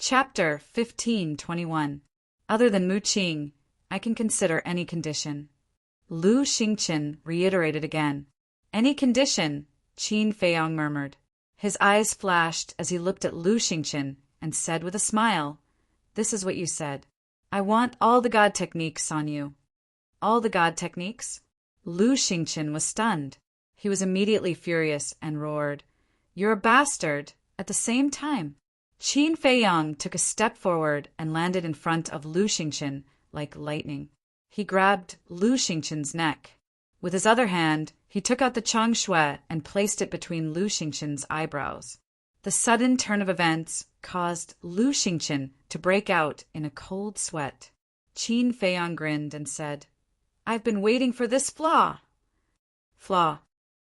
Chapter 15:21. Other than Mu Qing, I can consider any condition. Lu Xingqian reiterated again. Any condition, Qin Feiyang murmured. His eyes flashed as he looked at Lu Xingqian and said with a smile, "This is what you said. I want all the god techniques on you." All the god techniques? Lu Xingqian was stunned. He was immediately furious and roared, "You're a bastard!" At the same time, Qin Feiyang took a step forward and landed in front of Lu Xingqian like lightning. He grabbed Lu Xingqian's neck. With his other hand, he took out the Chang Shui and placed it between Lu Xingqian's eyebrows. The sudden turn of events caused Lu Xingqian to break out in a cold sweat. Qin Feiyang grinned and said, "I've been waiting for this flaw." Flaw.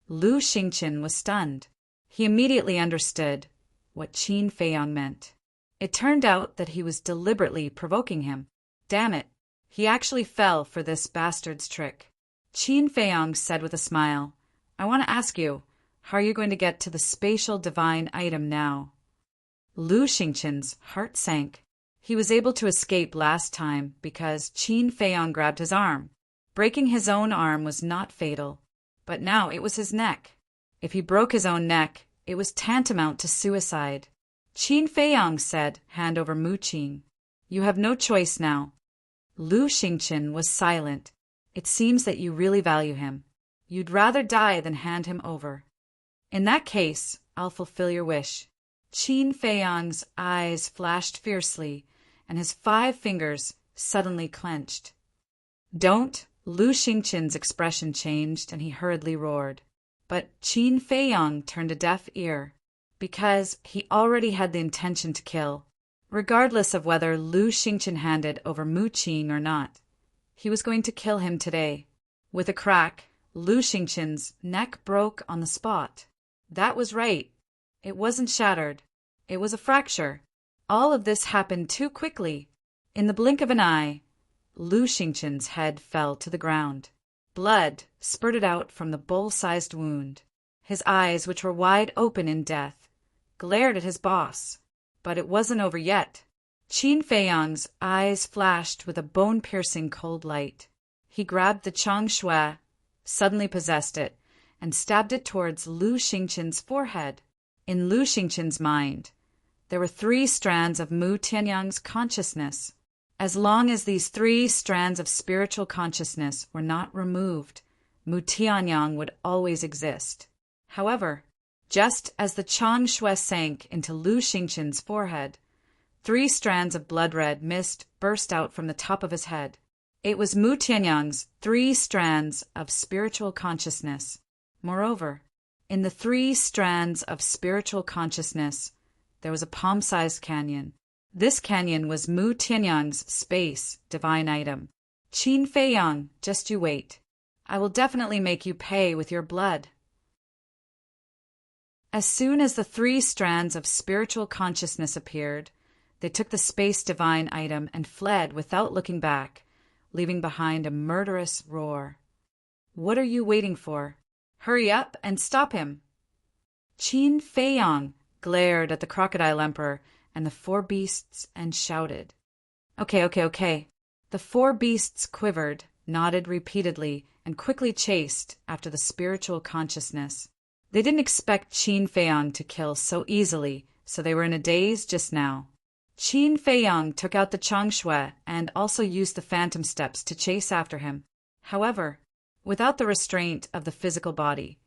Lu Xingqian was stunned. He immediately understood what Qin Feiyang meant. It turned out that he was deliberately provoking him. Damn it, he actually fell for this bastard's trick. Qin Feiyang said with a smile, "I want to ask you, how are you going to get to the spatial divine item now?" Lu Xingqian's heart sank. He was able to escape last time because Qin Feiyang grabbed his arm. Breaking his own arm was not fatal, but now it was his neck. If he broke his own neck, it was tantamount to suicide. Qin Feiyang said, hand over Mu Qing. "You have no choice now." Lu Xingqian was silent. "It seems that you really value him. You'd rather die than hand him over." "In that case, I'll fulfill your wish." Qin Feiyang's eyes flashed fiercely, and his 5 fingers suddenly clenched. "Don't!" Lu Xingqian's expression changed, and he hurriedly roared. But Qin Feiyang turned a deaf ear, because he already had the intention to kill, regardless of whether Lu Xingqian handed over Mu Qing or not. He was going to kill him today. With a crack, Lu Xingqian's neck broke on the spot. That was right. It wasn't shattered. It was a fracture. All of this happened too quickly. In the blink of an eye, Lu Xingqian's head fell to the ground. Blood spurted out from the bowl-sized wound. His eyes, which were wide open in death, glared at his boss. But it wasn't over yet. Qin Feiyang's eyes flashed with a bone-piercing cold light. He grabbed the Chang Shui, suddenly possessed it, and stabbed it towards Lu Xingqian's forehead. In Lu Xingqian's mind, there were 3 strands of Mu Tianyang's consciousness. As long as these 3 strands of spiritual consciousness were not removed, Mu Tianyang would always exist. However, just as the Chang Shui sank into Lu Xingqian's forehead, 3 strands of blood-red mist burst out from the top of his head. It was Mu Tianyang's 3 strands of spiritual consciousness. Moreover, in the 3 strands of spiritual consciousness, there was a palm-sized canyon. This canyon was Mu Tianyang's space divine item. "Qin Feiyang, just you wait. I will definitely make you pay with your blood." As soon as the 3 strands of spiritual consciousness appeared, they took the space divine item and fled without looking back, leaving behind a murderous roar. "What are you waiting for? Hurry up and stop him!" Qin Feiyang glared at the crocodile emperor and the 4 beasts and shouted. Okay. The 4 beasts quivered, nodded repeatedly, and quickly chased after the spiritual consciousness. They didn't expect Qin Feiyang to kill so easily, so they were in a daze just now. Qin Feiyang took out the Chang Shui and also used the phantom steps to chase after him. However, without the restraint of the physical body,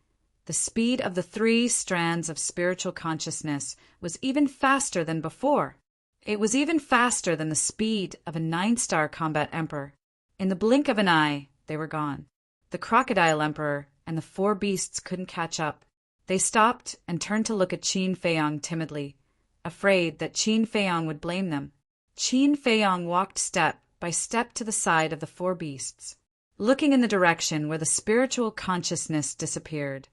the speed of the 3 strands of spiritual consciousness was even faster than before. It was even faster than the speed of a 9-star combat emperor. In the blink of an eye, they were gone. The crocodile emperor and the 4 beasts couldn't catch up. They stopped and turned to look at Qin Feiyang timidly, afraid that Qin Feiyang would blame them. Qin Feiyang walked step by step to the side of the 4 beasts, looking in the direction where the spiritual consciousness disappeared.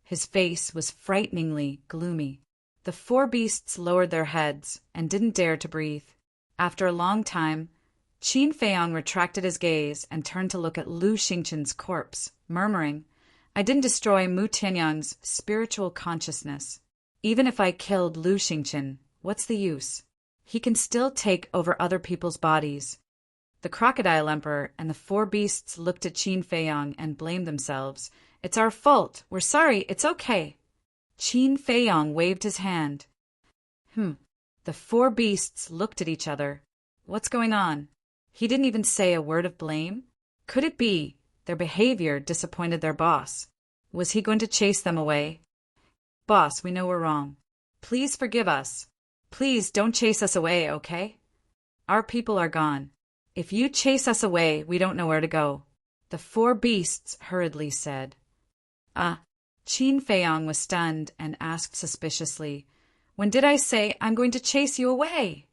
His face was frighteningly gloomy. The 4 beasts lowered their heads and didn't dare to breathe. After a long time, Qin Feiyang retracted his gaze and turned to look at Lu Xingqian's corpse, murmuring, "I didn't destroy Mu Tianyang's spiritual consciousness. Even if I killed Lu Xingqian, what's the use? He can still take over other people's bodies. The Crocodile Emperor and the four beasts looked at Qin Feiyang and blamed themselves. It's our fault. We're sorry. It's okay. Qin Feiyang waved his hand. The four beasts looked at each other. What's going on? He didn't even say a word of blame. Could it be their behavior disappointed their boss? Was he going to chase them away? Boss, we know we're wrong. Please forgive us. Please don't chase us away, okay? Our people are gone. If you chase us away, we don't know where to go. The four beasts hurriedly said. Qin Feiyang was stunned and asked suspiciously, When did I say I'm going to chase you away?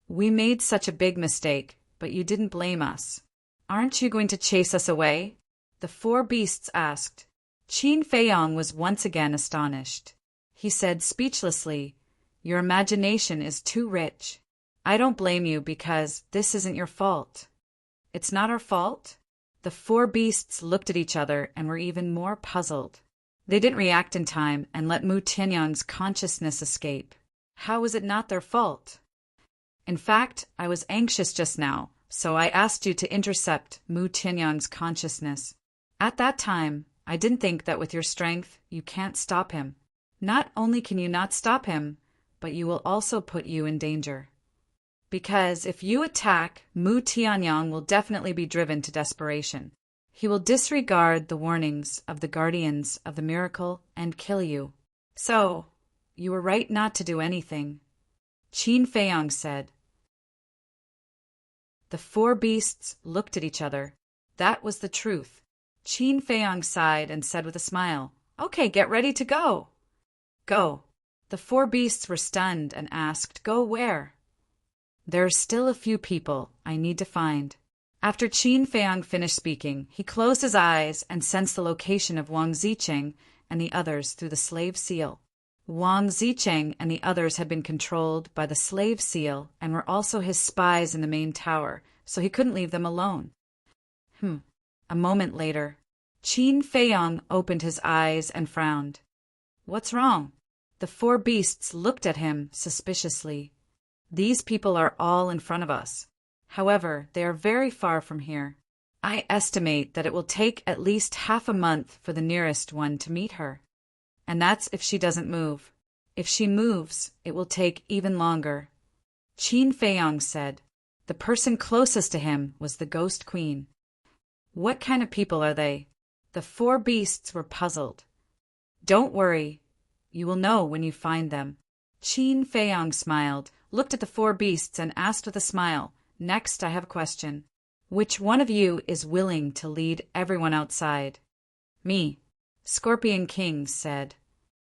We made such a big mistake, but you didn't blame us. Aren't you going to chase us away? The four beasts asked. Qin Feiyang was once again astonished. He said speechlessly, Your imagination is too rich. I don't blame you because this isn't your fault. It's not our fault? The four beasts looked at each other and were even more puzzled. They didn't react in time and let Mu Tianyang's consciousness escape. How was it not their fault? In fact, I was anxious just now, so I asked you to intercept Mu Tianyang's consciousness. At that time, I didn't think that with your strength, you can't stop him. Not only can you not stop him, but you will also put you in danger. Because if you attack, Mu Tianyang will definitely be driven to desperation. He will disregard the warnings of the guardians of the miracle and kill you. So, you were right not to do anything. Qin Feiyang said. The four beasts looked at each other. That was the truth. Qin Feiyang sighed and said with a smile, Okay, get ready to go. Go. The four beasts were stunned and asked, Go where? There are still a few people I need to find. After Qin Feiyang finished speaking, he closed his eyes and sensed the location of Wang Zicheng and the others through the slave seal. Wang Zicheng and the others had been controlled by the slave seal and were also his spies in the main tower, so he couldn't leave them alone. A moment later, Qin Feiyang opened his eyes and frowned. What's wrong? The four beasts looked at him suspiciously. These people are all in front of us. However, they are very far from here. I estimate that it will take at least half a month for the nearest one to meet her. And that's if she doesn't move. If she moves, it will take even longer. Qin Feiyang said. The person closest to him was the Ghost Queen. What kind of people are they? The four beasts were puzzled. Don't worry. You will know when you find them. Qin Feiyang smiled, looked at the four beasts and asked with a smile, Next, I have a question. Which one of you is willing to lead everyone outside? Me. Scorpion King said.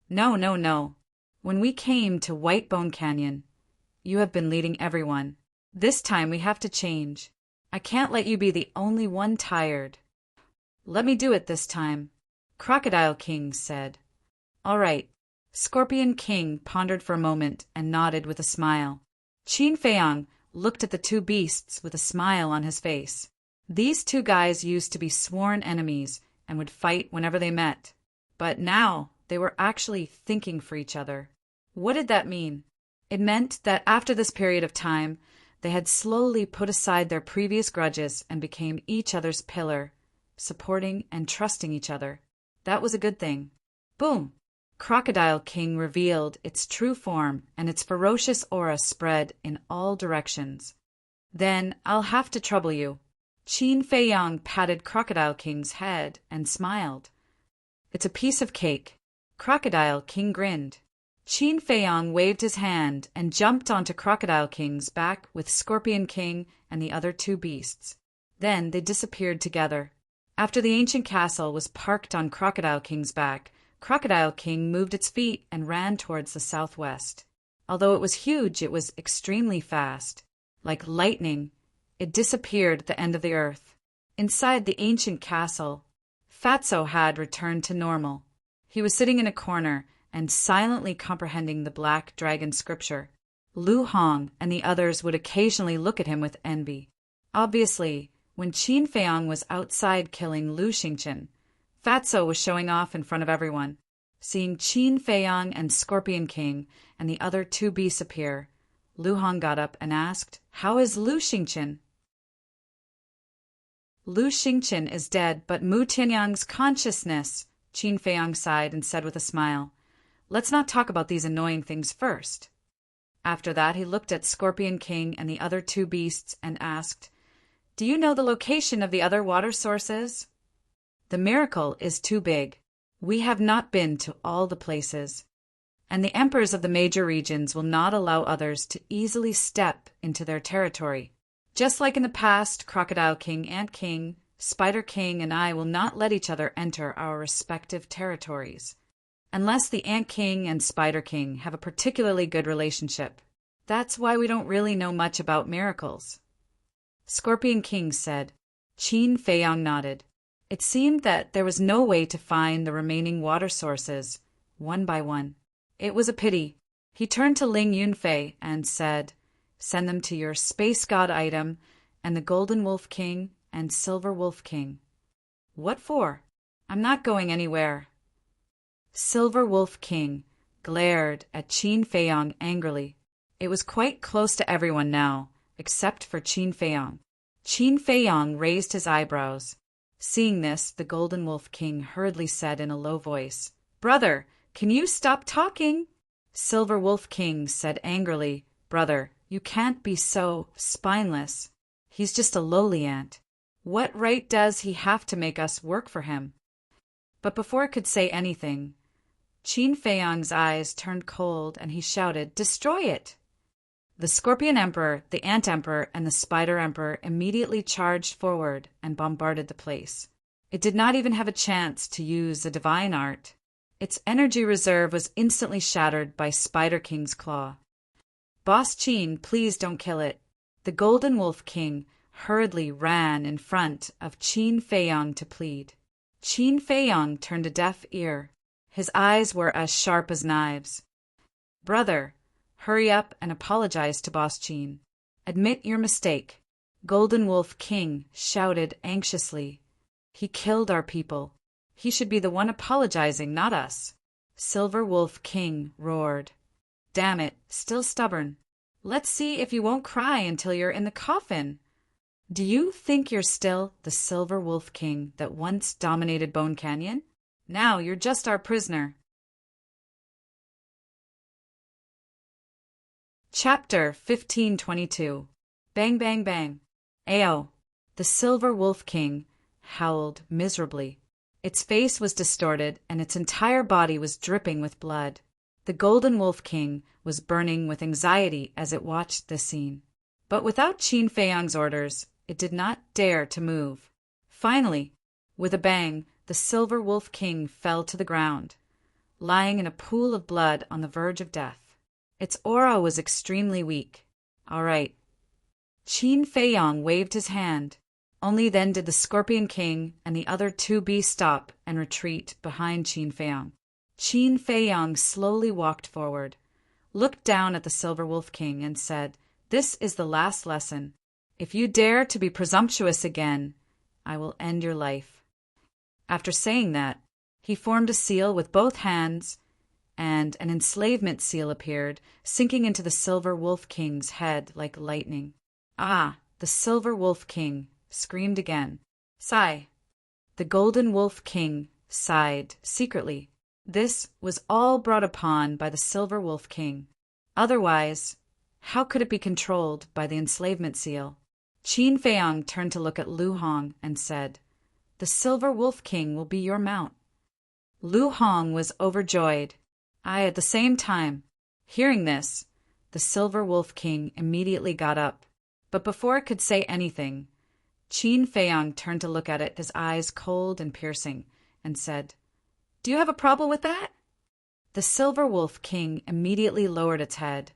No. When we came to Whitebone Canyon, you have been leading everyone. This time we have to change. I can't let you be the only one tired. Let me do it this time, Crocodile King said. All right. Scorpion King pondered for a moment and nodded with a smile. Qin Feiyang looked at the two beasts with a smile on his face. These two guys used to be sworn enemies and would fight whenever they met. But now they were actually thinking for each other. What did that mean? It meant that after this period of time, they had slowly put aside their previous grudges and became each other's pillar, supporting and trusting each other. That was a good thing. Boom! Crocodile King revealed its true form, and its ferocious aura spread in all directions. Then I'll have to trouble you. Qin Feiyang patted Crocodile King's head and smiled. It's a piece of cake. Crocodile King grinned. Qin Feiyang waved his hand and jumped onto Crocodile King's back with Scorpion King and the other two beasts. Then they disappeared together. After the ancient castle was parked on Crocodile King's back, Crocodile King moved its feet and ran towards the southwest. Although it was huge, it was extremely fast. Like lightning, it disappeared at the end of the earth. Inside the ancient castle, Fatso had returned to normal. He was sitting in a corner and silently comprehending the Black Dragon scripture. Lu Hong and the others would occasionally look at him with envy. Obviously, when Qin Feiyang was outside killing Lu Xingqian, Fatso was showing off in front of everyone. Seeing Qin Feiyang and Scorpion King and the other two beasts appear, Lu Hong got up and asked, "How is Lu Xingqian?" "Lu Xingqian is dead, but Mu Tianyang's consciousness," Qin Feiyang sighed and said with a smile. "Let's not talk about these annoying things first." After that, he looked at Scorpion King and the other two beasts and asked, "Do you know the location of the other water sources?" "The miracle is too big. We have not been to all the places, and the emperors of the major regions will not allow others to easily step into their territory. Just like in the past, Crocodile King, Ant King, Spider King, and I will not let each other enter our respective territories, unless the Ant King and Spider King have a particularly good relationship. That's why we don't really know much about miracles." Scorpion King said. Qin Feiyang nodded. It seemed that there was no way to find the remaining water sources, one by one. It was a pity. He turned to Ling Yunfei and said, "Send them to your Space God item and the Golden Wolf King and Silver Wolf King." "What for? I'm not going anywhere." Silver Wolf King glared at Qin Feiyang angrily. It was quite close to everyone now, except for Qin Feiyang. Qin Feiyang raised his eyebrows. Seeing this, the Golden Wolf King hurriedly said in a low voice, "Brother, can you stop talking?" Silver Wolf King said angrily, "Brother, you can't be so spineless. He's just a lowly ant. What right does he have to make us work for him?" But before it could say anything, Qin Feiyang's eyes turned cold and he shouted, "Destroy it!" The Scorpion Emperor, the Ant Emperor, and the Spider Emperor immediately charged forward and bombarded the place. It did not even have a chance to use a divine art. Its energy reserve was instantly shattered by Spider King's claw. "Boss Qin, please don't kill it." The Golden Wolf King hurriedly ran in front of Qin Feiyang to plead. Qin Feiyang turned a deaf ear. His eyes were as sharp as knives. "Brother, hurry up and apologize to Boss Qin. Admit your mistake." Golden Wolf King shouted anxiously. "He killed our people. He should be the one apologizing, not us." Silver Wolf King roared. "Damn it, still stubborn. Let's see if you won't cry until you're in the coffin. Do you think you're still the Silver Wolf King that once dominated Bone Canyon? Now you're just our prisoner." Chapter 1522. Bang Bang Bang. Ayo! The Silver Wolf King howled miserably. Its face was distorted and its entire body was dripping with blood. The Golden Wolf King was burning with anxiety as it watched this scene. But without Qin Feiyang's orders, it did not dare to move. Finally, with a bang, the Silver Wolf King fell to the ground, lying in a pool of blood on the verge of death. Its aura was extremely weak. "All right." Qin Feiyang waved his hand. Only then did the Scorpion King and the other two beasts stop and retreat behind Qin Feiyang. Qin Feiyang slowly walked forward, looked down at the Silver Wolf King, and said, "This is the last lesson. If you dare to be presumptuous again, I will end your life." After saying that, he formed a seal with both hands, and an enslavement seal appeared, sinking into the Silver Wolf King's head like lightning. "Ah!" The Silver Wolf King screamed again. "Sigh." The Golden Wolf King sighed secretly. This was all brought upon by the Silver Wolf King. Otherwise, how could it be controlled by the enslavement seal? Qin Feiyang turned to look at Lu Hong and said, "The Silver Wolf King will be your mount." Lu Hong was overjoyed. At the same time. Hearing this, the Silver Wolf King immediately got up. But before it could say anything, Qin Feiyang turned to look at it, his eyes cold and piercing, and said, "Do you have a problem with that?" The Silver Wolf King immediately lowered its head,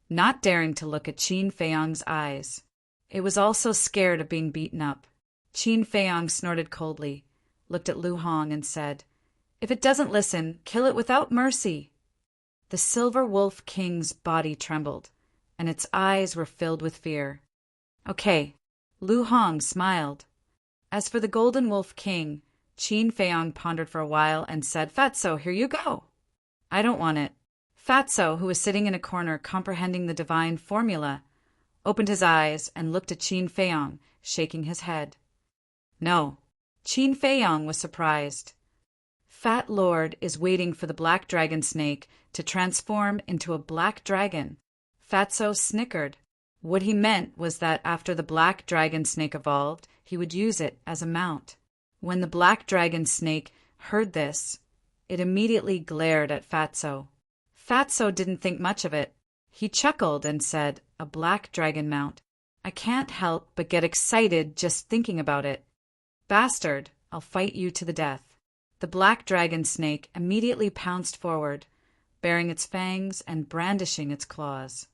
not daring to look at Qin Feiyang's eyes. It was also scared of being beaten up. Qin Feiyang snorted coldly, looked at Lu Hong, and said, "If it doesn't listen, kill it without mercy." The Silver Wolf King's body trembled, and its eyes were filled with fear. "Okay." Lu Hong smiled. As for the Golden Wolf King, Qin Feiyang pondered for a while and said, "Fatso, here you go." "I don't want it." Fatso, who was sitting in a corner comprehending the divine formula, opened his eyes and looked at Qin Feiyong, shaking his head. No. Qin Feiyong was surprised. Fat Lord is waiting for the black dragon snake to transform into a black dragon. Fatso snickered. What he meant was that after the black dragon snake evolved, he would use it as a mount. When the black dragon snake heard this, it immediately glared at Fatso. Fatso didn't think much of it. He chuckled and said, "A black dragon mount. I can't help but get excited just thinking about it. Bastard, I'll fight you to the death." The black dragon snake immediately pounced forward, baring its fangs and brandishing its claws.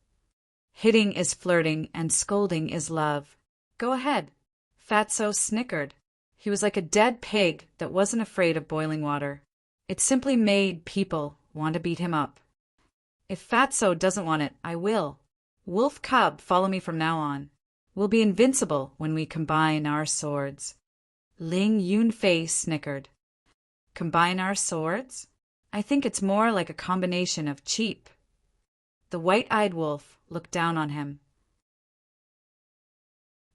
Hitting is flirting and scolding is love. Go ahead. Fatso snickered. He was like a dead pig that wasn't afraid of boiling water. It simply made people want to beat him up. If Fatso doesn't want it, I will. Wolf Cub, follow me from now on. We'll be invincible when we combine our swords. Ling Yunfei snickered. Combine our swords? I think it's more like a combination of cheap. The white-eyed wolf looked down on him.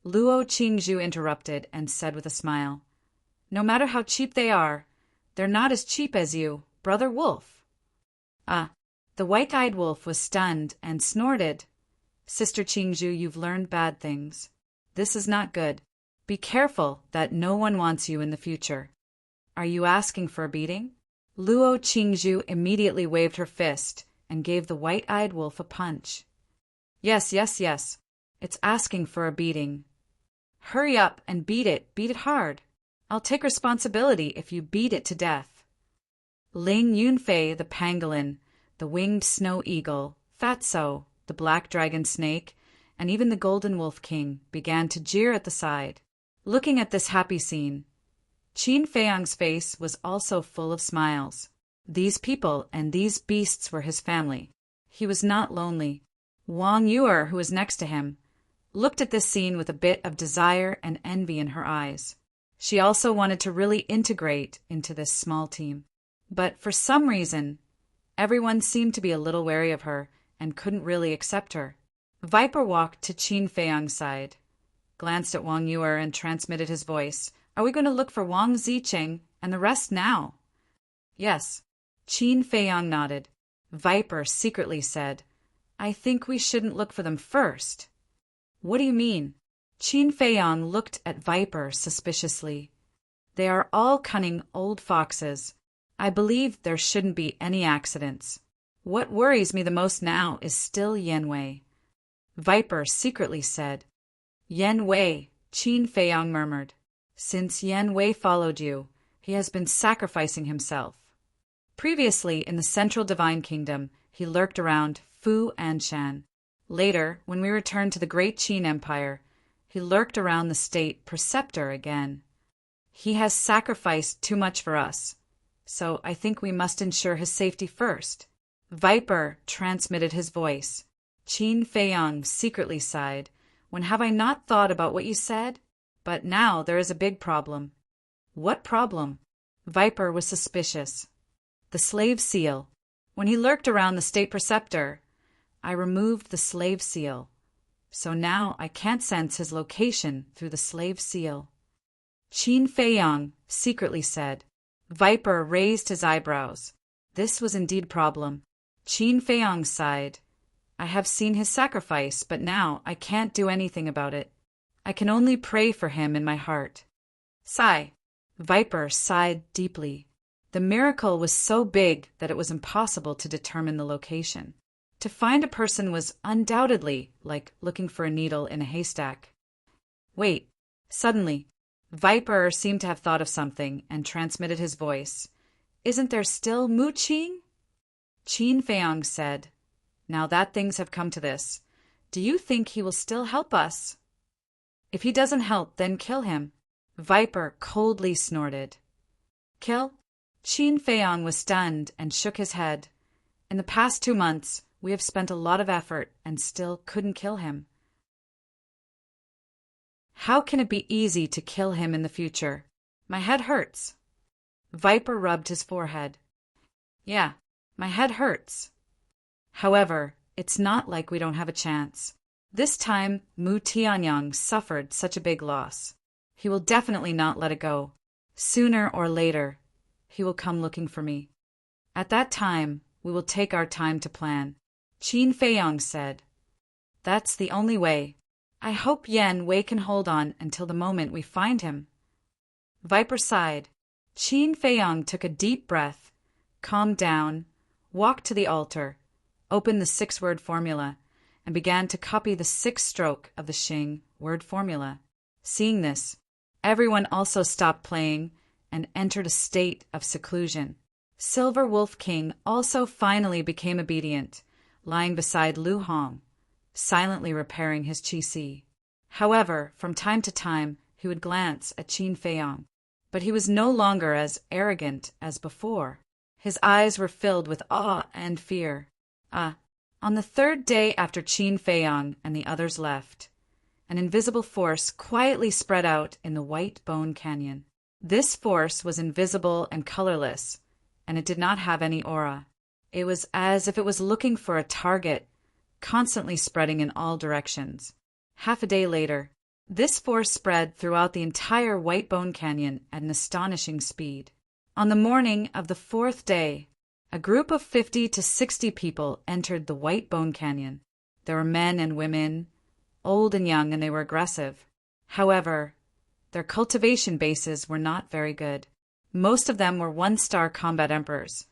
Luo Qingzhu interrupted and said with a smile, "No matter how cheap they are, they're not as cheap as you, Brother Wolf." The white-eyed wolf was stunned and snorted. "Sister Qingzhu, you've learned bad things. This is not good. Be careful that no one wants you in the future. Are you asking for a beating?" Luo Qingzhu immediately waved her fist and gave the white-eyed wolf a punch. Yes. It's asking for a beating. Hurry up and beat it hard. I'll take responsibility if you beat it to death. Ling Yunfei, the pangolin, the winged snow eagle, Fatso, the black dragon snake, and even the golden wolf king began to jeer at the side. Looking at this happy scene, Qin Feiyong's face was also full of smiles. These people and these beasts were his family. He was not lonely. Wang Yuer, who was next to him, looked at this scene with a bit of desire and envy in her eyes. She also wanted to really integrate into this small team. But for some reason, everyone seemed to be a little wary of her and couldn't really accept her. Viper walked to Qin Feiyong's side, glanced at Wang Yuer and transmitted his voice. Are we going to look for Wang Zicheng and the rest now? Yes. Qin Feiyong nodded. Viper secretly said, I think we shouldn't look for them first. What do you mean? Qin Feiyong looked at Viper suspiciously. They are all cunning old foxes. I believe there shouldn't be any accidents. What worries me the most now is still Yan Wei. Viper secretly said. Yan Wei, Qin Feiyong murmured. Since Yan Wei followed you, he has been sacrificing himself. Previously, in the Central Divine Kingdom, he lurked around Fu Anshan. Later, when we returned to the Great Qin Empire, he lurked around the state preceptor again. He has sacrificed too much for us, so I think we must ensure his safety first. Viper transmitted his voice. Qin Feiyong secretly sighed. When have I not thought about what you said? But now there is a big problem. What problem? Viper was suspicious. The slave seal. When he lurked around the state preceptor, I removed the slave seal. So now I can't sense his location through the slave seal. Qin Feiyong secretly said. Viper raised his eyebrows. This was indeed a problem. Qin Feiyong sighed. I have seen his sacrifice, but now I can't do anything about it. I can only pray for him in my heart. Sigh. Viper sighed deeply. The miracle was so big that it was impossible to determine the location. To find a person was undoubtedly like looking for a needle in a haystack. Wait. Suddenly, Viper seemed to have thought of something and transmitted his voice. Isn't there still Mu Qing? Qin Feiyong said, Now that things have come to this, do you think he will still help us? If he doesn't help, then kill him. Viper coldly snorted. Kill? Qin Feiyong was stunned and shook his head. In the past 2 months, we have spent a lot of effort and still couldn't kill him. How can it be easy to kill him in the future? My head hurts. Viper rubbed his forehead. Yeah, my head hurts. However, it's not like we don't have a chance. This time, Mu Tianyang suffered such a big loss. He will definitely not let it go. Sooner or later, he will come looking for me. At that time, we will take our time to plan. Qin Feiyang said. That's the only way. I hope Yan Wei can hold on until the moment we find him. Viper sighed. Qin Feiyang took a deep breath, calmed down, walked to the altar, opened the 6-word formula, and began to copy the 6th stroke of the Xing word formula. Seeing this, everyone also stopped playing and entered a state of seclusion. Silver Wolf King also finally became obedient, lying beside Lu Hong, silently repairing his qi. However, from time to time, he would glance at Qin Feiyang, but he was no longer as arrogant as before. His eyes were filled with awe and fear. On the 3rd day after Qin Feiyang and the others left, an invisible force quietly spread out in the White Bone Canyon. This force was invisible and colorless, and it did not have any aura. It was as if it was looking for a target, constantly spreading in all directions. Half a day later, this force spread throughout the entire White Bone Canyon at an astonishing speed. On the morning of the 4th day, a group of 50 to 60 people entered the White Bone Canyon. There were men and women, old and young, and they were aggressive. However, their cultivation bases were not very good. Most of them were 1-star combat emperors,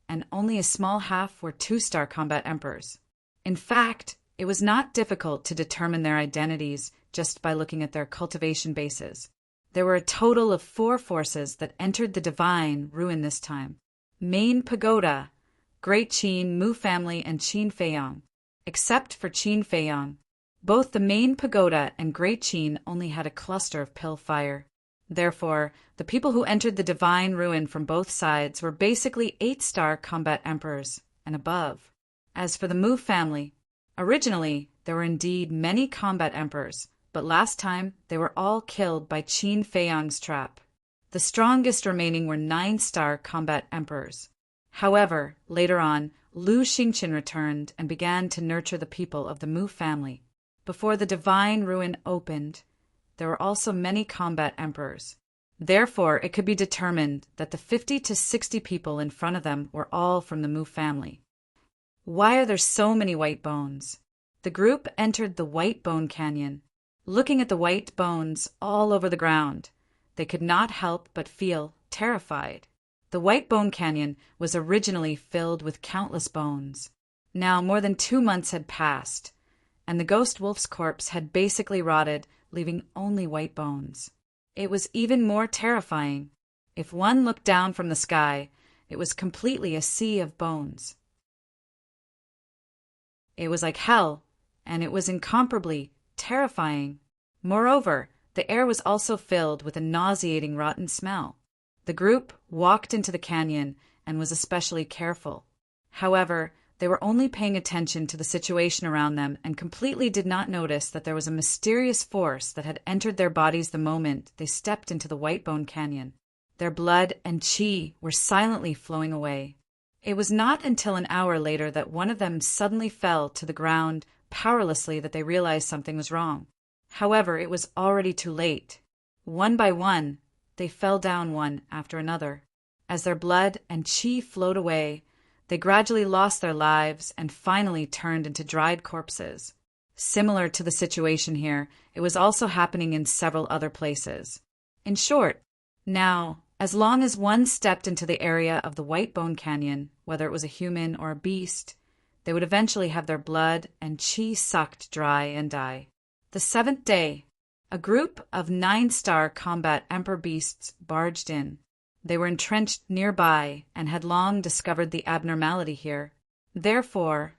and only a small half were 2-star combat emperors. In fact, it was not difficult to determine their identities just by looking at their cultivation bases. There were a total of 4 forces that entered the Divine Ruin this time. Main Pagoda, Great Qin, Mu family, and Qin Feiyang. Except for Qin Feiyang, both the Main Pagoda and Great Qin only had a cluster of pill fire. Therefore, the people who entered the Divine Ruin from both sides were basically 8-star combat emperors and above. As for the Mu family, originally there were indeed many combat emperors, but last time they were all killed by Qin Feiyang's trap. The strongest remaining were 9-star combat emperors. However, later on, Lu Xingqian returned and began to nurture the people of the Mu family. Before the Divine Ruin opened, there were also many combat emperors. Therefore, it could be determined that the 50 to 60 people in front of them were all from the Mu family. Why are there so many white bones? The group entered the White Bone Canyon. Looking at the white bones all over the ground, they could not help but feel terrified. The White Bone Canyon was originally filled with countless bones. Now more than 2 months had passed, and the ghost wolf's corpse had basically rotted, leaving only white bones. It was even more terrifying. If one looked down from the sky, it was completely a sea of bones. It was like hell, and it was incomparably terrifying. Moreover, the air was also filled with a nauseating rotten smell. The group walked into the canyon and was especially careful. However, they were only paying attention to the situation around them and completely did not notice that there was a mysterious force that had entered their bodies the moment they stepped into the White Bone Canyon. Their blood and qi were silently flowing away. It was not until an hour later that one of them suddenly fell to the ground powerlessly that they realized something was wrong. However, it was already too late. One by one, they fell down one after another. As their blood and qi flowed away, they gradually lost their lives and finally turned into dried corpses. Similar to the situation here, it was also happening in several other places. In short, now, as long as one stepped into the area of the White Bone Canyon, whether it was a human or a beast, they would eventually have their blood and qi sucked dry and die. The 7th day, a group of 9-star combat emperor beasts barged in. They were entrenched nearby and had long discovered the abnormality here. Therefore,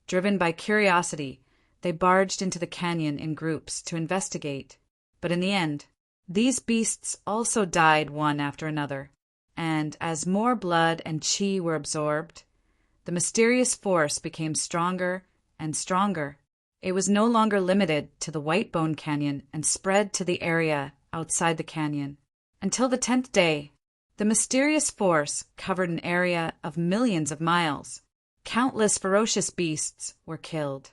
driven by curiosity, they barged into the canyon in groups to investigate. But in the end, these beasts also died one after another, and as more blood and qi were absorbed, the mysterious force became stronger and stronger. It was no longer limited to the White Bone Canyon and spread to the area outside the canyon. Until the 10th day, the mysterious force covered an area of millions of miles. Countless ferocious beasts were killed.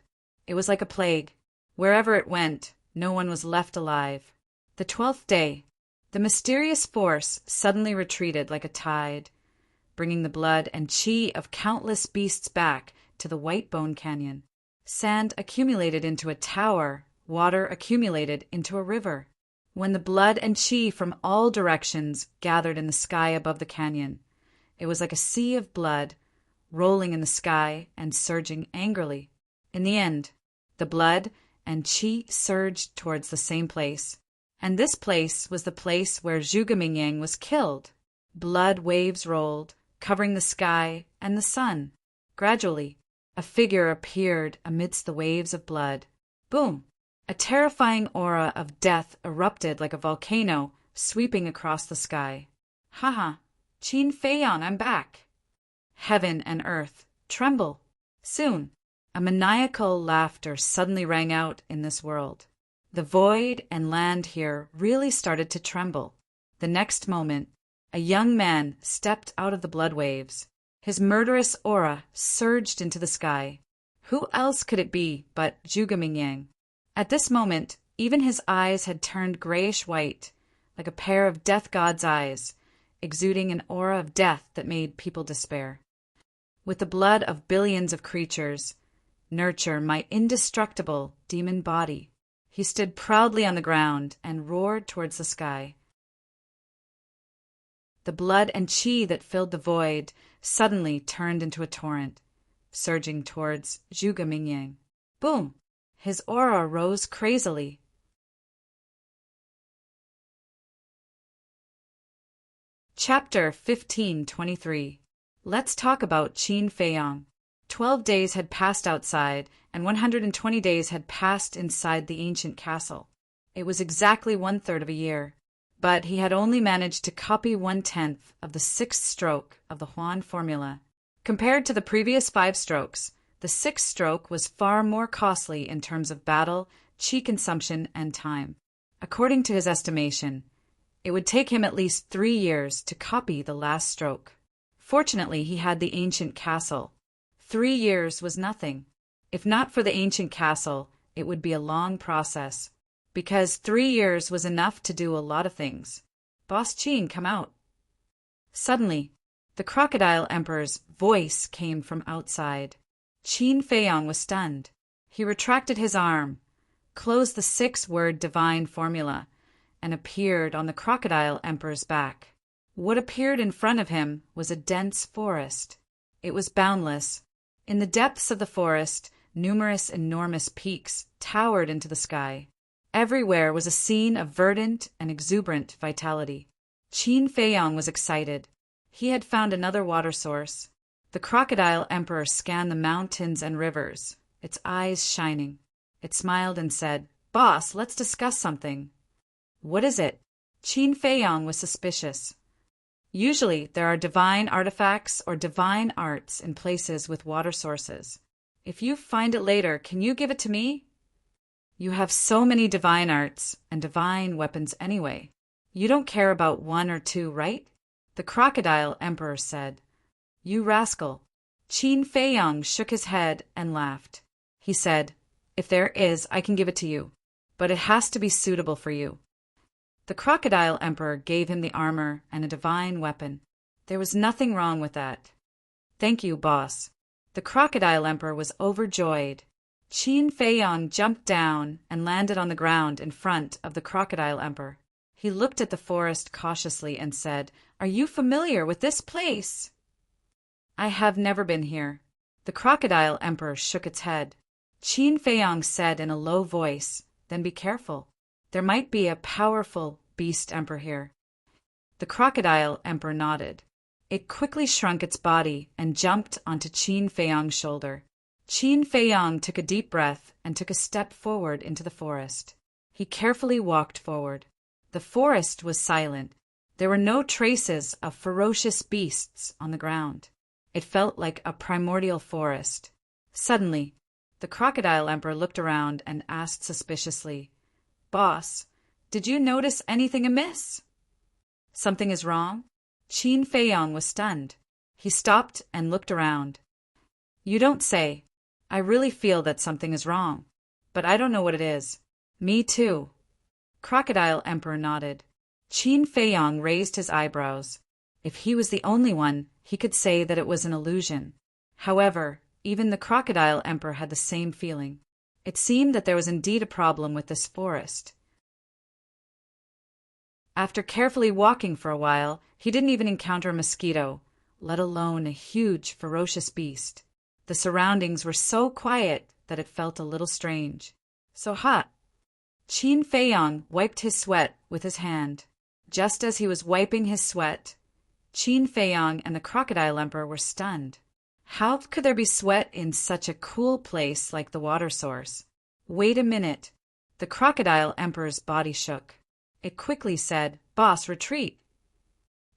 It was like a plague. Wherever it went, no one was left alive. The 12th day, the mysterious force suddenly retreated like a tide, bringing the blood and chi of countless beasts back to the White Bone Canyon. Sand accumulated into a tower, water accumulated into a river. When the blood and chi from all directions gathered in the sky above the canyon, it was like a sea of blood, rolling in the sky and surging angrily. In the end, the blood and chi surged towards the same place, and this place was the place where Zhuge Mingyang was killed. Blood waves rolled, covering the sky and the sun. Gradually, a figure appeared amidst the waves of blood. Boom! A terrifying aura of death erupted like a volcano, sweeping across the sky. Haha, Qin Feiyang, I'm back. Heaven and earth tremble. Soon, a maniacal laughter suddenly rang out in this world. The void and land here really started to tremble. The next moment, a young man stepped out of the blood waves. His murderous aura surged into the sky. Who else could it be but Zhuge Mingyang? At this moment, even his eyes had turned grayish-white, like a pair of death god's eyes, exuding an aura of death that made people despair. With the blood of billions of creatures, nurture my indestructible demon body. He stood proudly on the ground and roared towards the sky. The blood and chi that filled the void suddenly turned into a torrent, surging towards Zhuge Mingyang. Boom! His aura rose crazily. Chapter 1523. Let's talk about Qin Feiyang. 12 days had passed outside, and 120 days had passed inside the ancient castle. It was exactly 1/3 of a year, but he had only managed to copy 1/10 of the 6th stroke of the Huan formula. Compared to the previous 5 strokes, the 6th stroke was far more costly in terms of battle, chi consumption, and time. According to his estimation, it would take him at least 3 years to copy the last stroke. Fortunately, he had the ancient castle. 3 years was nothing. If not for the ancient castle, it would be a long process, because 3 years was enough to do a lot of things. Boss Qin, come out. Suddenly, the Crocodile Emperor's voice came from outside. Qin Feiyang was stunned. He retracted his arm, closed the 6-word divine formula, and appeared on the Crocodile Emperor's back. What appeared in front of him was a dense forest. It was boundless. In the depths of the forest, numerous enormous peaks towered into the sky. Everywhere was a scene of verdant and exuberant vitality. Qin Feiyang was excited. He had found another water source. The Crocodile Emperor scanned the mountains and rivers, its eyes shining. It smiled and said, "Boss, let's discuss something." "What is it?" Qin Feiyang was suspicious. Usually, there are divine artifacts or divine arts in places with water sources. If you find it later, can you give it to me? You have so many divine arts and divine weapons anyway. You don't care about 1 or 2, right? The Crocodile Emperor said. "You rascal." Qin Feiyang shook his head and laughed. He said, "If there is, I can give it to you, but it has to be suitable for you." The Crocodile Emperor gave him the armor and a divine weapon. There was nothing wrong with that. "Thank you, boss." The Crocodile Emperor was overjoyed. Qin Feiyang jumped down and landed on the ground in front of the Crocodile Emperor. He looked at the forest cautiously and said, "Are you familiar with this place?" "I have never been here." The Crocodile Emperor shook its head. Qin Feiyang said in a low voice, "Then be careful. There might be a powerful beast emperor here." The Crocodile Emperor nodded. It quickly shrunk its body and jumped onto Qin Feiyang's shoulder. Qin Feiyang took a deep breath and took a step forward into the forest. He carefully walked forward. The forest was silent. There were no traces of ferocious beasts on the ground. It felt like a primordial forest. Suddenly, the Crocodile Emperor looked around and asked suspiciously, "Boss, did you notice anything amiss?" "Something is wrong?" Qin Feiyang was stunned. He stopped and looked around. You don't say. I really feel that something is wrong. But I don't know what it is. Me too. Crocodile Emperor nodded. Qin Feiyong raised his eyebrows. If he was the only one, he could say that it was an illusion. However, even the Crocodile Emperor had the same feeling. It seemed that there was indeed a problem with this forest. After carefully walking for a while, he didn't even encounter a mosquito, let alone a huge, ferocious beast. The surroundings were so quiet that it felt a little strange. So hot. Qin Feiyong wiped his sweat with his hand. Just as he was wiping his sweat, Qin Feiyong and the Crocodile Emperor were stunned. How could there be sweat in such a cool place like the water source? Wait a minute. The Crocodile Emperor's body shook. It quickly said, "Boss, retreat."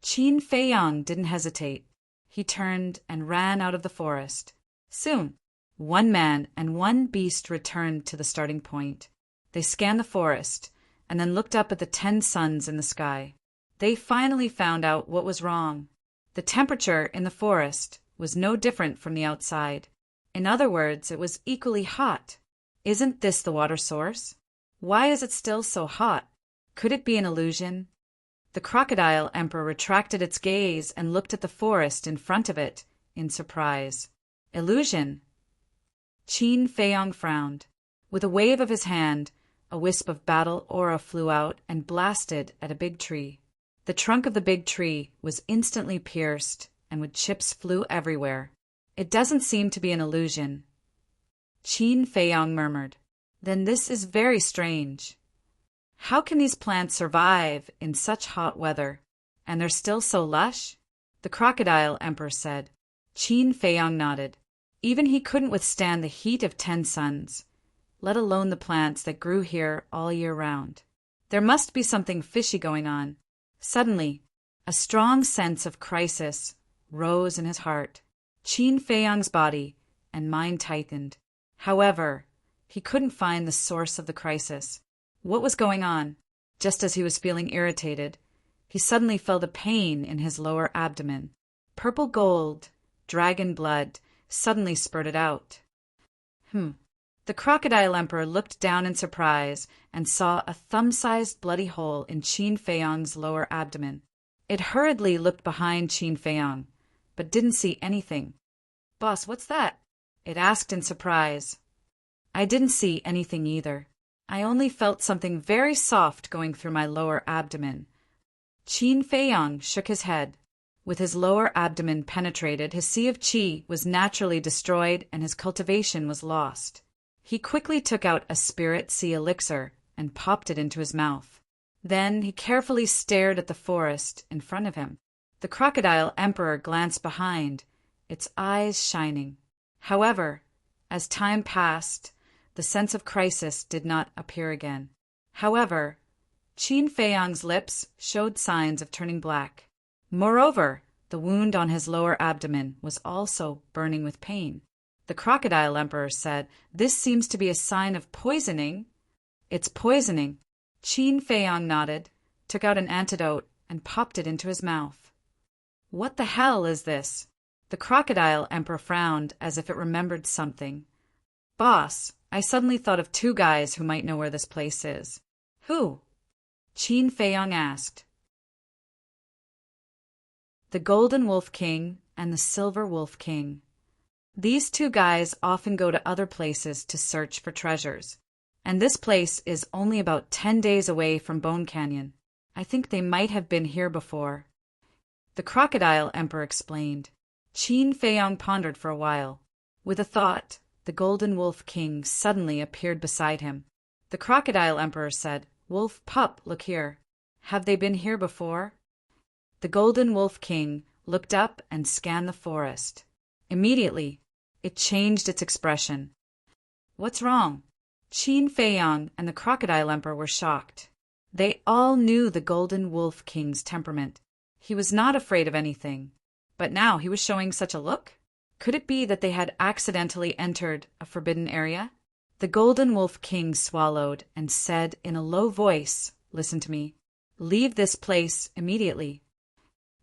Qin Feiyong didn't hesitate. He turned and ran out of the forest. Soon, one man and one beast returned to the starting point. They scanned the forest and then looked up at the 10 suns in the sky. They finally found out what was wrong. The temperature in the forest was no different from the outside. In other words, it was equally hot. Isn't this the water source? Why is it still so hot? Could it be an illusion? The Crocodile Emperor retracted its gaze and looked at the forest in front of it in surprise. Illusion? Qin Feiyong frowned. With a wave of his hand, a wisp of battle aura flew out and blasted at a big tree. The trunk of the big tree was instantly pierced, and wood chips flew everywhere. It doesn't seem to be an illusion. Qin Feiyong murmured. Then this is very strange. How can these plants survive in such hot weather? And they're still so lush? The Crocodile Emperor said. Qin Feiyong nodded. Even he couldn't withstand the heat of 10 suns, let alone the plants that grew here all year round. There must be something fishy going on. Suddenly, a strong sense of crisis rose in his heart. Qin Feiyong's body and mind tightened. However, he couldn't find the source of the crisis. What was going on? Just as he was feeling irritated, he suddenly felt a pain in his lower abdomen. Purple gold, dragon blood, suddenly spurted out. The Crocodile Emperor looked down in surprise and saw a thumb-sized bloody hole in Qin Feiyong's lower abdomen. It hurriedly looked behind Qin Feiyong, but didn't see anything. "Boss, what's that?" it asked in surprise. "I didn't see anything either. I only felt something very soft going through my lower abdomen." Qin Feiyong shook his head. With his lower abdomen penetrated, his sea of qi was naturally destroyed and his cultivation was lost. He quickly took out a spirit sea elixir and popped it into his mouth. Then he carefully stared at the forest in front of him. The Crocodile Emperor glanced behind, its eyes shining. However, as time passed, the sense of crisis did not appear again. However, Qin Feiyong's lips showed signs of turning black. Moreover, the wound on his lower abdomen was also burning with pain. The Crocodile Emperor said, "This seems to be a sign of poisoning." "It's poisoning." Qin Feiyong nodded, took out an antidote, and popped it into his mouth. "What the hell is this?" The Crocodile Emperor frowned as if it remembered something. "Boss, I suddenly thought of 2 guys who might know where this place is." "Who?" Qin Feiyong asked. "The Golden Wolf King and the Silver Wolf King. These 2 guys often go to other places to search for treasures, and this place is only about 10 days away from Bone Canyon. I think they might have been here before." The Crocodile Emperor explained. Qin Feiyong pondered for a while. With a thought, the Golden Wolf King suddenly appeared beside him. The Crocodile Emperor said, "Wolf Pup, look here. Have they been here before?" The Golden Wolf King looked up and scanned the forest. Immediately, it changed its expression. "What's wrong?" Qin Feiyong and the Crocodile Emperor were shocked. They all knew the Golden Wolf King's temperament. He was not afraid of anything. But now he was showing such a look? Could it be that they had accidentally entered a forbidden area? The Golden Wolf King swallowed and said in a low voice, "Listen to me. Leave this place immediately."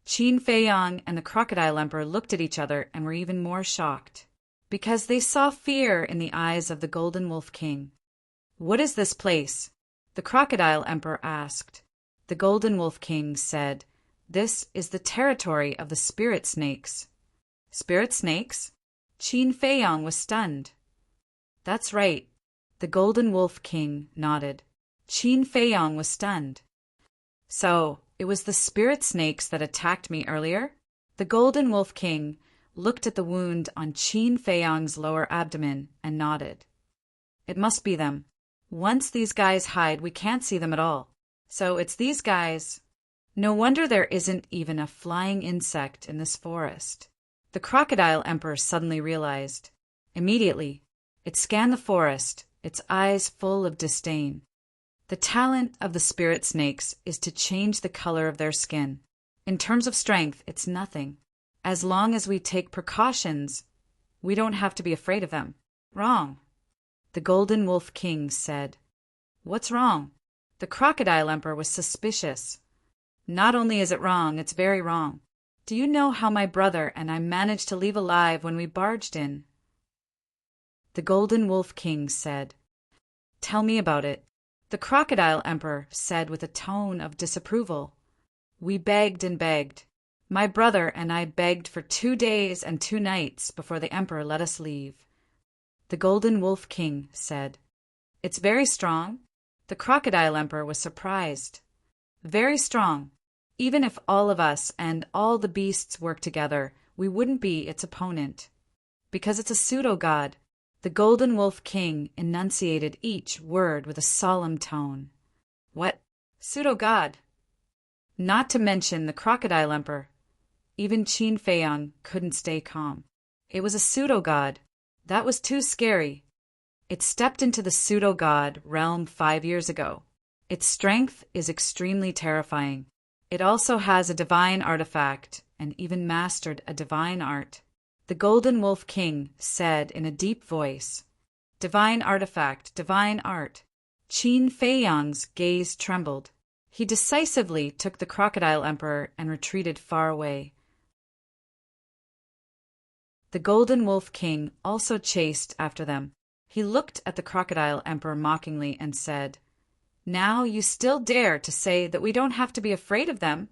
Qin Feiyong and the Crocodile Emperor looked at each other and were even more shocked. because they saw fear in the eyes of the Golden Wolf King. "What is this place?" the Crocodile Emperor asked. The Golden Wolf King said, "This is the territory of the spirit snakes." "Spirit snakes?" Qin Feiyang was stunned. "That's right." The Golden Wolf King nodded. Qin Feiyang was stunned. "So, it was the spirit snakes that attacked me earlier?" The Golden Wolf King looked at the wound on Qin Feiyang's lower abdomen and nodded. "It must be them. Once these guys hide, we can't see them at all. So it's these guys. No wonder there isn't even a flying insect in this forest." The Crocodile Emperor suddenly realized. Immediately, it scanned the forest, its eyes full of disdain. The talent of the spirit snakes is to change the color of their skin. In terms of strength, it's nothing. As long as we take precautions, we don't have to be afraid of them. "Wrong," the Golden Wolf King said. "What's wrong?" The Crocodile Emperor was suspicious. "Not only is it wrong, it's very wrong. Do you know how my brother and I managed to leave alive when we barged in?" The Golden Wolf King said. "Tell me about it." The Crocodile Emperor said with a tone of disapproval. "We begged and begged. My brother and I begged for 2 days and 2 nights before the Emperor let us leave." The Golden Wolf King said. "It's very strong." The Crocodile Emperor was surprised. "Very strong. Even if all of us and all the beasts work together, we wouldn't be its opponent. Because it's a pseudo-god." The Golden Wolf King enunciated each word with a solemn tone. "What? Pseudo-god?" Not to mention the Crocodile Emperor. Even Qin Feiyang couldn't stay calm. It was a pseudo-god. That was too scary. It stepped into the pseudo-god realm 5 years ago. Its strength is extremely terrifying. It also has a divine artifact and even mastered a divine art. The Golden Wolf King said in a deep voice, "Divine artifact, divine art." Qin Feiyang's gaze trembled. He decisively took the Crocodile Emperor and retreated far away. The Golden Wolf King also chased after them. He looked at the Crocodile Emperor mockingly and said, "Now you still dare to say that we don't have to be afraid of them?"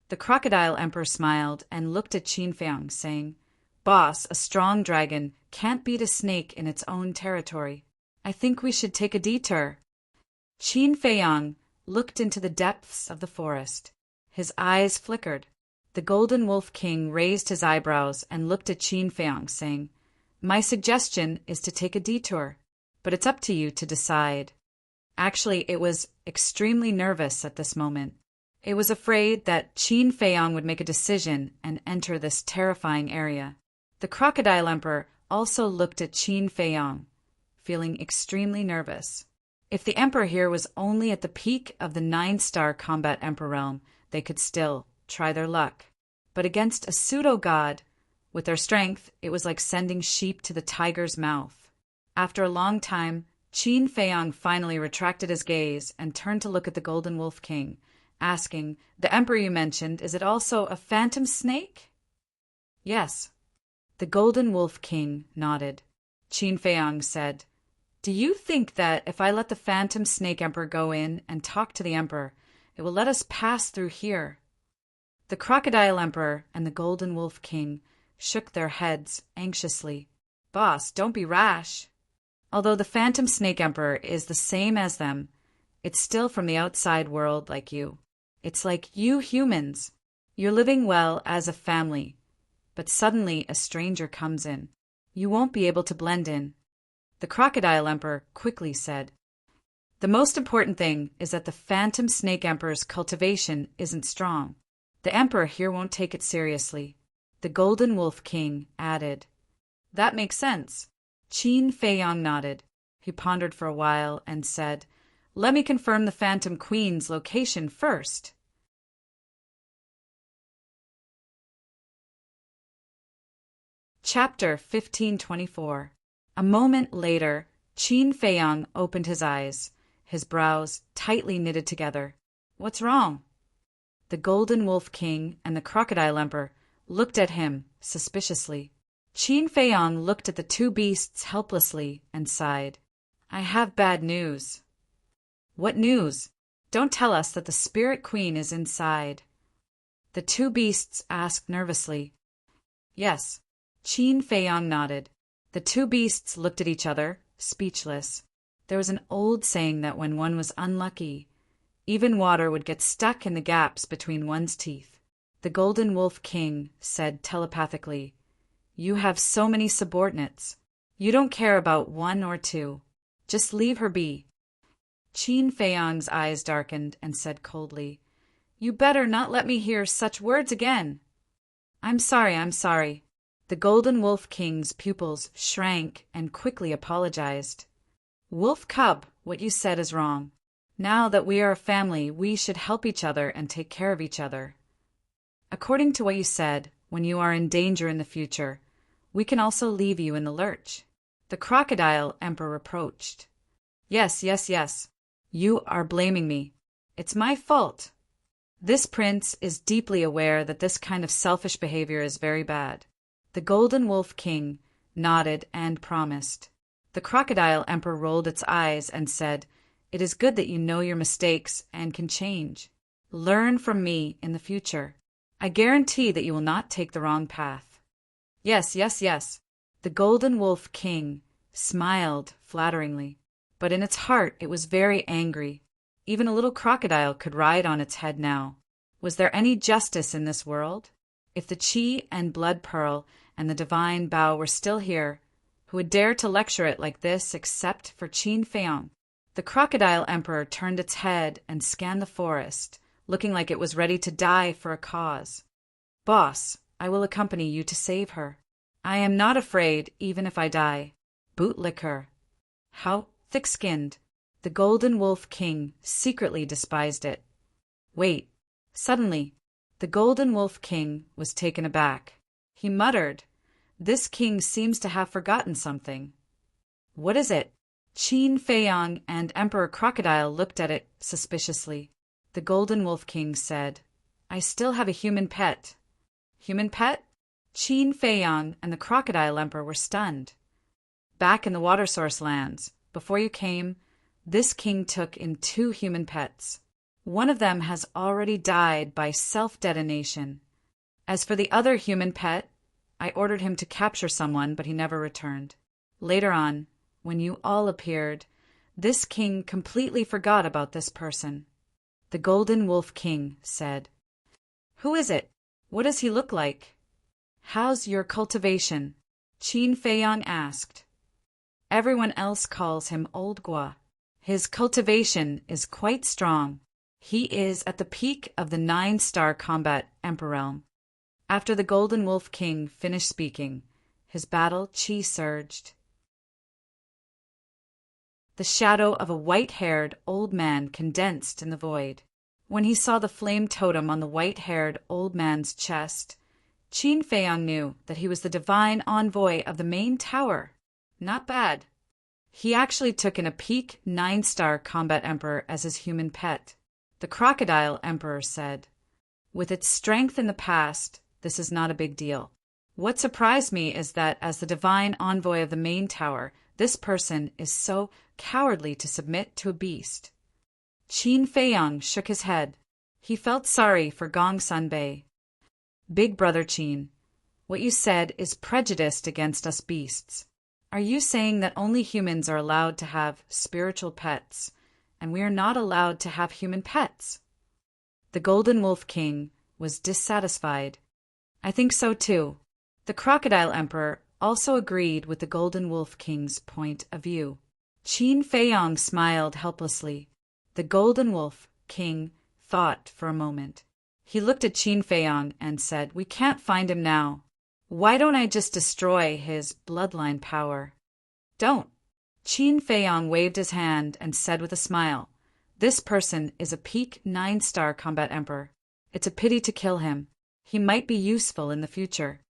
The Crocodile Emperor smiled and looked at Qin Feiyang, saying, "Boss, a strong dragon can't beat a snake in its own territory. I think we should take a detour." Qin Feiyang looked into the depths of the forest. His eyes flickered. The Golden Wolf King raised his eyebrows and looked at Qin Feiyang, saying, "My suggestion is to take a detour, but it's up to you to decide." Actually, it was extremely nervous at this moment. It was afraid that Qin Feiyang would make a decision and enter this terrifying area. The Crocodile Emperor also looked at Qin Feiyang, feeling extremely nervous. If the Emperor here was only at the peak of the 9-star combat Emperor realm, they could still try their luck. But against a pseudo-god, with their strength, it was like sending sheep to the tiger's mouth. After a long time, Qin Feiyang finally retracted his gaze and turned to look at the Golden Wolf King, asking, "The Emperor you mentioned, is it also a phantom snake?" "Yes." The Golden Wolf King nodded. Qin Feiyang said, "Do you think that if I let the Phantom Snake Emperor go in and talk to the Emperor, it will let us pass through here?" The Crocodile Emperor and the Golden Wolf King shook their heads anxiously. "Boss, don't be rash. Although the Phantom Snake Emperor is the same as them, it's still from the outside world like you. It's like you humans. You're living well as a family, but suddenly a stranger comes in. You won't be able to blend in." The Crocodile Emperor quickly said, "The most important thing is that the Phantom Snake Emperor's cultivation isn't strong. The Emperor here won't take it seriously." The Golden Wolf King added, "That makes sense." Qin Feiyang nodded. He pondered for a while and said, "Let me confirm the Phantom Queen's location first." Chapter 1524. A moment later, Qin Feiyang opened his eyes, his brows tightly knitted together. "What's wrong?" The Golden Wolf King and the Crocodile Emperor looked at him suspiciously. Qin Feiyong looked at the two beasts helplessly and sighed. I have bad news. What news? Don't tell us that the Spirit Queen is inside. The two beasts asked nervously. Yes. Qin Feiyong nodded. The two beasts looked at each other, speechless. There was an old saying that when one was unlucky, even water would get stuck in the gaps between one's teeth. The Golden Wolf King said telepathically, You have so many subordinates. You don't care about one or two. Just leave her be. Qin Feiyong's eyes darkened and said coldly, You better not let me hear such words again. I'm sorry. The Golden Wolf King's pupils shrank and quickly apologized. Wolf Cub, what you said is wrong. Now that we are a family, we should help each other and take care of each other. According to what you said, when you are in danger in the future, we can also leave you in the lurch. The Crocodile Emperor reproached. Yes. You are blaming me. It's my fault. This prince is deeply aware that this kind of selfish behavior is very bad. The Golden Wolf King nodded and promised. The Crocodile Emperor rolled its eyes and said, It is good that you know your mistakes and can change. Learn from me in the future. I guarantee that you will not take the wrong path. Yes. The Golden Wolf King smiled flatteringly, but in its heart it was very angry. Even a little crocodile could ride on its head now. Was there any justice in this world? If the Qi and Blood Pearl and the Divine Bow were still here, who would dare to lecture it like this except for Qin Feiyong? The Crocodile Emperor turned its head and scanned the forest, looking like it was ready to die for a cause. Boss, I will accompany you to save her. I am not afraid, even if I die. Bootlick her. How thick-skinned. The Golden Wolf King secretly despised it. Wait. Suddenly, the Golden Wolf King was taken aback. He muttered, This king seems to have forgotten something. What is it? Qin Feiyong and Emperor Crocodile looked at it suspiciously. The Golden Wolf King said, I still have a human pet. Human pet? Qin Feiyong and the Crocodile Emperor were stunned. Back in the Water Source lands, before you came, this king took in 2 human pets. One of them has already died by self-detonation. As for the other human pet, I ordered him to capture someone, but he never returned. Later on, when you all appeared, this king completely forgot about this person. The Golden Wolf King said, Who is it? What does he look like? How's your cultivation? Qin Feiyong asked. Everyone else calls him Old Gua. His cultivation is quite strong. He is at the peak of the 9-star combat Emperor realm. After the Golden Wolf King finished speaking, his battle chi surged. The shadow of a white-haired old man condensed in the void. When he saw the flame totem on the white-haired old man's chest, Qin Feiyong knew that he was the divine envoy of the main tower. Not bad. He actually took in a peak 9-star combat emperor as his human pet. The Crocodile Emperor said, With its strength in the past, this is not a big deal. What surprised me is that as the divine envoy of the main tower, this person is so cowardly to submit to a beast. Qin Feiyong shook his head. He felt sorry for Gong Sunbei. Big Brother Qin, what you said is prejudiced against us beasts. Are you saying that only humans are allowed to have spiritual pets, and we are not allowed to have human pets? The Golden Wolf King was dissatisfied. I think so too. The Crocodile Emperor also agreed with the Golden Wolf King's point of view. Qin Feiyong smiled helplessly. The Golden Wolf King thought for a moment. He looked at Qin Feiyong and said, We can't find him now. Why don't I just destroy his bloodline power? Don't. Qin Feiyong waved his hand and said with a smile, This person is a peak 9-star combat emperor. It's a pity to kill him. He might be useful in the future.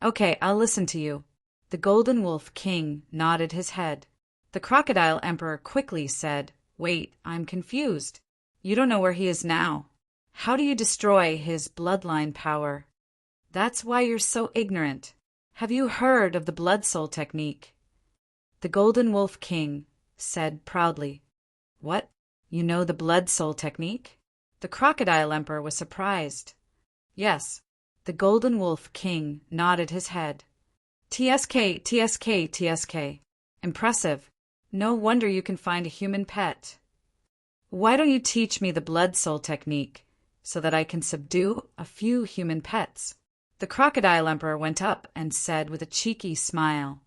Okay, I'll listen to you. The Golden Wolf King nodded his head. The Crocodile Emperor quickly said, Wait, I'm confused. You don't know where he is now. How do you destroy his bloodline power? That's why you're so ignorant. Have you heard of the blood soul technique? The Golden Wolf King said proudly. What? You know the blood soul technique? The Crocodile Emperor was surprised. Yes, the Golden Wolf King nodded his head. TSK, TSK, TSK. Impressive. No wonder you can find a human pet. Why don't you teach me the blood soul technique so that I can subdue a few human pets? The Crocodile Emperor went up and said with a cheeky smile,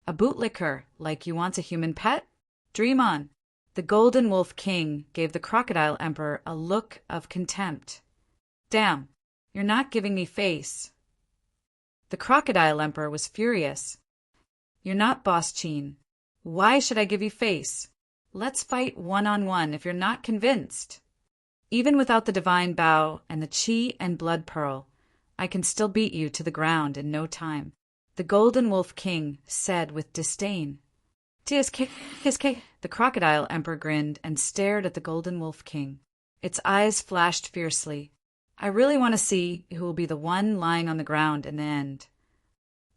A bootlicker, like you want a human pet? Dream on. The Golden Wolf King gave the Crocodile Emperor a look of contempt. Damn, you're not giving me face. The Crocodile Emperor was furious. You're not Boss Chin. Why should I give you face? Let's fight one-on-one if you're not convinced. Even without the divine bow and the chi and blood pearl, I can still beat you to the ground in no time. The Golden Wolf King said with disdain. TSK, TSK. The Crocodile Emperor grinned and stared at the Golden Wolf King. Its eyes flashed fiercely. I really want to see who will be the one lying on the ground in the end.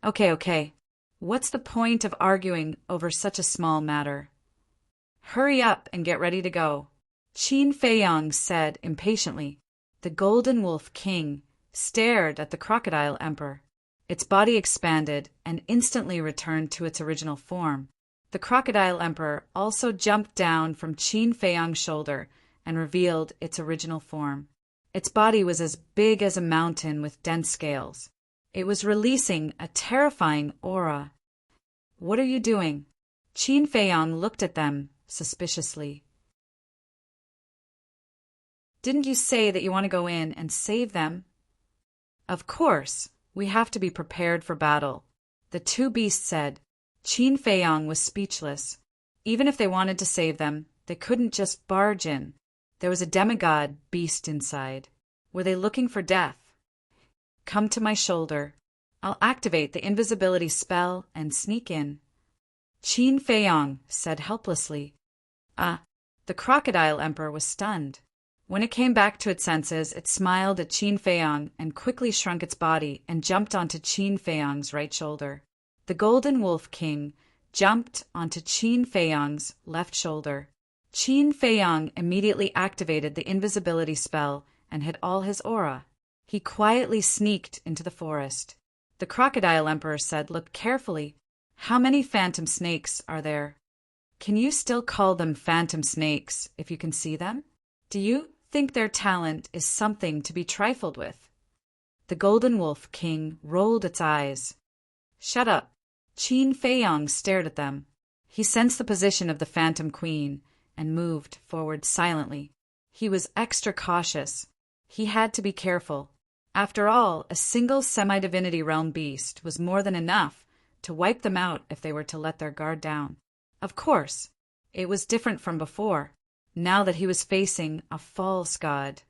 Okay. What's the point of arguing over such a small matter? Hurry up and get ready to go, Qin Feiyang said impatiently. The Golden Wolf King stared at the Crocodile Emperor. Its body expanded and instantly returned to its original form. The Crocodile Emperor also jumped down from Qin Feiyang's shoulder and revealed its original form. Its body was as big as a mountain with dense scales. It was releasing a terrifying aura. What are you doing? Qin Feiyang looked at them suspiciously. Didn't you say that you want to go in and save them? Of course, we have to be prepared for battle, the two beasts said. Qin Feiyang was speechless. Even if they wanted to save them, they couldn't just barge in. There was a demigod beast inside. Were they looking for death? Come to my shoulder. I'll activate the invisibility spell and sneak in. Qin Feiyang said helplessly. The Crocodile Emperor was stunned. When it came back to its senses, it smiled at Qin Feiyang and quickly shrunk its body and jumped onto Qin Feiyang's right shoulder. The Golden Wolf King jumped onto Qin Feiyang's left shoulder. Qin Feiyang immediately activated the invisibility spell and hid all his aura. He quietly sneaked into the forest. The Crocodile Emperor said, Look carefully. How many phantom snakes are there? Can you still call them phantom snakes if you can see them? Do you think their talent is something to be trifled with? The Golden Wolf King rolled its eyes. Shut up. Qin Feiyang stared at them. He sensed the position of the Phantom Queen and moved forward silently. He was extra cautious. He had to be careful. After all, a single semi-divinity realm beast was more than enough to wipe them out if they were to let their guard down. Of course, it was different from before, now that he was facing a false god.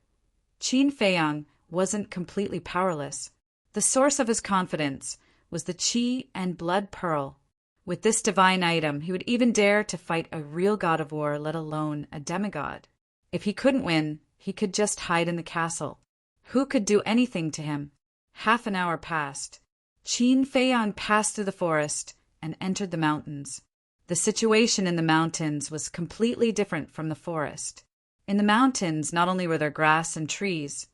Qin Feiyang wasn't completely powerless. The source of his confidence was the chi and blood pearl. With this divine item, he would even dare to fight a real god of war, let alone a demigod. If he couldn't win, he could just hide in the castle. Who could do anything to him? Half an hour passed. Qin Feiyang passed through the forest and entered the mountains. The situation in the mountains was completely different from the forest. In the mountains, not only were there grass and trees,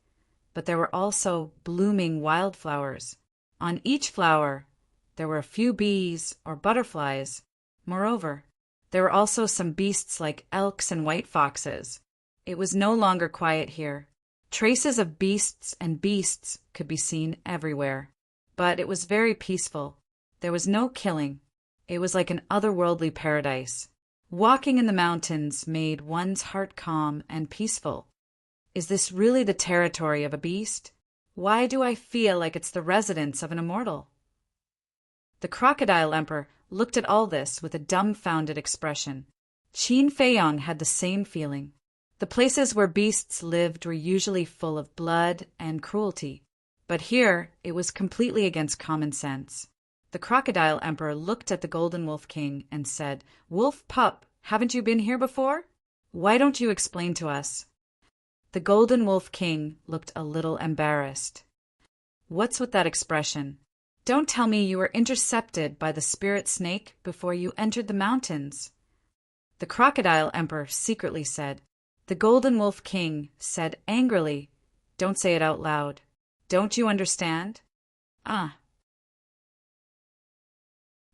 but there were also blooming wildflowers. On each flower, there were a few bees or butterflies. Moreover, there were also some beasts like elks and white foxes. It was no longer quiet here. Traces of beasts and beasts could be seen everywhere. But it was very peaceful. There was no killing. It was like an otherworldly paradise. Walking in the mountains made one's heart calm and peaceful. Is this really the territory of a beast? Why do I feel like it's the residence of an immortal? The Crocodile Emperor looked at all this with a dumbfounded expression. Qin Feiyang had the same feeling. The places where beasts lived were usually full of blood and cruelty, but here it was completely against common sense. The Crocodile Emperor looked at the Golden Wolf King and said, Wolf pup, haven't you been here before? Why don't you explain to us? The Golden Wolf King looked a little embarrassed. What's with that expression? Don't tell me you were intercepted by the spirit snake before you entered the mountains. The crocodile emperor secretly said. The golden wolf king said angrily, Don't say it out loud. Don't you understand? Ah.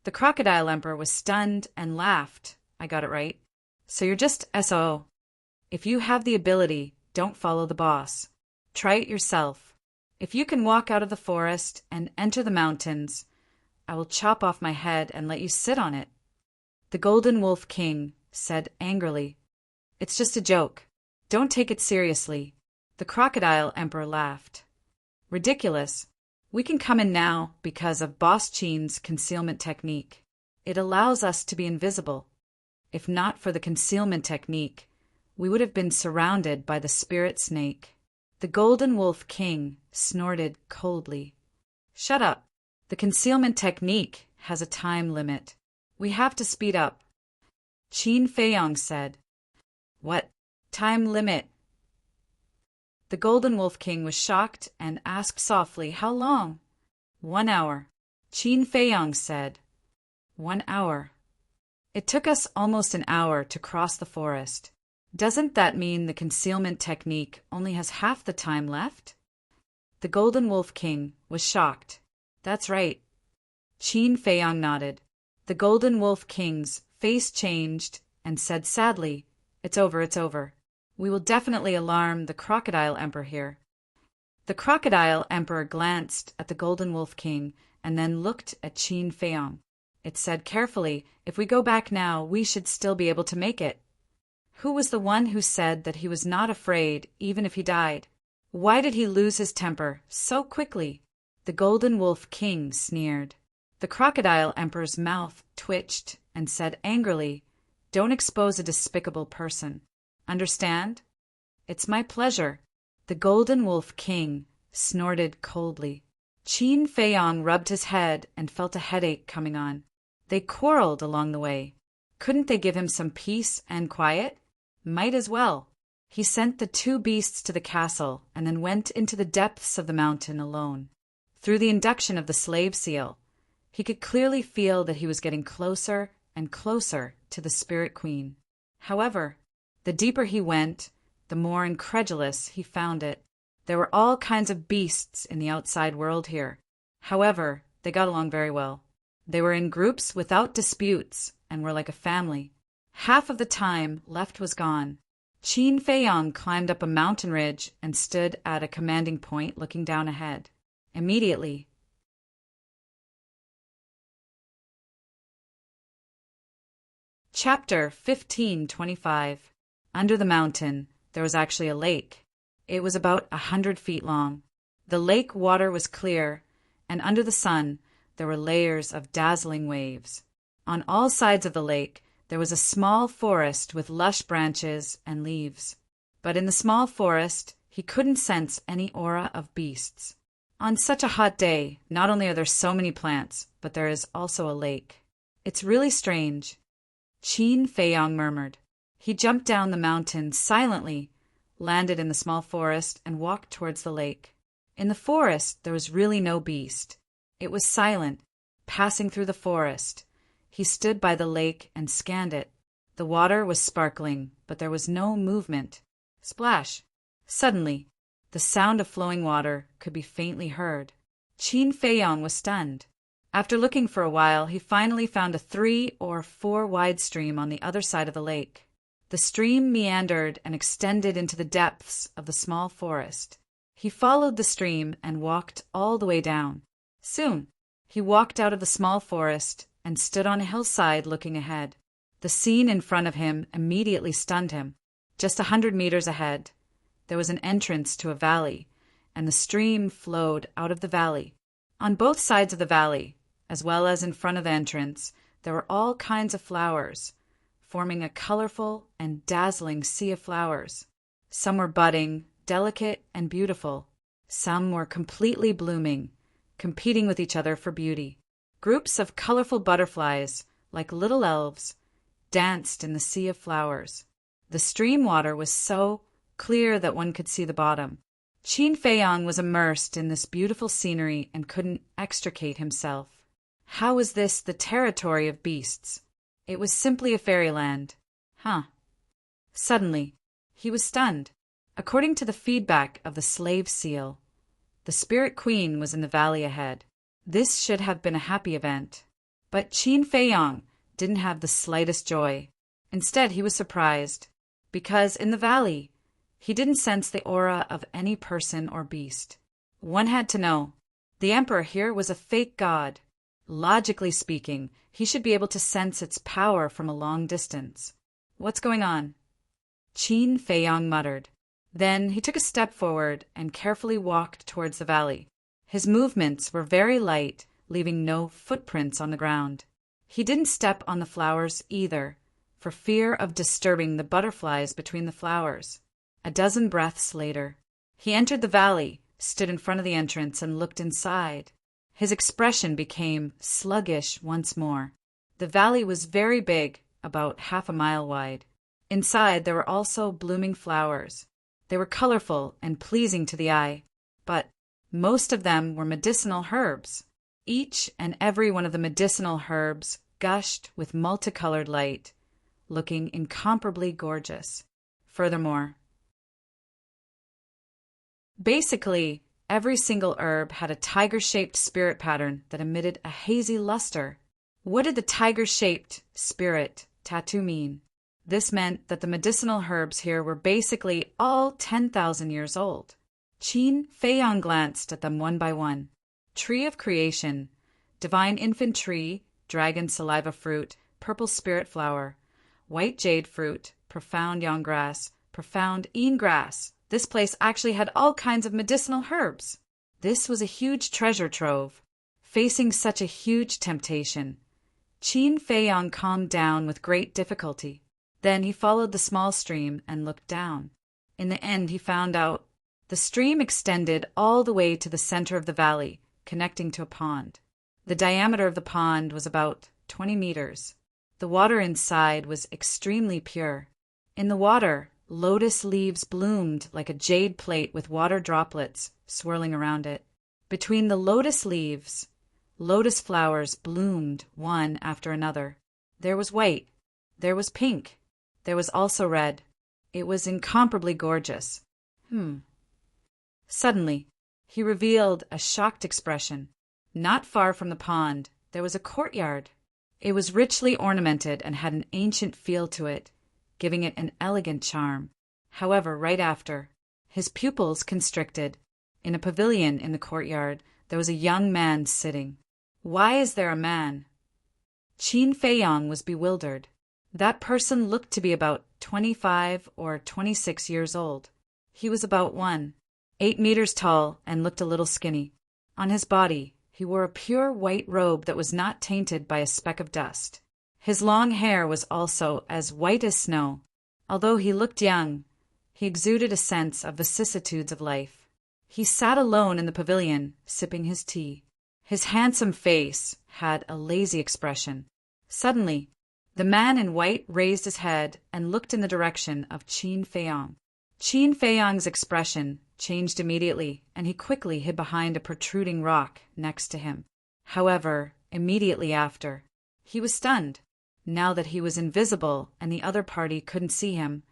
The crocodile emperor was stunned and laughed. I got it right. So you're just SO. If you have the ability, don't follow the boss. Try it yourself. If you can walk out of the forest and enter the mountains, I will chop off my head and let you sit on it. The golden wolf king said angrily, It's just a joke. Don't take it seriously. The crocodile emperor laughed. Ridiculous. We can come in now because of Boss Chin's concealment technique. It allows us to be invisible. If not for the concealment technique, we would have been surrounded by the spirit snake. The golden wolf king snorted coldly. Shut up. The concealment technique has a time limit. We have to speed up. Qin Feiyong said. What? Time limit? The golden wolf king was shocked and asked softly, How long? 1 hour. Qin Feiyong said. 1 hour. It took us almost an hour to cross the forest. Doesn't that mean the concealment technique only has half the time left? The golden wolf king was shocked. That's right. Qin Feiyong nodded. The golden wolf king's face changed and said sadly, It's over, it's over. We will definitely alarm the crocodile emperor here. The crocodile emperor glanced at the golden wolf king and then looked at Qin Feiyong. It said carefully, If we go back now, we should still be able to make it. Who was the one who said that he was not afraid even if he died? Why did he lose his temper so quickly? The golden wolf king sneered. The crocodile emperor's mouth twitched and said angrily, Don't expose a despicable person. Understand? It's my pleasure. The golden wolf king snorted coldly. Qin Feiyong rubbed his head and felt a headache coming on. They quarreled along the way. Couldn't they give him some peace and quiet? Might as well. He sent the 2 beasts to the castle and then went into the depths of the mountain alone. Through the induction of the slave seal, he could clearly feel that he was getting closer and closer to the spirit queen. However, the deeper he went, the more incredulous he found it. There were all kinds of beasts in the outside world here. However, they got along very well. They were in groups without disputes and were like a family. Half of the time left was gone. Qin Feiyong climbed up a mountain ridge and stood at a commanding point looking down ahead. Immediately, Chapter 1525. Under the mountain, there was actually a lake. It was about 100 feet long. The lake water was clear, and under the sun, there were layers of dazzling waves. On all sides of the lake, there was a small forest with lush branches and leaves. But in the small forest, he couldn't sense any aura of beasts. On such a hot day, not only are there so many plants, but there is also a lake. It's really strange. Qin Feiyong murmured. He jumped down the mountain silently, landed in the small forest, and walked towards the lake. In the forest, there was really no beast. It was silent, passing through the forest. He stood by the lake and scanned it. The water was sparkling, but there was no movement. Splash! Suddenly, the sound of flowing water could be faintly heard. Qin Feiyong was stunned. After looking for a while, he finally found a 3 or 4 wide stream on the other side of the lake. The stream meandered and extended into the depths of the small forest. He followed the stream and walked all the way down. Soon, he walked out of the small forest and stood on a hillside looking ahead. The scene in front of him immediately stunned him. Just 100 meters ahead, there was an entrance to a valley, and the stream flowed out of the valley. On both sides of the valley, as well as in front of the entrance, there were all kinds of flowers, forming a colorful and dazzling sea of flowers. Some were budding, delicate, and beautiful. Some were completely blooming, competing with each other for beauty. Groups of colorful butterflies, like little elves, danced in the sea of flowers. The stream water was so clear that one could see the bottom. Qin Feiyang was immersed in this beautiful scenery and couldn't extricate himself. How was this the territory of beasts? It was simply a fairyland. Huh. Suddenly, he was stunned. According to the feedback of the slave seal, the Spirit Queen was in the valley ahead. This should have been a happy event. But Qin Feiyang didn't have the slightest joy. Instead, he was surprised, because in the valley, he didn't sense the aura of any person or beast. One had to know. The Emperor here was a fake god. Logically speaking, he should be able to sense its power from a long distance. What's going on? Qin Feiyang muttered. Then he took a step forward and carefully walked towards the valley. His movements were very light, leaving no footprints on the ground. He didn't step on the flowers either, for fear of disturbing the butterflies between the flowers. A dozen breaths later, he entered the valley, stood in front of the entrance, and looked inside. His expression became sluggish once more. The valley was very big, about half a mile wide. Inside there were also blooming flowers. They were colorful and pleasing to the eye, but most of them were medicinal herbs. Each and every one of the medicinal herbs gushed with multicolored light, looking incomparably gorgeous. Furthermore, basically, every single herb had a tiger-shaped spirit pattern that emitted a hazy luster. What did the tiger-shaped spirit tattoo mean? This meant that the medicinal herbs here were basically all 10,000 years old. Qin Feiyang glanced at them one by one. Tree of Creation, Divine Infant Tree, Dragon Saliva Fruit, Purple Spirit Flower, White Jade Fruit, Profound Yang Grass, Profound Een Grass. This place actually had all kinds of medicinal herbs. This was a huge treasure trove. Facing such a huge temptation, Qin Feiyang calmed down with great difficulty. Then he followed the small stream and looked down. In the end, he found out the stream extended all the way to the center of the valley, connecting to a pond. The diameter of the pond was about 20 meters. The water inside was extremely pure. In the water, lotus leaves bloomed like a jade plate with water droplets swirling around it. Between the lotus leaves, lotus flowers bloomed one after another. There was white. There was pink. There was also red. It was incomparably gorgeous. Suddenly, he revealed a shocked expression. Not far from the pond, there was a courtyard. It was richly ornamented and had an ancient feel to it, giving it an elegant charm. However, right after, his pupils constricted. In a pavilion in the courtyard, there was a young man sitting. Why is there a man? Qin Feiyang was bewildered. That person looked to be about 25 or 26 years old. He was about 8 meters tall and looked a little skinny. On his body, he wore a pure white robe that was not tainted by a speck of dust. His long hair was also as white as snow. Although he looked young, he exuded a sense of vicissitudes of life. He sat alone in the pavilion, sipping his tea. His handsome face had a lazy expression. Suddenly, the man in white raised his head and looked in the direction of Qin Feiyang. Qin Feiyang's expression changed immediately, and he quickly hid behind a protruding rock next to him. However, immediately after, he was stunned. Now that he was invisible and the other party couldn't see him,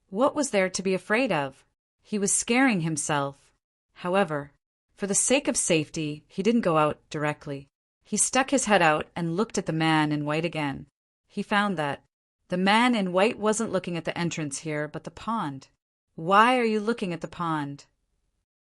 what was there to be afraid of? He was scaring himself. However, for the sake of safety, he didn't go out directly. He stuck his head out and looked at the man in white again. He found that the man in white wasn't looking at the entrance here, but the pond. Why are you looking at the pond?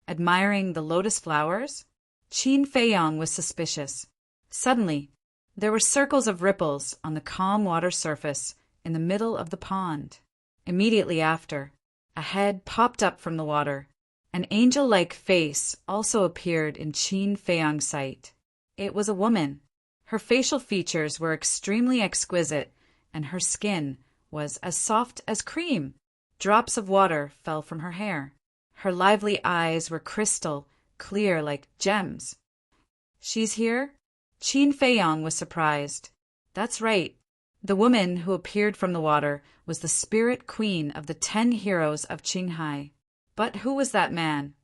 Admiring the lotus flowers? Qin Feiyang was suspicious. Suddenly, there were circles of ripples on the calm water surface in the middle of the pond. Immediately after, a head popped up from the water. An angel-like face also appeared in Qin Feiyang's sight. It was a woman. Her facial features were extremely exquisite, and her skin was as soft as cream. Drops of water fell from her hair. Her lively eyes were crystal, clear like gems. She's here? Qin Feiyang was surprised. That's right. The woman who appeared from the water was the spirit queen of the 10 heroes of Qinghai. But who was that man?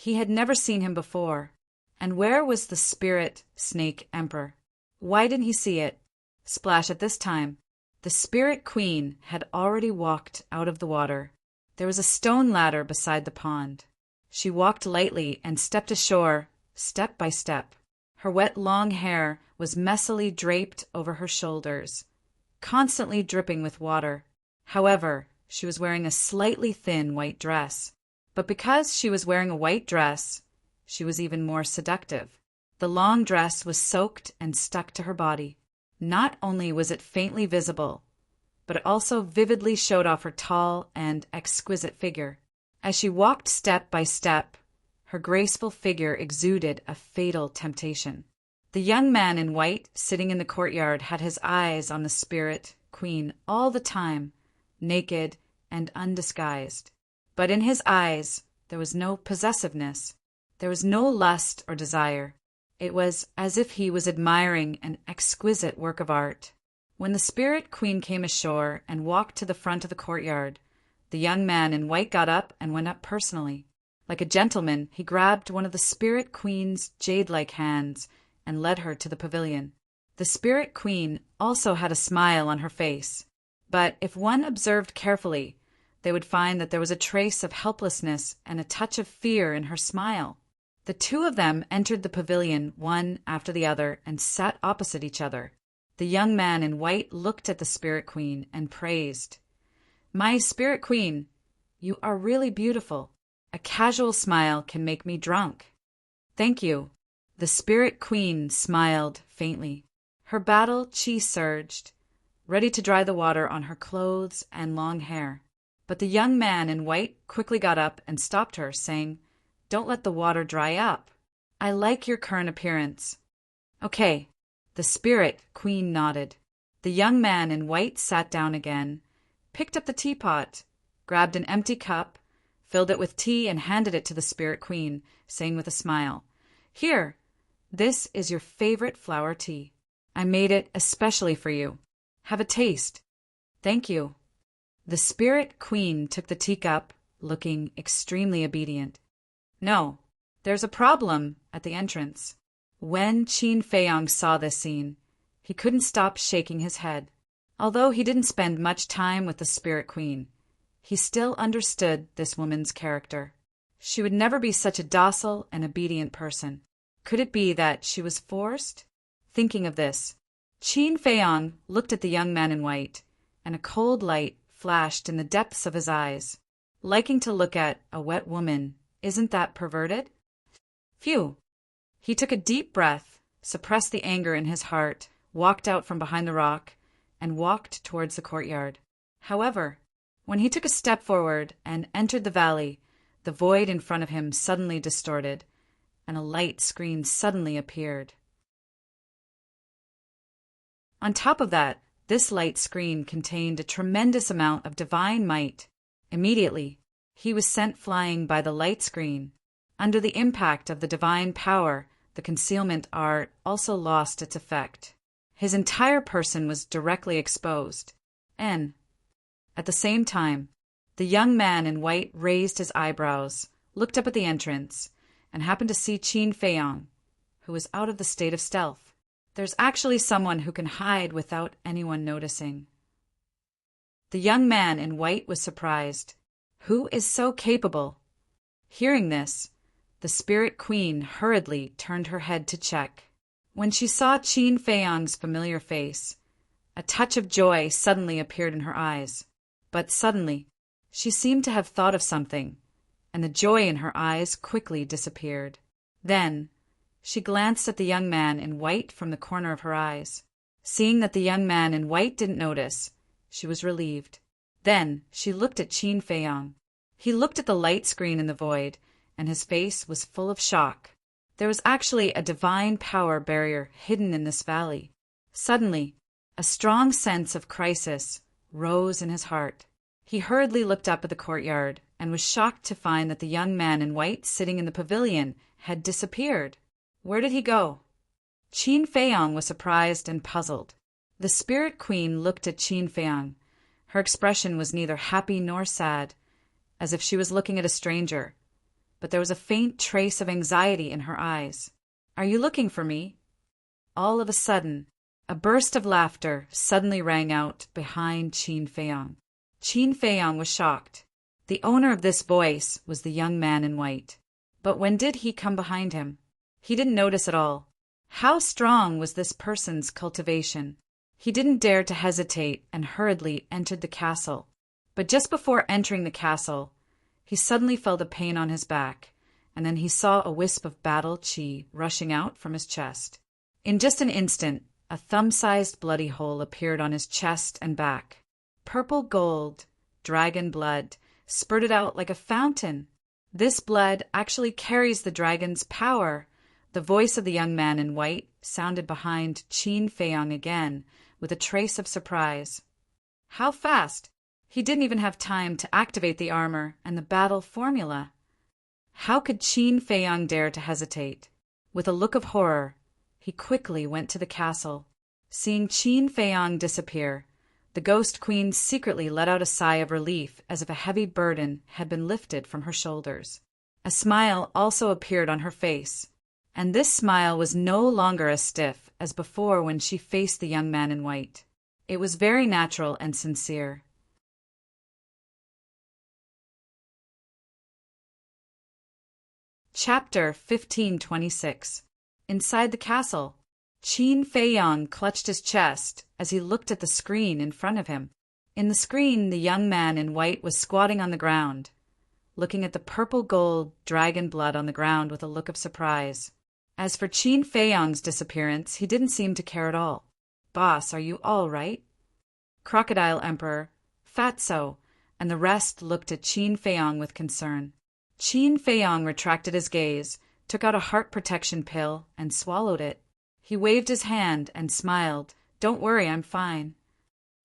He had never seen him before. And where was the spirit snake emperor? Why didn't he see it? Splash, at this time, the spirit queen had already walked out of the water. There was a stone ladder beside the pond. She walked lightly and stepped ashore, step by step. Her wet long hair was messily draped over her shoulders, constantly dripping with water. However, she was wearing a slightly thin white dress. But because she was wearing a white dress, she was even more seductive. The long dress was soaked and stuck to her body. Not only was it faintly visible, but it also vividly showed off her tall and exquisite figure. As she walked step by step, her graceful figure exuded a fatal temptation. The young man in white sitting in the courtyard had his eyes on the spirit queen all the time, naked and undisguised. But in his eyes there was no possessiveness. There was no lust or desire. It was as if he was admiring an exquisite work of art. When the spirit queen came ashore and walked to the front of the courtyard, the young man in white got up and went up personally. Like a gentleman, he grabbed one of the spirit queen's jade-like hands and led her to the pavilion. The spirit queen also had a smile on her face, but if one observed carefully, they would find that there was a trace of helplessness and a touch of fear in her smile. The two of them entered the pavilion one after the other and sat opposite each other. The young man in white looked at the spirit queen and praised. "My spirit queen, you are really beautiful. A casual smile can make me drunk." "Thank you." The spirit queen smiled faintly. Her battle chi surged, ready to dry the water on her clothes and long hair. But the young man in white quickly got up and stopped her, saying, "Don't let the water dry up. I like your current appearance." "Okay." The spirit queen nodded. The young man in white sat down again, picked up the teapot, grabbed an empty cup, filled it with tea, and handed it to the spirit queen, saying with a smile, "Here, this is your favorite flower tea. I made it especially for you. Have a taste." "Thank you." The spirit queen took the teacup, looking extremely obedient. "No, there's a problem at the entrance." When Qin Feiyong saw this scene, he couldn't stop shaking his head. Although he didn't spend much time with the spirit queen, he still understood this woman's character. She would never be such a docile and obedient person. Could it be that she was forced? Thinking of this, Qin Feiyong looked at the young man in white, and a cold light flashed in the depths of his eyes. Liking to look at a wet woman, isn't that perverted? Phew! He took a deep breath, suppressed the anger in his heart, walked out from behind the rock, and walked towards the courtyard. However, when he took a step forward and entered the valley, the void in front of him suddenly distorted, and a light screen suddenly appeared. On top of that, this light screen contained a tremendous amount of divine might. Immediately, he was sent flying by the light screen. Under the impact of the divine power, the concealment art also lost its effect. His entire person was directly exposed, and, at the same time, the young man in white raised his eyebrows, looked up at the entrance, and happened to see Qin Feiyong, who was out of the state of stealth. There's actually someone who can hide without anyone noticing. The young man in white was surprised. Who is so capable? Hearing this, the spirit queen hurriedly turned her head to check. When she saw Qin Feiyong's familiar face, a touch of joy suddenly appeared in her eyes. But suddenly, she seemed to have thought of something, and the joy in her eyes quickly disappeared. Then, she glanced at the young man in white from the corner of her eyes. Seeing that the young man in white didn't notice, she was relieved. Then, she looked at Qin Feiyong. He looked at the light screen in the void, and his face was full of shock. There was actually a divine power barrier hidden in this valley. Suddenly, a strong sense of crisis rose in his heart. He hurriedly looked up at the courtyard and was shocked to find that the young man in white sitting in the pavilion had disappeared. Where did he go? Qin Feiyong was surprised and puzzled. The spirit queen looked at Qin Feiyong. Her expression was neither happy nor sad, as if she was looking at a stranger. but there was a faint trace of anxiety in her eyes. "Are you looking for me?" All of a sudden, a burst of laughter suddenly rang out behind Qin Feiyang. Qin Feiyang was shocked. The owner of this voice was the young man in white. But when did he come behind him? He didn't notice at all. How strong was this person's cultivation? He didn't dare to hesitate and hurriedly entered the castle. But just before entering the castle, he suddenly felt a pain on his back, and then he saw a wisp of battle qi rushing out from his chest. In just an instant, a thumb-sized bloody hole appeared on his chest and back. Purple gold, dragon blood, spurted out like a fountain. This blood actually carries the dragon's power. The voice of the young man in white sounded behind Qin Feiyang again, with a trace of surprise. How fast! He didn't even have time to activate the armor and the battle formula. How could Qin Feiyang dare to hesitate? With a look of horror, he quickly went to the castle. Seeing Qin Feiyang disappear, the Ghost Queen secretly let out a sigh of relief as if a heavy burden had been lifted from her shoulders. A smile also appeared on her face, and this smile was no longer as stiff as before when she faced the young man in white. It was very natural and sincere. Chapter 1526. Inside the castle, Qin Feiyang clutched his chest as he looked at the screen in front of him. In the screen, the young man in white was squatting on the ground, looking at the purple gold dragon blood on the ground with a look of surprise. As for Qin Feiyang's disappearance, he didn't seem to care at all. "Boss, are you all right?" Crocodile Emperor, Fatso, and the rest looked at Qin Feiyang with concern. Qin Feiyang retracted his gaze, took out a heart protection pill, and swallowed it. He waved his hand and smiled. "Don't worry, I'm fine."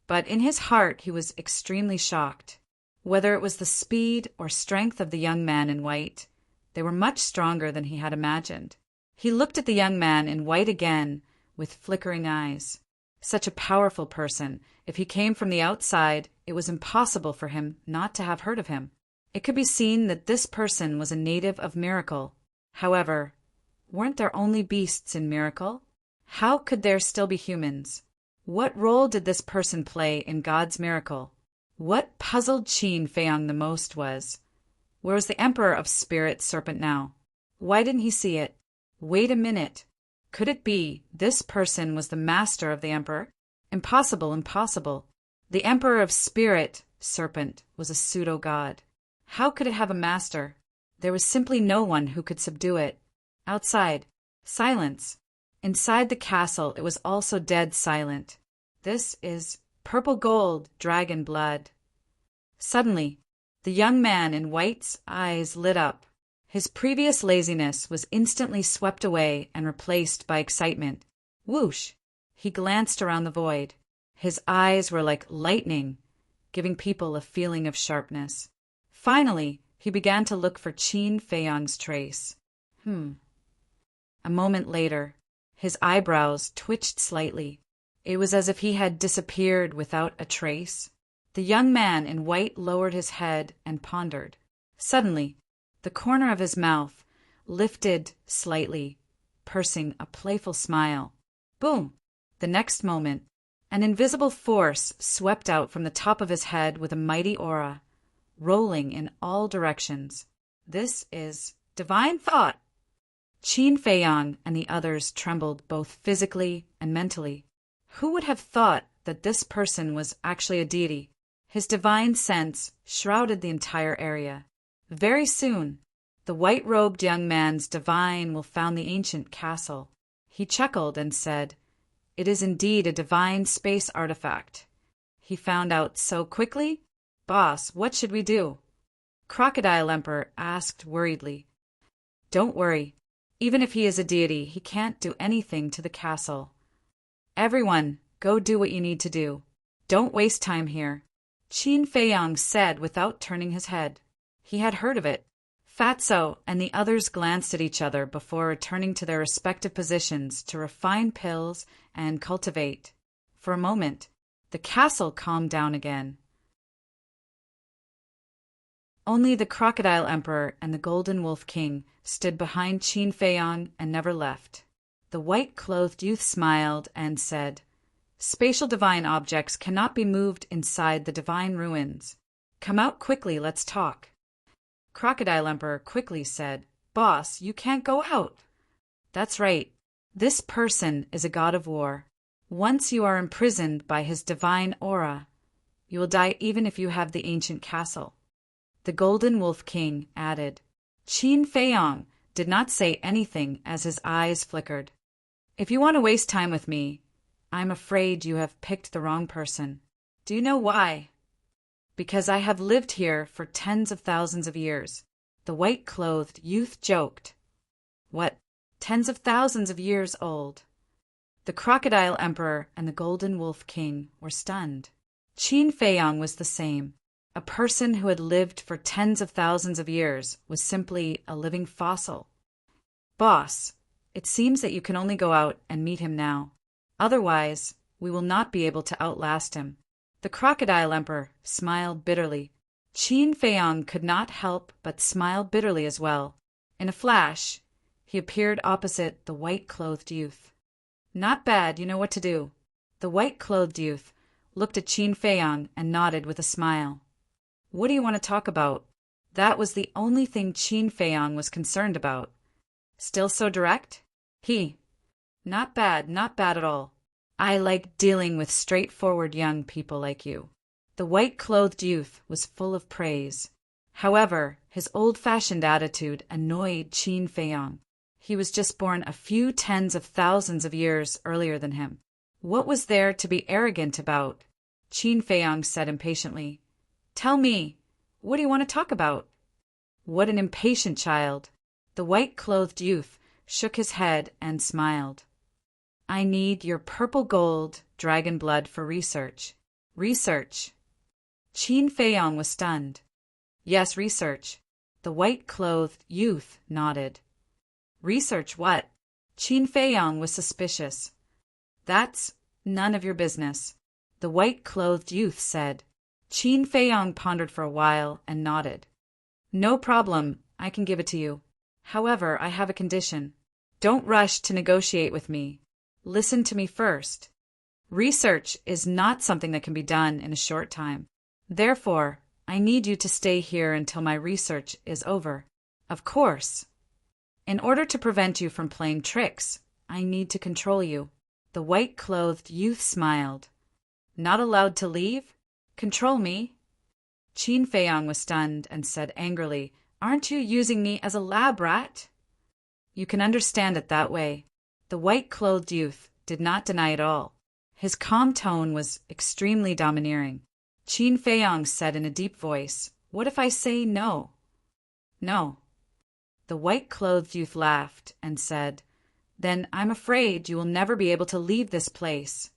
But in his heart he was extremely shocked. Whether it was the speed or strength of the young man in white, they were much stronger than he had imagined. He looked at the young man in white again with flickering eyes. Such a powerful person, if he came from the outside, it was impossible for him not to have heard of him. It could be seen that this person was a native of Miracle. However, weren't there only beasts in Miracle? How could there still be humans? What role did this person play in God's miracle? What puzzled Qin Feiyang the most was, where was the Emperor of Spirit Serpent now? Why didn't he see it? Wait a minute. Could it be this person was the master of the Emperor? Impossible, impossible. The Emperor of Spirit Serpent was a pseudo-god. How could it have a master? There was simply no one who could subdue it. Outside, silence. Inside the castle, it was also dead silent. This is purple gold, dragon blood. Suddenly, the young man in white's eyes lit up. His previous laziness was instantly swept away and replaced by excitement. Whoosh! He glanced around the void. His eyes were like lightning, giving people a feeling of sharpness. Finally, he began to look for Qin Feiyang's trace. A moment later, his eyebrows twitched slightly. It was as if he had disappeared without a trace. The young man in white lowered his head and pondered. Suddenly, the corner of his mouth lifted slightly, pursing a playful smile. Boom! The next moment, an invisible force swept out from the top of his head with a mighty aura, rolling in all directions. This is divine thought! Qin Feiyang and the others trembled both physically and mentally. Who would have thought that this person was actually a deity? His divine sense shrouded the entire area. Very soon, the white-robed young man's divine will found the ancient castle. He chuckled and said, "It is indeed a divine space artifact." He found out so quickly? "Boss, what should we do?" Crocodile Emperor asked worriedly. "Don't worry. Even if he is a deity, he can't do anything to the castle. Everyone, go do what you need to do. Don't waste time here," Qin Feiyang said without turning his head. He had heard of it. Fatso and the others glanced at each other before returning to their respective positions to refine pills and cultivate. For a moment, the castle calmed down again. Only the Crocodile Emperor and the Golden Wolf King stood behind Qin Feiyong and never left. The white-clothed youth smiled and said, "Spatial divine objects cannot be moved inside the divine ruins. Come out quickly, let's talk." Crocodile Emperor quickly said, "Boss, you can't go out." "That's right. This person is a god of war. Once you are imprisoned by his divine aura, you will die even if you have the ancient castle." The Golden Wolf King added. Qin Feiyong did not say anything as his eyes flickered. "If you want to waste time with me, I'm afraid you have picked the wrong person. Do you know why?" "Because I have lived here for tens of thousands of years," the white-clothed youth joked. "What, tens of thousands of years old?" The Crocodile Emperor and the Golden Wolf King were stunned. Qin Feiyong was the same. A person who had lived for tens of thousands of years was simply a living fossil. "Boss, it seems that you can only go out and meet him now. Otherwise, we will not be able to outlast him." The Crocodile Emperor smiled bitterly. Qin Feiyong could not help but smile bitterly as well. In a flash, he appeared opposite the white-clothed youth. "Not bad, you know what to do." The white-clothed youth looked at Qin Feiyong and nodded with a smile. "What do you want to talk about?" That was the only thing Qin Feiyong was concerned about. "Still so direct?" Not bad at all. I like dealing with straightforward young people like you." The white-clothed youth was full of praise. However, his old-fashioned attitude annoyed Qin Feiyong. He was just born a few tens of thousands of years earlier than him. What was there to be arrogant about? Qin Feiyong said impatiently. "Tell me, what do you want to talk about?" What an impatient child! The white-clothed youth shook his head and smiled. "I need your purple gold dragon blood for research." "Research?" Qin Feiyong was stunned. "Yes, research." The white-clothed youth nodded. "Research what?" Qin Feiyong was suspicious. "That's none of your business," the white-clothed youth said. Qin Feiyong pondered for a while and nodded. "No problem, I can give it to you. However, I have a condition. Don't rush to negotiate with me. Listen to me first. Research is not something that can be done in a short time. Therefore, I need you to stay here until my research is over. Of course. In order to prevent you from playing tricks, I need to control you." The white-clothed youth smiled. "Not allowed to leave? Control me?" Qin Feiyong was stunned and said angrily, "Aren't you using me as a lab rat?" "You can understand it that way." The white-clothed youth did not deny it all. His calm tone was extremely domineering. Qin Feiyong said in a deep voice, "What if I say no?" "No." The white-clothed youth laughed and said, "Then I'm afraid you will never be able to leave this place."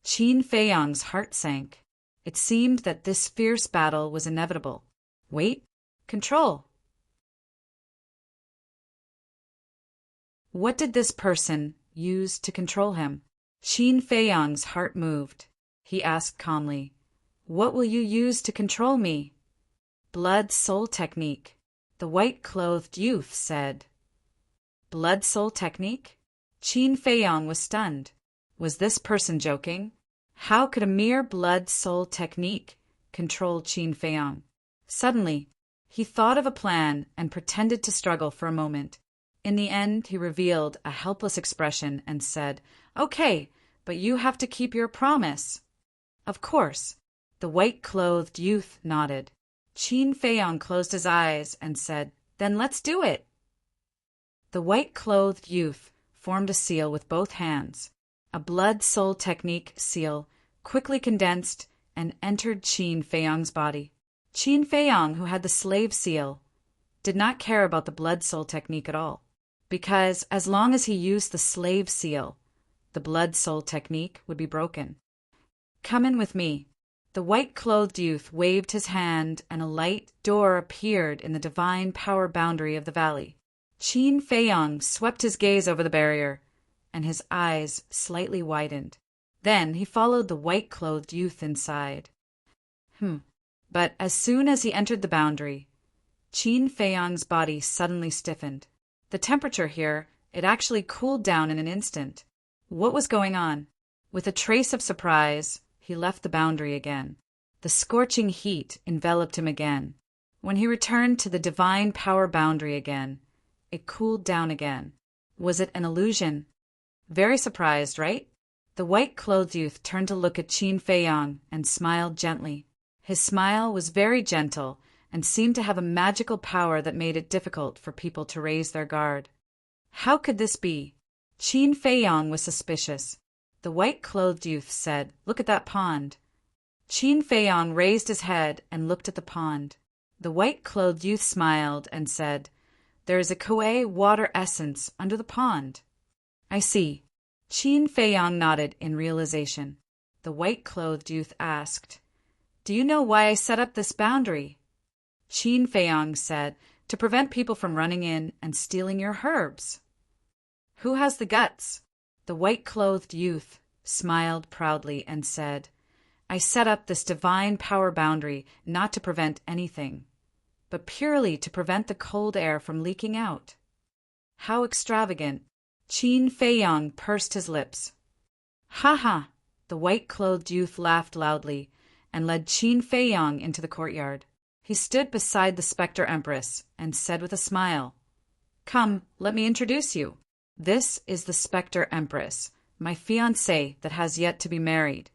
Qin Feiyong's heart sank. It seemed that this fierce battle was inevitable. Wait, control. What did this person use to control him? Qin Feiyong's heart moved. He asked calmly, "What will you use to control me?" "Blood soul technique," the white-clothed youth said. Blood soul technique? Qin Feiyong was stunned. Was this person joking? How could a mere blood soul technique control Qin Feiyong? Suddenly, he thought of a plan and pretended to struggle for a moment. In the end, he revealed a helpless expression and said, "Okay, but you have to keep your promise." "Of course." The white-clothed youth nodded. Qin Feiyong closed his eyes and said, "Then let's do it." The white-clothed youth formed a seal with both hands. A blood soul technique seal quickly condensed and entered Qin Feiyong's body. Qin Feiyong, who had the slave seal, did not care about the blood soul technique at all, because as long as he used the slave seal, the blood soul technique would be broken. "Come in with me." The white-clothed youth waved his hand and a light door appeared in the divine power boundary of the valley. Qin Feiyong swept his gaze over the barrier, and his eyes slightly widened. Then he followed the white-clothed youth inside. But as soon as he entered the boundary, Qin Feiyang's body suddenly stiffened. The temperature here, it actually cooled down in an instant. What was going on? With a trace of surprise, he left the boundary again. The scorching heat enveloped him again. When he returned to the divine power boundary again, it cooled down again. Was it an illusion? Very surprised, right? The white-clothed youth turned to look at Qin Feiyang and smiled gently. His smile was very gentle and seemed to have a magical power that made it difficult for people to raise their guard. How could this be? Qin Feiyang was suspicious. The white-clothed youth said, "Look at that pond." Qin Feiyang raised his head and looked at the pond. The white-clothed youth smiled and said, "There is a Kuei water essence under the pond." "I see." Qin Feiyang nodded in realization. The white-clothed youth asked, "Do you know why I set up this boundary?" Qin Feiyang said, "To prevent people from running in and stealing your herbs." "Who has the guts?" The white-clothed youth smiled proudly and said, "I set up this divine power boundary not to prevent anything, but purely to prevent the cold air from leaking out." How extravagant! Qin Feiyang pursed his lips. "Ha ha!" The white-clothed youth laughed loudly and led Qin Feiyang into the courtyard. He stood beside the Spectre Empress and said with a smile, "Come, let me introduce you. This is the Spectre Empress, my fiancée that has yet to be married."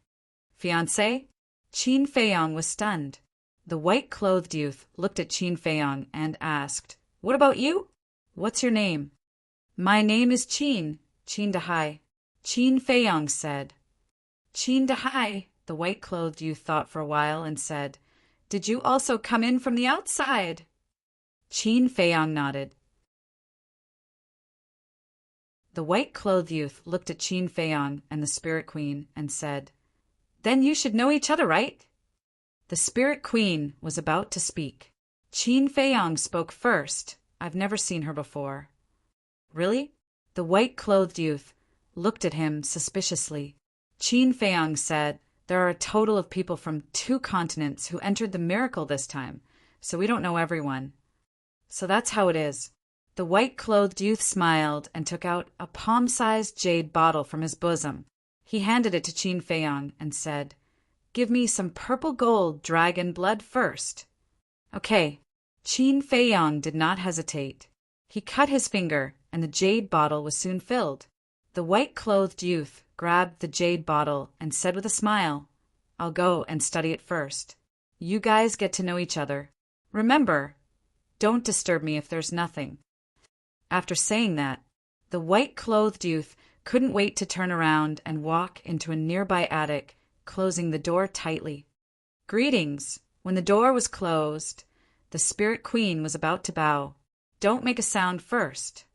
"Fiancé?" Qin Feiyang was stunned. The white-clothed youth looked at Qin Feiyang and asked, "What about you? What's your name?" "My name is Qin Dahai," Qin Feiyang said. "Qin Dahai," the white-clothed youth thought for a while and said, "Did you also come in from the outside?" Qin Feiyang nodded. The white-clothed youth looked at Qin Feiyang and the Spirit Queen and said, "Then you should know each other, right?" The Spirit Queen was about to speak. Qin Feiyang spoke first. "I've never seen her before." "Really?" The white-clothed youth looked at him suspiciously. Qin Feiyang said, "There are a total of people from 2 continents who entered the miracle this time, so we don't know everyone." "So that's how it is." The white-clothed youth smiled and took out a palm-sized jade bottle from his bosom. He handed it to Qin Feiyang and said, "Give me some purple gold dragon blood first." "Okay." Qin Feiyang did not hesitate. He cut his finger, and the jade bottle was soon filled. The white-clothed youth grabbed the jade bottle and said with a smile, "I'll go and study it first. You guys get to know each other. Remember, don't disturb me if there's nothing." After saying that, the white-clothed youth couldn't wait to turn around and walk into a nearby attic, closing the door tightly. "Greetings." When the door was closed, the Spirit Queen was about to bow. "Don't make a sound first,"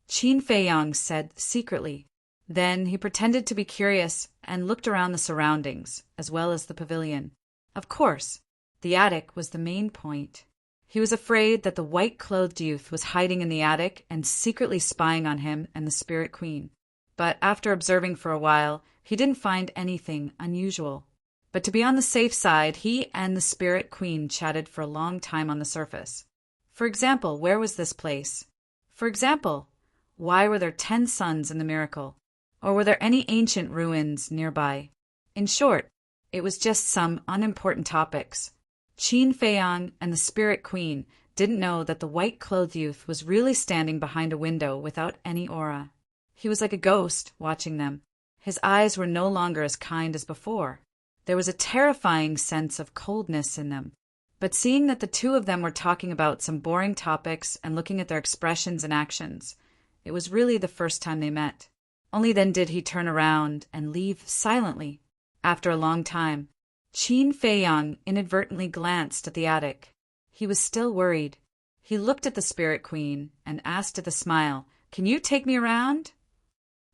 Qin Feiyang said secretly. Then he pretended to be curious and looked around the surroundings, as well as the pavilion. Of course, the attic was the main point. He was afraid that the white-clothed youth was hiding in the attic and secretly spying on him and the Spirit Queen. But after observing for a while, he didn't find anything unusual. But to be on the safe side, he and the Spirit Queen chatted for a long time on the surface. For example, where was this place? For example, why were there 10 suns in the miracle? Or were there any ancient ruins nearby? In short, it was just some unimportant topics. Qin Feiyang and the Spirit Queen didn't know that the white-clothed youth was really standing behind a window without any aura. He was like a ghost watching them. His eyes were no longer as kind as before. There was a terrifying sense of coldness in them. But seeing that the 2 of them were talking about some boring topics and looking at their expressions and actions, it was really the first time they met. Only then did he turn around and leave silently. After a long time, Qin Feiyang inadvertently glanced at the attic. He was still worried. He looked at the Spirit Queen and asked with a smile, "Can you take me around?"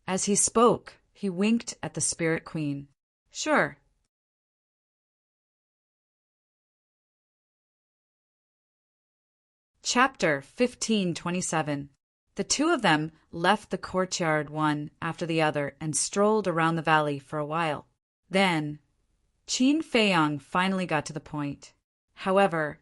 As he spoke, he winked at the Spirit Queen. "Sure." Chapter 1527. The 2 of them left the courtyard one after the other and strolled around the valley for a while. Then Qin Feiyang finally got to the point. However,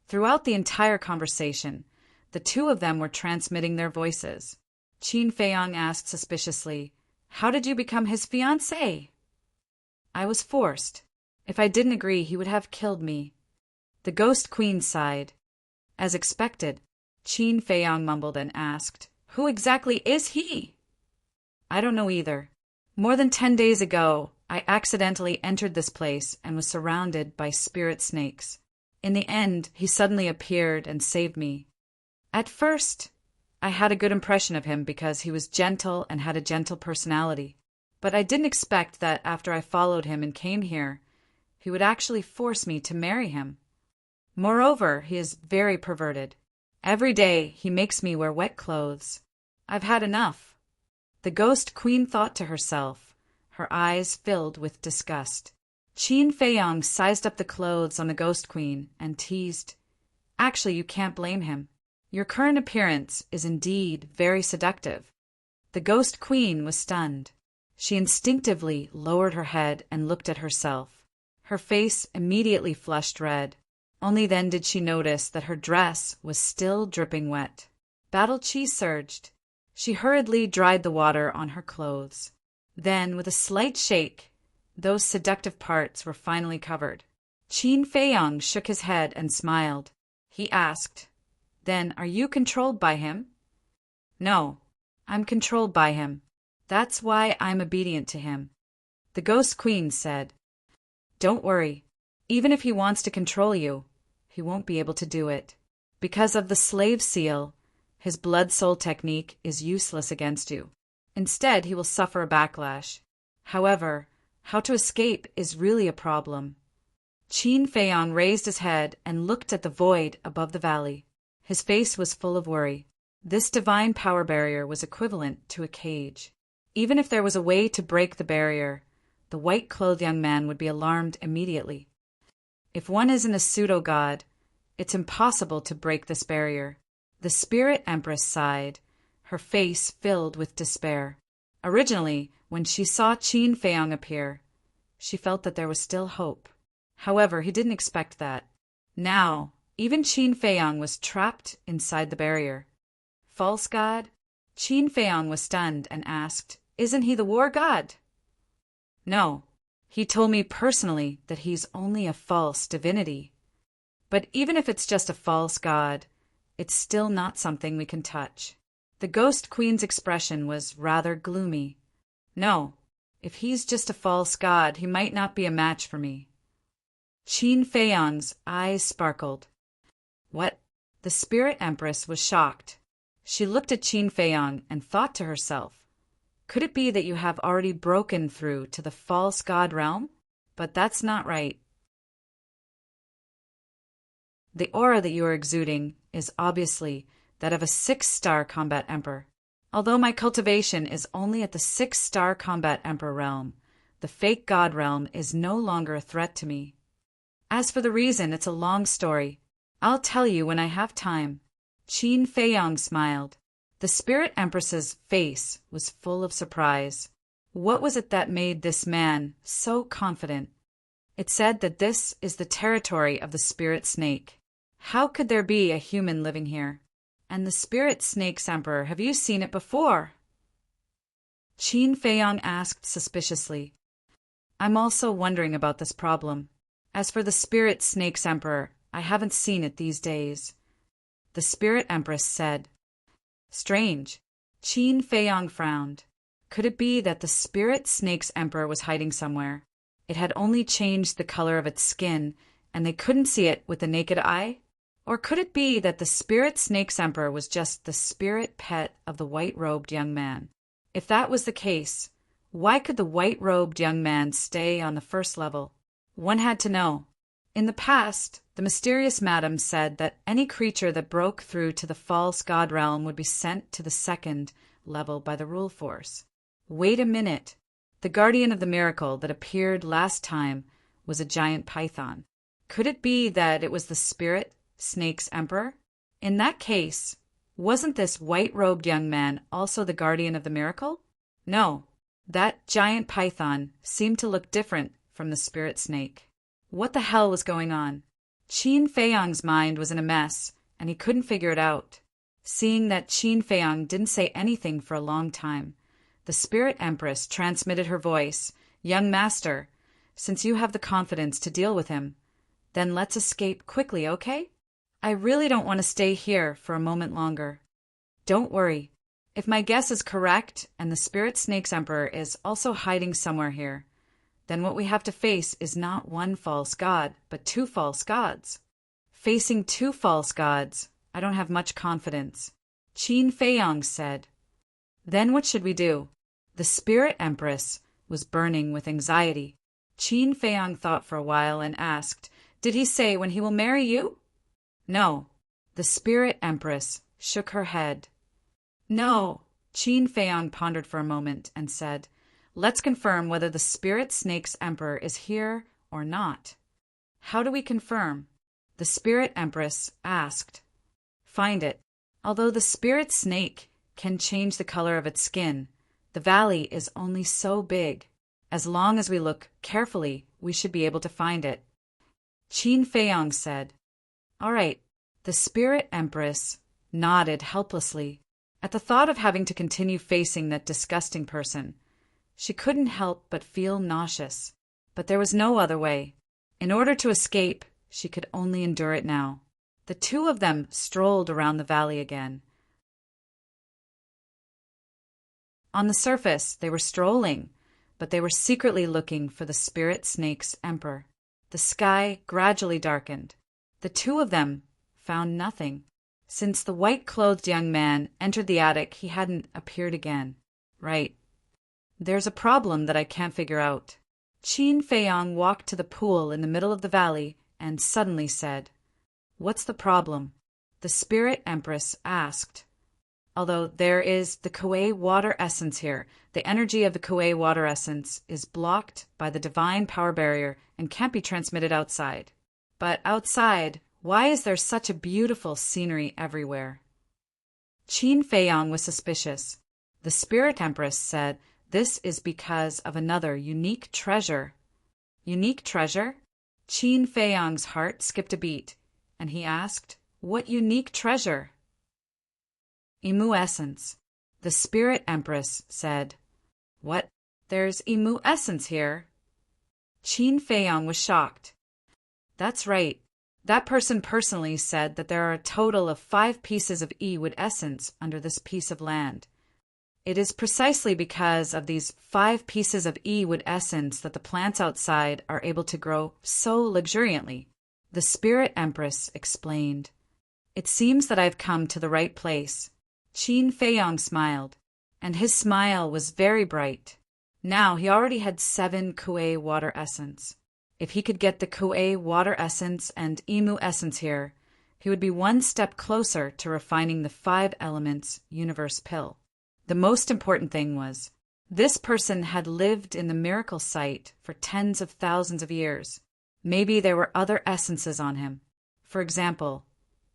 Throughout the entire conversation, the two of them were transmitting their voices. Qin Feiyang asked suspiciously, "How did you become his fiancée?" "I was forced. If I didn't agree, he would have killed me." The ghost queen sighed. As expected, Qin Feiyang mumbled and asked, "Who exactly is he?" "I don't know either. More than 10 days ago, I accidentally entered this place and was surrounded by spirit snakes. In the end, he suddenly appeared and saved me. At first, I had a good impression of him because he was gentle and had a gentle personality. But I didn't expect that after I followed him and came here, he would actually force me to marry him. Moreover, he is very perverted. Every day, he makes me wear wet clothes. I've had enough." The ghost queen thought to herself, her eyes filled with disgust. Qin Feiyang sized up the clothes on the ghost queen and teased, "Actually, you can't blame him. Your current appearance is indeed very seductive." The ghost queen was stunned. She instinctively lowered her head and looked at herself. Her face immediately flushed red. Only then did she notice that her dress was still dripping wet. Battle chi surged. She hurriedly dried the water on her clothes. Then, with a slight shake, those seductive parts were finally covered. Qin Feiyang shook his head and smiled. He asked, "Then are you controlled by him?" "No, I'm controlled by him. That's why I'm obedient to him." The ghost queen said, "Don't worry. Even if he wants to control you, he won't be able to do it. Because of the slave seal, his blood soul technique is useless against you. Instead, he will suffer a backlash. However, how to escape is really a problem." Qin Feiyang raised his head and looked at the void above the valley. His face was full of worry. This divine power barrier was equivalent to a cage. Even if there was a way to break the barrier, the white-clothed young man would be alarmed immediately. If one isn't a pseudo-god, it's impossible to break this barrier. The spirit empress sighed, her face filled with despair. Originally, when she saw Qin Feiyang appear, she felt that there was still hope. However, he didn't expect that. Now, even Qin Feiyang was trapped inside the barrier. False god? Qin Feiyang was stunned and asked, "Isn't he the war god?" "No. He told me personally that he's only a false divinity. But even if it's just a false god, it's still not something we can touch." The ghost queen's expression was rather gloomy. "No, if he's just a false god, he might not be a match for me." Qin Feiyang's eyes sparkled. "What?" The spirit empress was shocked. She looked at Qin Feiyang and thought to herself, "Could it be that you have already broken through to the false god realm? But that's not right. The aura that you are exuding is obviously that of a 6-star combat emperor. Although my cultivation is only at the 6-star combat emperor realm, the fake god realm is no longer a threat to me. As for the reason, it's a long story. I'll tell you when I have time." Qin Feiyang smiled. The spirit empress's face was full of surprise. What was it that made this man so confident? It said that this is the territory of the spirit snake. How could there be a human living here? And the spirit snake's emperor, have you seen it before? Qin Feiyang asked suspiciously. "I'm also wondering about this problem. As for the spirit snake's emperor, I haven't seen it these days." The spirit empress said. "Strange." Qin Feiyang frowned. Could it be that the spirit snake's emperor was hiding somewhere? It had only changed the color of its skin, and they couldn't see it with the naked eye? Or could it be that the spirit snake's emperor was just the spirit pet of the white-robed young man? If that was the case, why could the white-robed young man stay on the first level? One had to know. In the past, the mysterious madam said that any creature that broke through to the false god realm would be sent to the second level by the rule force. Wait a minute. The guardian of the miracle that appeared last time was a giant python. Could it be that it was the spirit snake's emperor? In that case, wasn't this white-robed young man also the guardian of the miracle? No, that giant python seemed to look different from the spirit snake. What the hell was going on? Qin Feiyang's mind was in a mess, and he couldn't figure it out. Seeing that Qin Feiyang didn't say anything for a long time, the Spirit Empress transmitted her voice. "Young master, since you have the confidence to deal with him, then let's escape quickly, okay? I really don't want to stay here for a moment longer. Don't worry. If my guess is correct and the Spirit Snake's Emperor is also hiding somewhere here, then what we have to face is not one false god, but two false gods. Facing two false gods, I don't have much confidence," Qin Feiyang said. "Then what should we do?" The Spirit Empress was burning with anxiety. Qin Feiyang thought for a while and asked, "Did he say when he will marry you?" "No." The Spirit Empress shook her head. "No." Qin Feiyang pondered for a moment and said, "Let's confirm whether the Spirit Snake's Emperor is here or not." "How do we confirm?" the Spirit Empress asked. "Find it. Although the Spirit Snake can change the color of its skin, the valley is only so big. As long as we look carefully, we should be able to find it," Qin Feiyang said. "All right." The Spirit Empress nodded helplessly. At the thought of having to continue facing that disgusting person, she couldn't help but feel nauseous. But there was no other way. In order to escape, she could only endure it now. The two of them strolled around the valley again. On the surface, they were strolling, but they were secretly looking for the Spirit Snake's Emperor. The sky gradually darkened. The two of them found nothing. Since the white-clothed young man entered the attic, he hadn't appeared again. Right. There's a problem that I can't figure out. Qin Feiyang walked to the pool in the middle of the valley and suddenly said, "What's the problem?" the Spirit Empress asked. "Although there is the Kuei water essence here, the energy of the Kuei water essence is blocked by the divine power barrier and can't be transmitted outside. But outside, why is there such a beautiful scenery everywhere?" Qin Feiyang was suspicious. The Spirit Empress said this is because of another unique treasure. Unique treasure? Qin Feiyang's heart skipped a beat, and he asked, "What unique treasure?" "Emu essence," the Spirit Empress said. "What? There's emu essence here?" Qin Feiyang was shocked. "That's right. That person personally said that there are a total of 5 pieces of E-wood essence under this piece of land. It is precisely because of these 5 pieces of E-wood essence that the plants outside are able to grow so luxuriantly," the Spirit Empress explained. "It seems that I've come to the right place." Qin Feiyang smiled, and his smile was very bright. Now he already had 7 Kuei water essence. If he could get the Kuei water essence and emu essence here, he would be one step closer to refining the 5 elements universe pill. The most important thing was, this person had lived in the miracle site for tens of thousands of years. Maybe there were other essences on him. For example,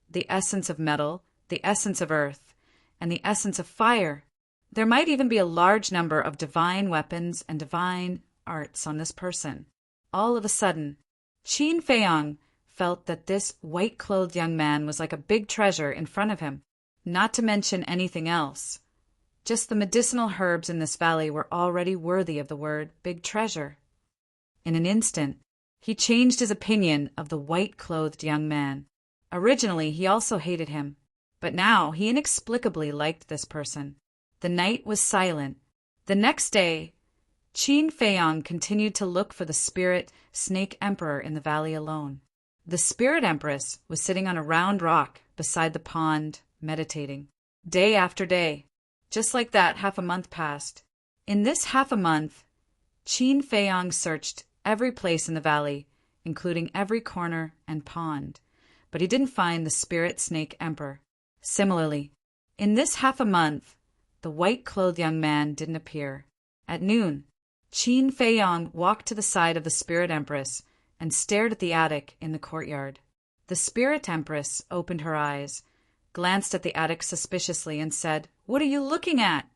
the essence of metal, the essence of earth, and the essence of fire. There might even be a large number of divine weapons and divine arts on this person. All of a sudden, Qin Feiyang felt that this white-clothed young man was like a big treasure in front of him, not to mention anything else. Just the medicinal herbs in this valley were already worthy of the word big treasure. In an instant, he changed his opinion of the white-clothed young man. Originally, he also hated him, but now he inexplicably liked this person. The night was silent. The next day, Qin Feiyang continued to look for the Spirit Snake Emperor in the valley alone. The Spirit Empress was sitting on a round rock beside the pond, meditating. Day after day. Just like that, half a month passed. In this half a month, Qin Feiyang searched every place in the valley, including every corner and pond, but he didn't find the Spirit Snake Emperor. Similarly, in this half a month, the white-clothed young man didn't appear. At noon, Qin Feiyang walked to the side of the Spirit Empress and stared at the attic in the courtyard. The Spirit Empress opened her eyes, glanced at the attic suspiciously, and said, "What are you looking at?"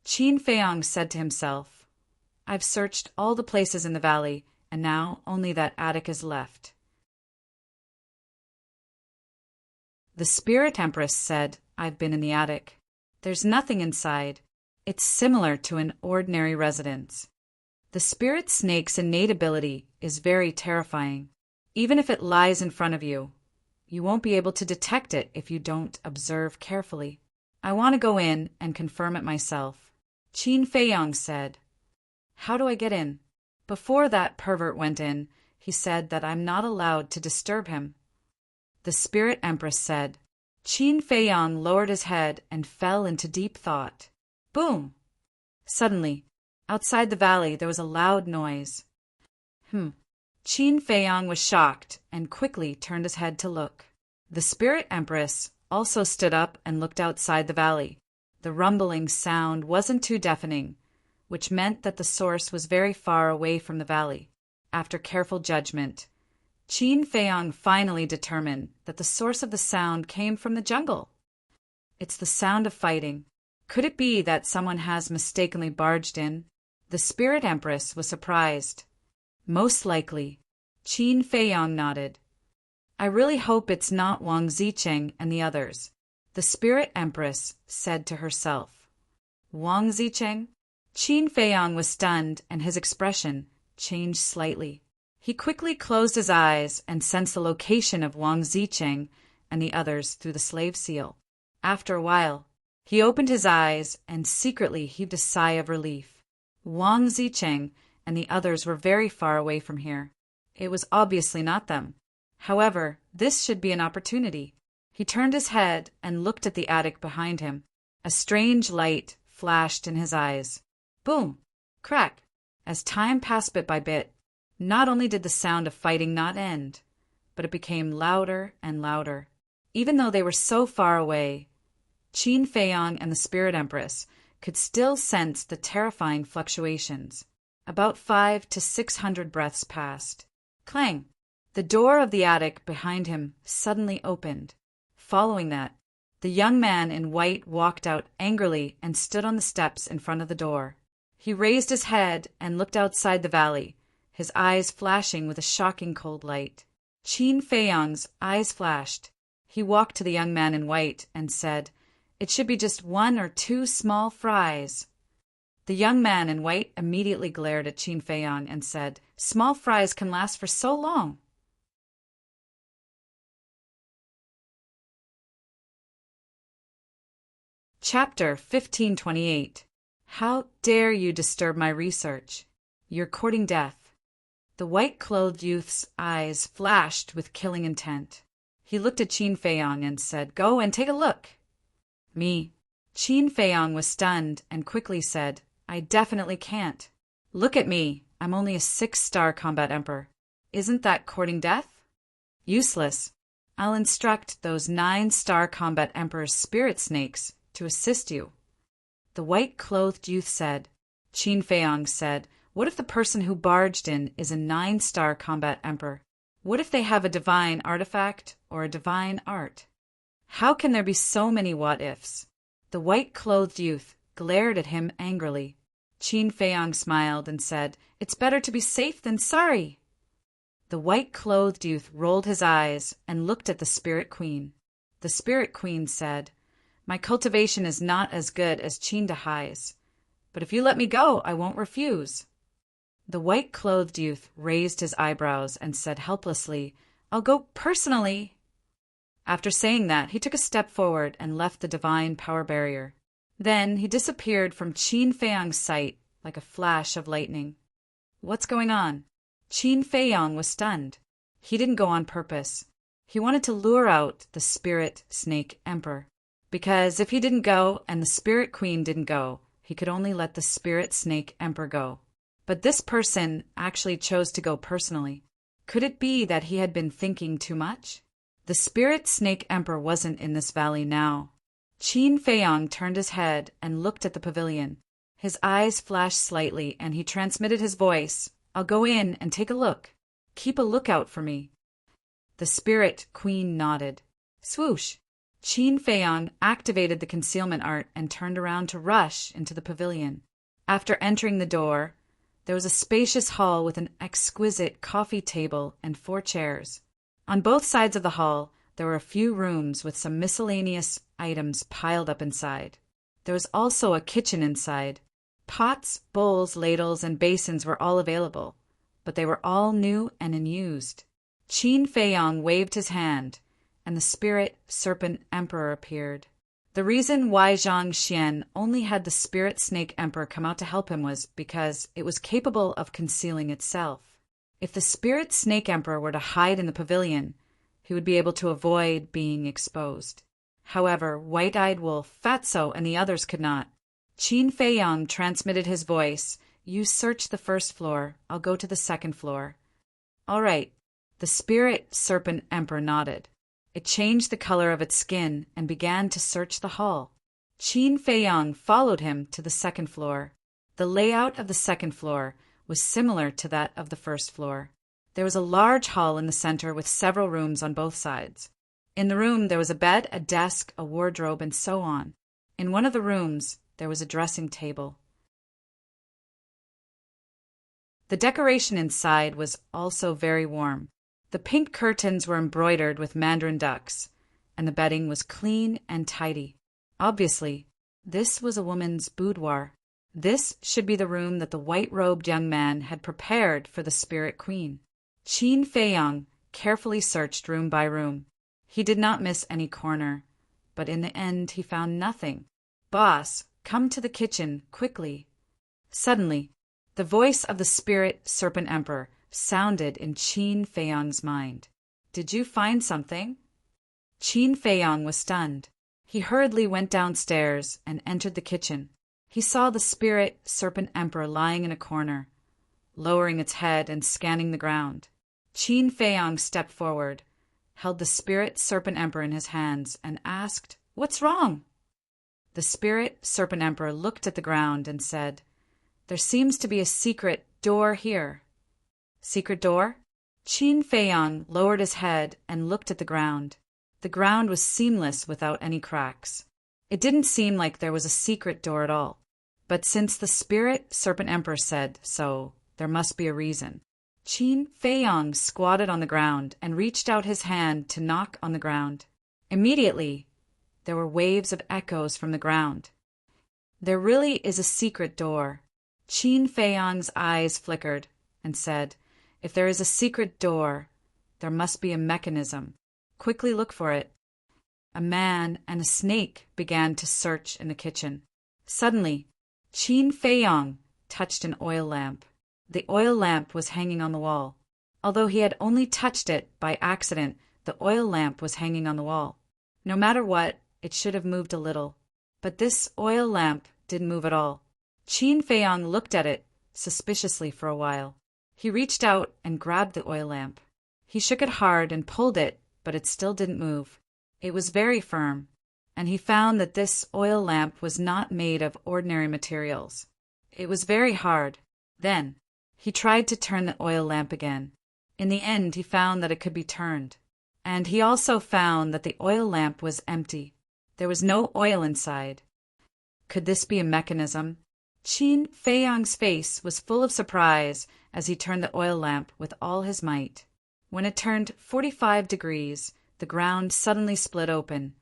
Qin Feiyang said to himself, "I've searched all the places in the valley, and now only that attic is left. The Spirit Empress said, "I've been in the attic. There's nothing inside. It's similar to an ordinary residence." The spirit snake's innate ability is very terrifying. Even if it lies in front of you, you won't be able to detect it if you don't observe carefully. "I want to go in and confirm it myself," Qin Feiyong said. "How do I get in?" Before that pervert went in, he said that I'm not allowed to disturb him. The Spirit Empress said. Qin Feiyong lowered his head and fell into deep thought. Boom! Suddenly, outside the valley, there was a loud noise. Qin Feiyong was shocked and quickly turned his head to look. The Spirit Empress also stood up and looked outside the valley. The rumbling sound wasn't too deafening, which meant that the source was very far away from the valley. After careful judgment, Qin Feiyong finally determined that the source of the sound came from the jungle. It's the sound of fighting. Could it be that someone has mistakenly barged in? The Spirit Empress was surprised. Most likely. Qin Feiyong nodded. I really hope it's not Wang Zicheng and the others, the Spirit Empress said to herself. Wang Zicheng? Qin Feiyong was stunned and his expression changed slightly. He quickly closed his eyes and sensed the location of Wang Zicheng and the others through the slave seal. After a while, he opened his eyes and secretly heaved a sigh of relief. Wang Zicheng and the others were very far away from here. It was obviously not them. However, this should be an opportunity. He turned his head and looked at the attic behind him. A strange light flashed in his eyes. Boom! Crack! As time passed bit by bit, not only did the sound of fighting not end, but it became louder and louder. Even though they were so far away, Qin Feiyong and the Spirit Empress could still sense the terrifying fluctuations. About 500 to 600 breaths passed. Clang! The door of the attic behind him suddenly opened. Following that, the young man in white walked out angrily and stood on the steps in front of the door. He raised his head and looked outside the valley, his eyes flashing with a shocking cold light. Qin Feiyong's eyes flashed. He walked to the young man in white and said, "It should be just 1 or 2 small fries." The young man in white immediately glared at Qin Feiyong and said, "Small fries can last for so long." Chapter 1528. How dare you disturb my research? You're courting death. The white-clothed youth's eyes flashed with killing intent. He looked at Qin Feiyong and said, "Go and take a look." Me. Qin Feiyong was stunned and quickly said, "I definitely can't. Look at me. I'm only a 6-star combat emperor. Isn't that courting death?" Useless. I'll instruct those 9-star combat emperor's spirit snakes to assist you. The white-clothed youth said. Qin Feiyong said, "What if the person who barged in is a 9-star combat emperor? What if they have a divine artifact or a divine art? How can there be so many what-ifs?" The white-clothed youth glared at him angrily. Qin Feiyong smiled and said, "It's better to be safe than sorry." The white-clothed youth rolled his eyes and looked at the Spirit Queen. The Spirit Queen said, "My cultivation is not as good as Qin Dahai's, but if you let me go, I won't refuse." The white-clothed youth raised his eyebrows and said helplessly, "I'll go personally." After saying that, he took a step forward and left the divine power barrier. Then he disappeared from Qin Feiyong's sight like a flash of lightning. What's going on? Qin Feiyong was stunned. He didn't go on purpose. He wanted to lure out the Spirit Snake Emperor. Because if he didn't go and the Spirit Queen didn't go, he could only let the Spirit Snake Emperor go. But this person actually chose to go personally. Could it be that he had been thinking too much? The Spirit Snake Emperor wasn't in this valley now. Qin Feiyong turned his head and looked at the pavilion. His eyes flashed slightly and he transmitted his voice, "I'll go in and take a look. Keep a lookout for me." The Spirit Queen nodded. Swoosh! Qin Feiyong activated the concealment art and turned around to rush into the pavilion. After entering the door, there was a spacious hall with an exquisite coffee table and 4 chairs. On both sides of the hall, there were a few rooms with some miscellaneous items piled up inside. There was also a kitchen inside. Pots, bowls, ladles, and basins were all available, but they were all new and unused. Qin Feiyang waved his hand, and the spirit serpent emperor appeared. The reason why Zhang Xian only had the spirit snake emperor come out to help him was because it was capable of concealing itself. If the spirit snake emperor were to hide in the pavilion, he would be able to avoid being exposed. However, White-Eyed Wolf, Fatso, and the others could not. Qin Feiyang transmitted his voice. You search the first floor. I'll go to the second floor. All right. The spirit serpent emperor nodded. It changed the color of its skin and began to search the hall. Qin Feiyang followed him to the second floor. The layout of the second floor was similar to that of the first floor. There was a large hall in the center with several rooms on both sides. In the room there was a bed, a desk, a wardrobe, and so on. In one of the rooms there was a dressing table. The decoration inside was also very warm. The pink curtains were embroidered with mandarin ducks, and the bedding was clean and tidy. Obviously, this was a woman's boudoir. This should be the room that the white-robed young man had prepared for the spirit queen. Qin Feiyang carefully searched room by room. He did not miss any corner, but in the end he found nothing. Boss, come to the kitchen, quickly. Suddenly, the voice of the spirit serpent emperor sounded in Qin Feiyang's mind. Did you find something? Qin Feiyang was stunned. He hurriedly went downstairs and entered the kitchen. He saw the spirit serpent emperor lying in a corner, lowering its head and scanning the ground. Qin Feiyang stepped forward, held the spirit serpent emperor in his hands, and asked, "What's wrong?" The spirit serpent emperor looked at the ground and said, "There seems to be a secret door here." Secret door? Qin Feiyang lowered his head and looked at the ground. The ground was seamless without any cracks. It didn't seem like there was a secret door at all. But since the spirit serpent emperor said so, there must be a reason. Qin Feiyang squatted on the ground and reached out his hand to knock on the ground. Immediately, there were waves of echoes from the ground. There really is a secret door. Qin Feiyang's eyes flickered and said, "If there is a secret door, there must be a mechanism. Quickly look for it." A man and a snake began to search in the kitchen. Suddenly, Qin Feiyang touched an oil lamp. The oil lamp was hanging on the wall. Although he had only touched it by accident, the oil lamp was hanging on the wall. No matter what, it should have moved a little. But this oil lamp didn't move at all. Qin Feiyang looked at it suspiciously for a while. He reached out and grabbed the oil lamp. He shook it hard and pulled it, but it still didn't move. It was very firm, and he found that this oil lamp was not made of ordinary materials. It was very hard. Then, he tried to turn the oil lamp again. In the end, he found that it could be turned. And he also found that the oil lamp was empty. There was no oil inside. Could this be a mechanism? Qin Feiyang's face was full of surprise as he turned the oil lamp with all his might. When it turned 45 degrees, the ground suddenly split open,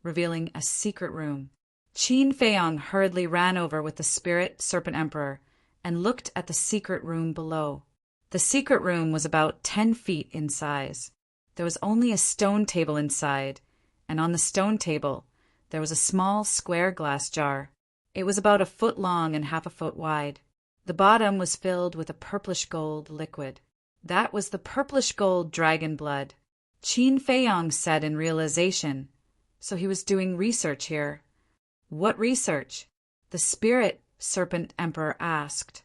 revealing a secret room. Qin Feiyang hurriedly ran over with the spirit serpent emperor and looked at the secret room below. The secret room was about 10 feet in size. There was only a stone table inside, and on the stone table there was a small square glass jar. It was about 1 foot long and 1/2 foot wide. The bottom was filled with a purplish gold liquid. That was the purplish gold dragon blood. Qin Feiyang said in realization, so he was doing research here. What research? The spirit serpent emperor asked.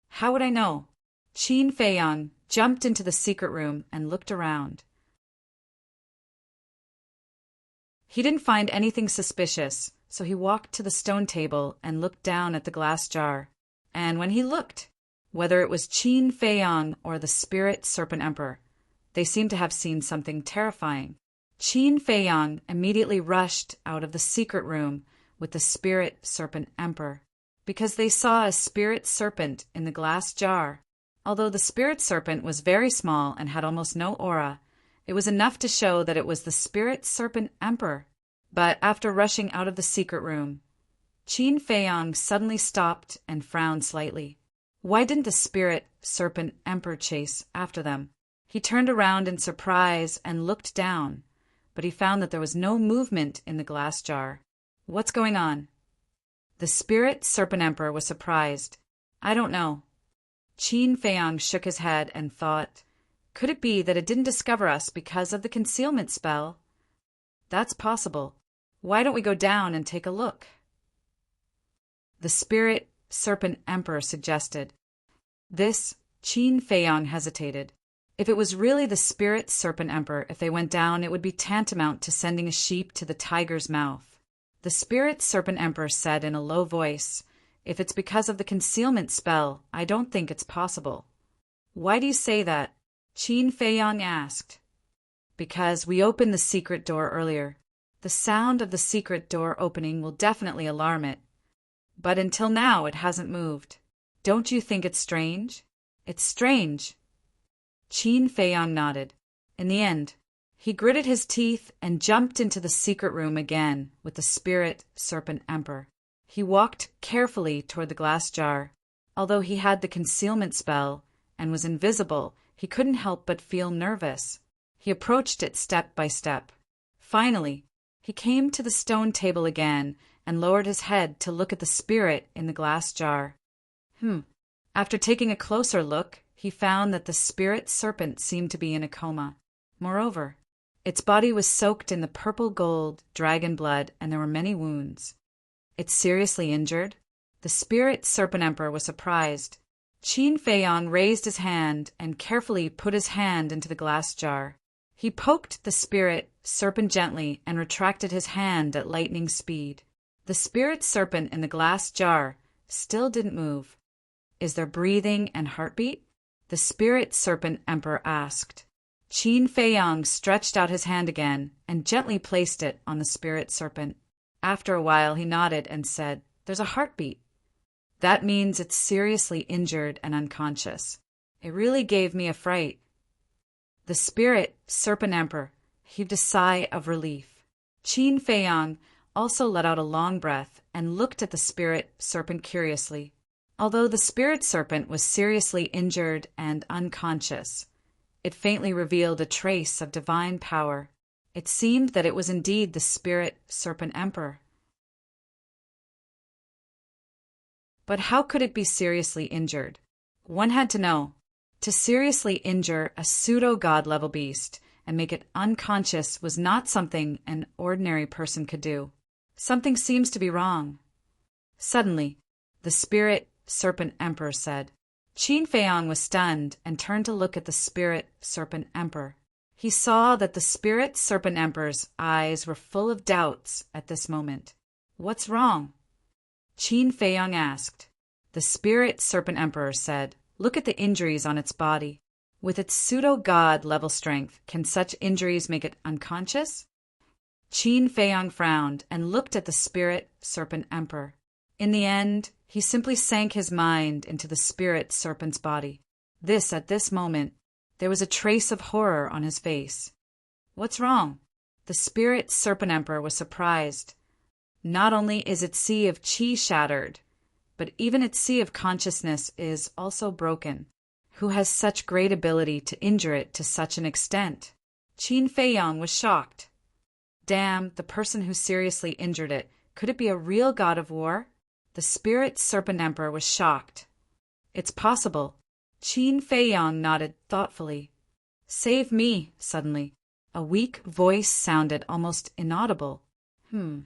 How would I know? Qin Feiyang jumped into the secret room and looked around. He didn't find anything suspicious, so he walked to the stone table and looked down at the glass jar. And when he looked, whether it was Qin Feiyang or the spirit serpent emperor, they seemed to have seen something terrifying. Qin Feiyang immediately rushed out of the secret room with the spirit serpent emperor, because they saw a spirit serpent in the glass jar. Although the spirit serpent was very small and had almost no aura, It was enough to show that it was the Spirit Serpent Emperor. But after rushing out of the secret room, Qin Feiyong suddenly stopped and frowned slightly. Why didn't the Spirit Serpent Emperor chase after them? He turned around in surprise and looked down, but he found that there was no movement in the glass jar. What's going on? The Spirit Serpent Emperor was surprised. I don't know. Qin Feiyong shook his head and thought, could it be that it didn't discover us because of the concealment spell? That's possible. Why don't we go down and take a look? The Spirit Serpent Emperor suggested. Qin Feiyong hesitated. If it was really the Spirit Serpent Emperor, if they went down, it would be tantamount to sending a sheep to the tiger's mouth. The Spirit Serpent Emperor said in a low voice, if it's because of the concealment spell, I don't think it's possible. Why do you say that? Qin Feiyong asked. Because we opened the secret door earlier. The sound of the secret door opening will definitely alarm it. But until now it hasn't moved. Don't you think it's strange? It's strange. Qin Feiyong nodded. In the end, he gritted his teeth and jumped into the secret room again with the Spirit Serpent Emperor. He walked carefully toward the glass jar. Although he had the concealment spell and was invisible, he couldn't help but feel nervous. He approached it step by step. Finally, he came to the stone table again and lowered his head to look at the spirit in the glass jar. After taking a closer look, he found that the Spirit Serpent seemed to be in a coma. Moreover, its body was soaked in the purple gold dragon blood and there were many wounds. It's seriously injured? The Spirit Serpent Emperor was surprised. Qin Feiyong raised his hand and carefully put his hand into the glass jar. He poked the Spirit Serpent gently and retracted his hand at lightning speed. The Spirit Serpent in the glass jar still didn't move. Is there breathing and heartbeat? The Spirit Serpent Emperor asked. Qin Feiyong stretched out his hand again and gently placed it on the Spirit Serpent. After a while he nodded and said, there's a heartbeat. That means it's seriously injured and unconscious. It really gave me a fright. The Spirit Serpent Emperor heaved a sigh of relief. Qin Feiyong also let out a long breath and looked at the Spirit Serpent curiously. Although the Spirit Serpent was seriously injured and unconscious, it faintly revealed a trace of divine power. It seemed that it was indeed the Spirit Serpent Emperor. But how could it be seriously injured? One had to know. To seriously injure a pseudo-god level beast and make it unconscious was not something an ordinary person could do. Something seems to be wrong. Suddenly, the Spirit Serpent Emperor said. Qin Feiyong was stunned and turned to look at the Spirit Serpent Emperor. He saw that the Spirit Serpent Emperor's eyes were full of doubts at this moment. What's wrong? Qin Feiyong asked. The Spirit Serpent Emperor said, look at the injuries on its body. With its pseudo-god level strength, can such injuries make it unconscious? Qin Feiyong frowned and looked at the Spirit Serpent Emperor. In the end, he simply sank his mind into the Spirit Serpent's body. At this moment, there was a trace of horror on his face. What's wrong? The Spirit Serpent Emperor was surprised. Not only is its sea of qi shattered, but even its sea of consciousness is also broken. Who has such great ability to injure it to such an extent? Qin Feiyong was shocked. Damn, the person who seriously injured it. Could it be a real god of war? The Spirit Serpent Emperor was shocked. It's possible. Qin Feiyong nodded thoughtfully. Save me, suddenly. A weak voice sounded almost inaudible. Qin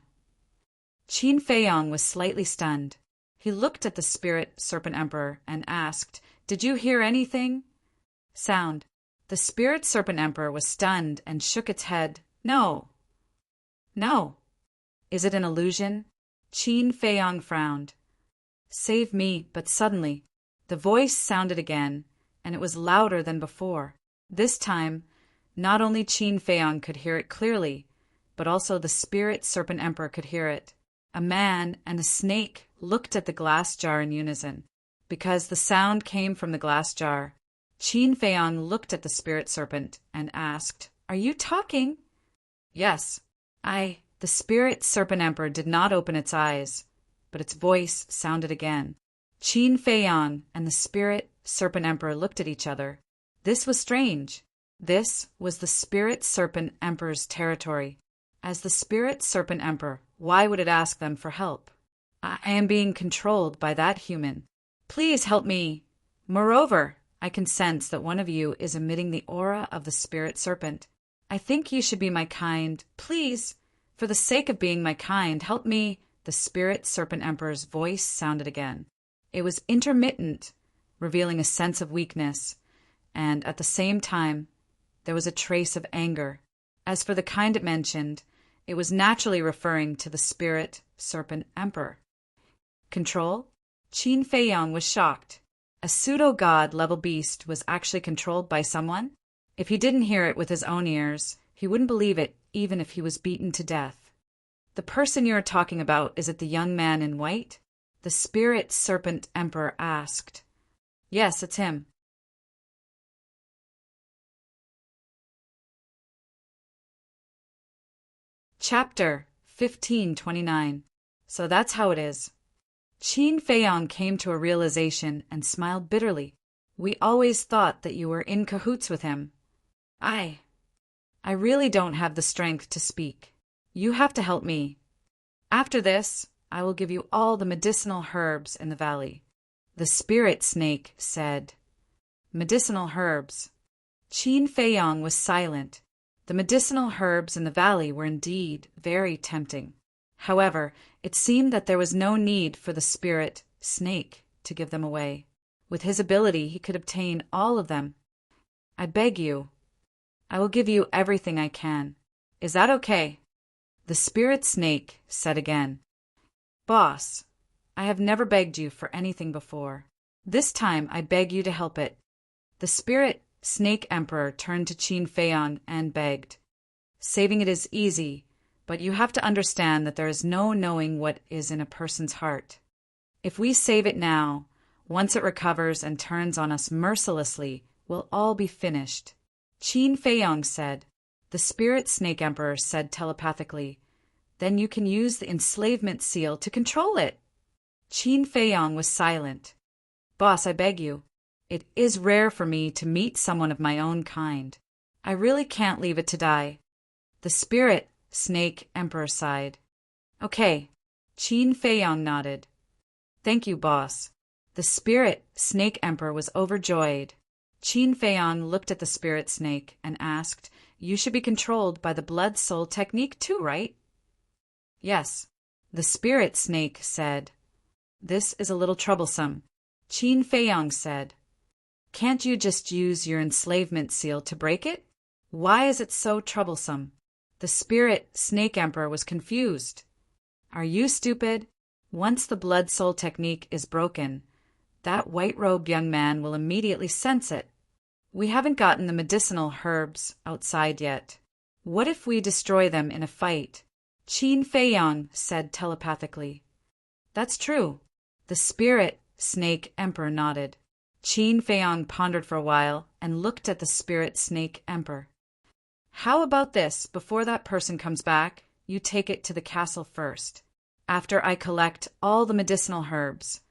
Feiyong was slightly stunned. He looked at the Spirit Serpent Emperor and asked, did you hear anything? Sound. The Spirit Serpent Emperor was stunned and shook its head. No. No. Is it an illusion? Qin Feiyong frowned. Save me, but suddenly, the voice sounded again, and it was louder than before. This time, not only Qin Feiyong could hear it clearly, but also the Spirit Serpent Emperor could hear it. A man and a snake looked at the glass jar in unison. Because the sound came from the glass jar, Qin Feiyong looked at the Spirit Serpent and asked, Are you talking? Yes. The spirit serpent emperor did not open its eyes, but its voice sounded again. Qin Feiyang and the spirit serpent emperor looked at each other. This was strange. This was the spirit serpent emperor's territory. As the spirit serpent emperor, why would it ask them for help? I am being controlled by that human. Please help me. Moreover, I can sense that one of you is emitting the aura of the spirit serpent. I think you should be my kind. Please, for the sake of being my kind, help me. The spirit serpent emperor's voice sounded again. It was intermittent, revealing a sense of weakness, and at the same time, there was a trace of anger. As for the kind it mentioned, it was naturally referring to the spirit serpent emperor. Control? Qin Feiyang was shocked. A pseudo-god level beast was actually controlled by someone? If he didn't hear it with his own ears, he wouldn't believe it even if he was beaten to death. The person you are talking about, is it the young man in white? The spirit serpent emperor asked. Yes, it's him. Chapter 1529. So that's how it is. Qin Feiyang came to a realization and smiled bitterly. We always thought that you were in cahoots with him. I really don't have the strength to speak. You have to help me. After this, I will give you all the medicinal herbs in the valley. The spirit snake said. Medicinal herbs. Qin Feiyang was silent. The medicinal herbs in the valley were indeed very tempting. However, it seemed that there was no need for the spirit snake to give them away. With his ability, he could obtain all of them. I beg you. I will give you everything I can. Is that okay? The spirit snake said again. Boss, I have never begged you for anything before. This time I beg you to help it. The spirit snake emperor turned to Qin Feiyang and begged. Saving it is easy, but you have to understand that there is no knowing what is in a person's heart. If we save it now, once it recovers and turns on us mercilessly, we'll all be finished. Qin Feiyang said. The spirit snake emperor said telepathically, Then you can use the enslavement seal to control it. Qin Feiyang was silent. Boss, I beg you. It is rare for me to meet someone of my own kind. I really can't leave it to die. The spirit snake emperor sighed. Okay. Qin Feiyang nodded. Thank you, boss. The spirit snake emperor was overjoyed. Qin Feiyang looked at the spirit snake and asked, You should be controlled by the blood soul technique too, right? Yes. The spirit snake said. This is a little troublesome. Qin Feiyang said. Can't you just use your enslavement seal to break it? Why is it so troublesome? The spirit snake emperor was confused. Are you stupid? Once the blood soul technique is broken, that white-robed young man will immediately sense it. We haven't gotten the medicinal herbs outside yet. What if we destroy them in a fight? Qin Feiyang said telepathically. That's true. The spirit snake emperor nodded. Qin Feiyang pondered for a while and looked at the spirit snake emperor. How about this? Before that person comes back, you take it to the castle first. After I collect all the medicinal herbs,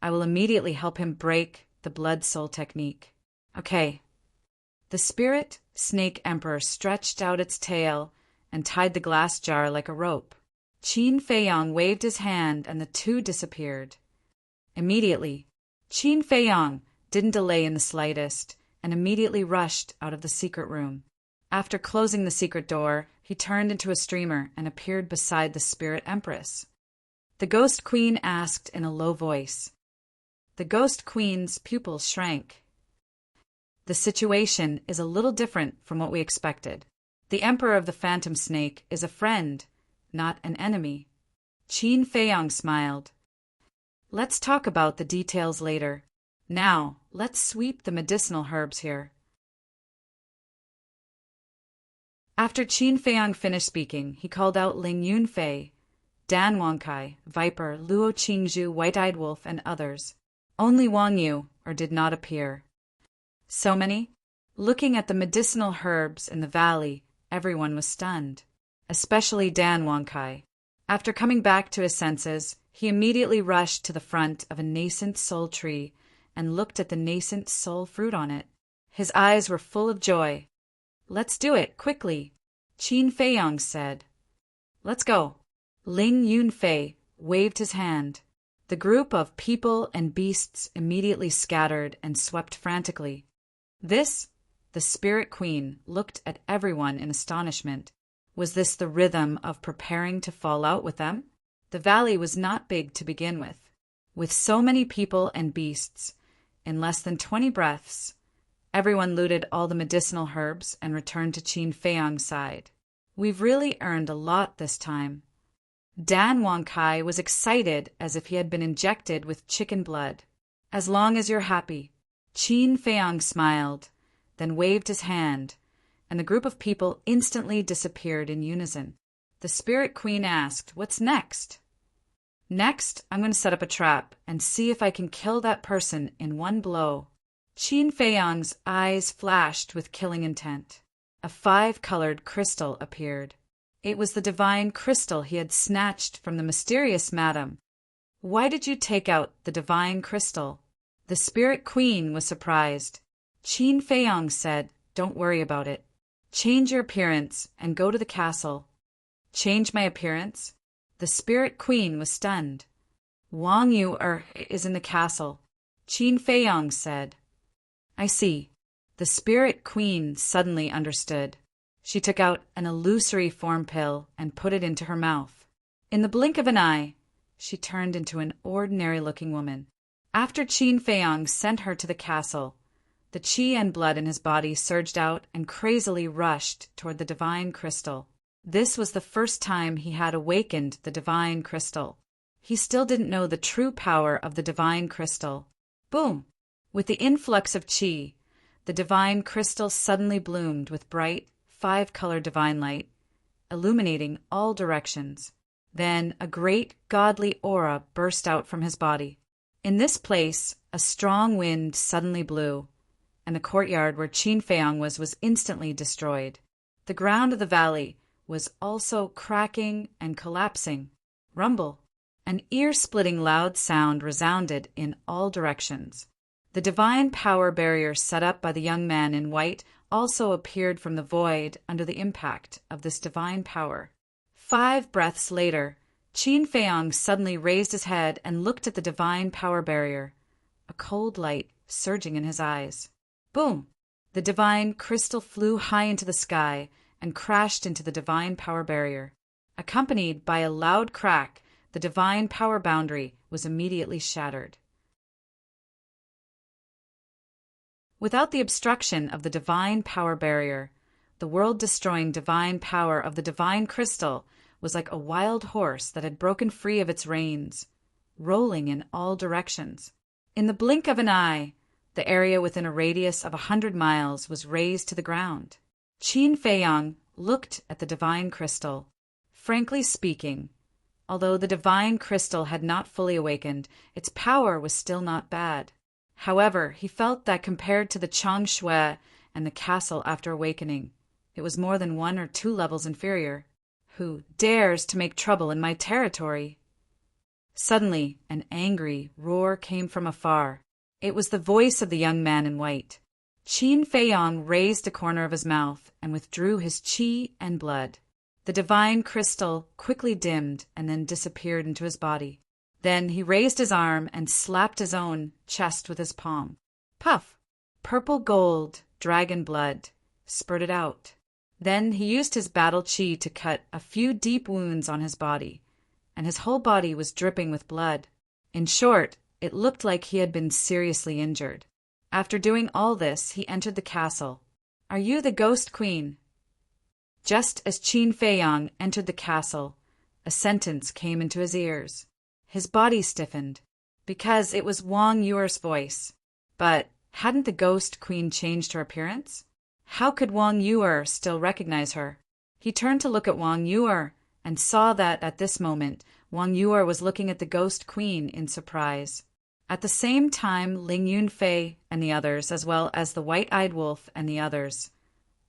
I will immediately help him break the blood soul technique. Okay. The spirit snake emperor stretched out its tail and tied the glass jar like a rope. Qin Feiyang waved his hand and the two disappeared. Immediately, Qin Feiyang didn't delay in the slightest and immediately rushed out of the secret room. After closing the secret door, he turned into a streamer and appeared beside the spirit empress. The ghost queen asked in a low voice. The ghost queen's pupils shrank. The situation is a little different from what we expected. The emperor of the phantom snake is a friend, not an enemy. Qin Feiyang smiled. Let's talk about the details later. Now, let's sweep the medicinal herbs here. After Qin Feiyang finished speaking, he called out Ling Yunfei, Dan Wangkai, Viper, Luo Qingzhu, White-Eyed Wolf, and others. Only Wang Yu did not appear. So many? Looking at the medicinal herbs in the valley, everyone was stunned, especially Dan Wonkai. After coming back to his senses, he immediately rushed to the front of a nascent soul tree and looked at the nascent soul fruit on it. His eyes were full of joy. "Let's do it, quickly," Qin Feiyong said. "Let's go." Ling Yunfei waved his hand. The group of people and beasts immediately scattered and swept frantically. This, the Spirit Queen looked at everyone in astonishment. Was this the rhythm of preparing to fall out with them? The valley was not big to begin with. With so many people and beasts, in less than 20 breaths, everyone looted all the medicinal herbs and returned to Qin Feiyong's side. "We've really earned a lot this time." Dan Wonkai was excited as if he had been injected with chicken blood. "As long as you're happy." Qin Feiyong smiled, then waved his hand, and the group of people instantly disappeared in unison. The Spirit Queen asked, "What's next?" "Next, I'm going to set up a trap and see if I can kill that person in one blow." Qin Feiyong's eyes flashed with killing intent. A 5-colored crystal appeared. It was the divine crystal he had snatched from the mysterious madam. "Why did you take out the divine crystal?" The Spirit Queen was surprised. Qin Feiyong said, "Don't worry about it. Change your appearance and go to the castle." "Change my appearance?" The Spirit Queen was stunned. "Wang Yu is in the castle," Qin Feiyong said. "I see." The Spirit Queen suddenly understood. She took out an illusory form pill and put it into her mouth. In the blink of an eye, she turned into an ordinary-looking woman. After Qin Feiyong sent her to the castle, the qi and blood in his body surged out and crazily rushed toward the divine crystal. This was the first time he had awakened the divine crystal. He still didn't know the true power of the divine crystal. Boom! With the influx of qi, the divine crystal suddenly bloomed with bright, 5-colored divine light, illuminating all directions. Then a great godly aura burst out from his body. In this place, a strong wind suddenly blew, and the courtyard where Qin Feiyong was instantly destroyed. The ground of the valley was also cracking and collapsing. Rumble! An ear-splitting loud sound resounded in all directions. The divine power barrier set up by the young man in white also appeared from the void under the impact of this divine power. 5 breaths later, Qin Feiyong suddenly raised his head and looked at the divine power barrier, a cold light surging in his eyes. Boom! The divine crystal flew high into the sky and crashed into the divine power barrier. Accompanied by a loud crack, the divine power boundary was immediately shattered. Without the obstruction of the divine power barrier, the world-destroying divine power of the divine crystal was like a wild horse that had broken free of its reins, rolling in all directions. In the blink of an eye, the area within a radius of 100 miles was razed to the ground. Qin Feiyong looked at the divine crystal. Frankly speaking, although the divine crystal had not fully awakened, its power was still not bad. However, he felt that compared to the Changshui and the castle after awakening, it was more than 1 or 2 levels inferior. Who dares to make trouble in my territory? Suddenly, an angry roar came from afar. It was the voice of the young man in white. Qin Feiyong raised a corner of his mouth and withdrew his qi and blood. The divine crystal quickly dimmed and then disappeared into his body. Then he raised his arm and slapped his own chest with his palm. Puff! Purple gold, dragon blood, spurted out. Then he used his battle chi to cut a few deep wounds on his body, and his whole body was dripping with blood. In short, it looked like he had been seriously injured. After doing all this, he entered the castle. "Are you the Ghost Queen?" Just as Qin Feiyong entered the castle, a sentence came into his ears. His body stiffened, because it was Wang Yuer's voice. But hadn't the Ghost Queen changed her appearance? How could Wang Yuer still recognize her? He turned to look at Wang Yuer and saw that at this moment Wang Yuer was looking at the Ghost Queen in surprise. At the same time, Ling Yunfei and the others, as well as the white-eyed wolf and the others,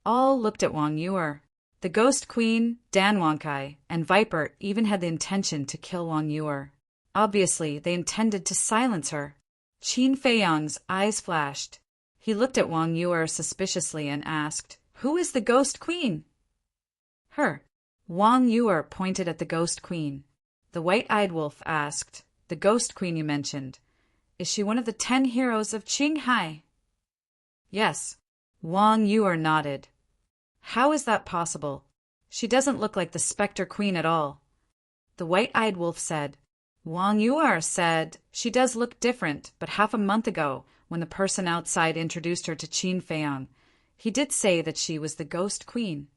all looked at Wang Yuer. The Ghost Queen, Dan Wankai, and Viper even had the intention to kill Wang Yuer. Obviously, they intended to silence her. Qin Feiyang's eyes flashed. He looked at Wang Yuer suspiciously and asked, "Who is the Ghost Queen?" "Her." Wang Yuer pointed at the Ghost Queen. The white-eyed wolf asked, "The Ghost Queen you mentioned, is she one of the 10 heroes of Qinghai?" "Yes." Wang Yuer nodded. "How is that possible? She doesn't look like the Spectre Queen at all." The white-eyed wolf said, "Wang Yuer said she does look different, but half a month ago, when the person outside introduced her to Qin Feiyang, he did say that she was the Ghost Queen."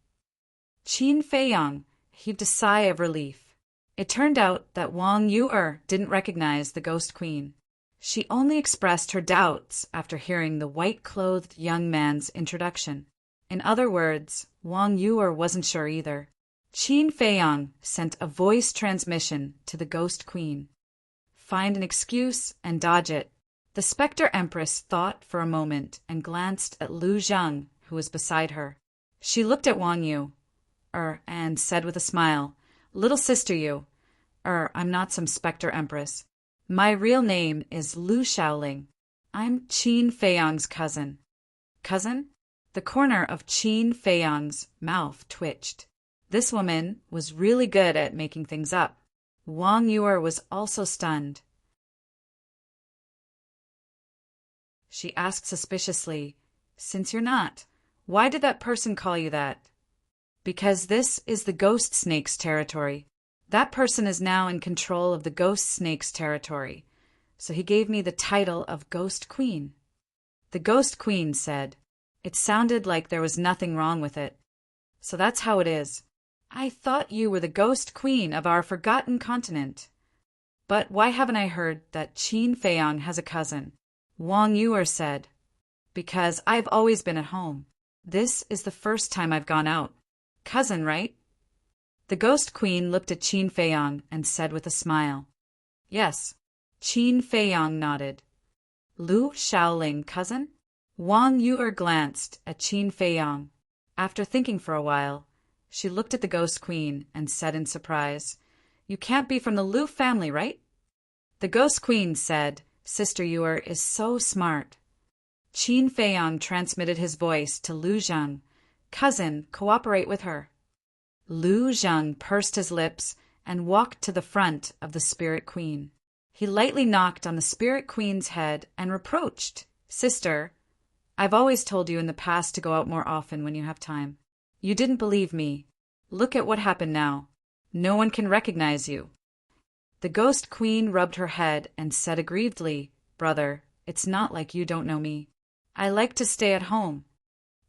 Qin Feiyang heaved a sigh of relief. It turned out that Wang Yuer didn't recognize the Ghost Queen. She only expressed her doubts after hearing the white-clothed young man's introduction. In other words, Wang Yuer wasn't sure either. Qin Feiyang sent a voice transmission to the Ghost Queen. "Find an excuse and dodge it." The Spectre Empress thought for a moment and glanced at Lu Zhang, who was beside her. She looked at Wang Yu, and said with a smile, "Little sister Yu, I'm not some Spectre Empress. My real name is Lu Shaoling. I'm Qin Feiyang's cousin." "Cousin?" The corner of Qin Feiyang's mouth twitched. This woman was really good at making things up. Wang Yuer was also stunned. She asked suspiciously, "Since you're not, why did that person call you that?" "Because this is the Ghost Snake's territory. That person is now in control of the Ghost Snake's territory, so he gave me the title of Ghost Queen." The Ghost Queen said, "It sounded like there was nothing wrong with it. So that's how it is. I thought you were the Ghost Queen of our forgotten continent. But why haven't I heard that Qin Feiyang has a cousin?" Wang Yuer said, "Because I've always been at home. This is the first time I've gone out. Cousin, right?" The Ghost Queen looked at Qin Feiyang and said with a smile, "Yes." Qin Feiyang nodded. "Lu Shaoling, cousin?" Wang Yuer glanced at Qin Feiyang. After thinking for a while, she looked at the Ghost Queen and said in surprise, "You can't be from the Lu family, right?" The Ghost Queen said, "Sister Yuer is so smart." Qin Feiyang transmitted his voice to Lu Zhang. "Cousin, cooperate with her." Lu Zhang pursed his lips and walked to the front of the Spirit Queen. He lightly knocked on the Spirit Queen's head and reproached, "Sister, I've always told you in the past to go out more often when you have time. You didn't believe me. Look at what happened now. No one can recognize you." The Ghost Queen rubbed her head and said aggrievedly, "Brother, it's not like you don't know me. I like to stay at home.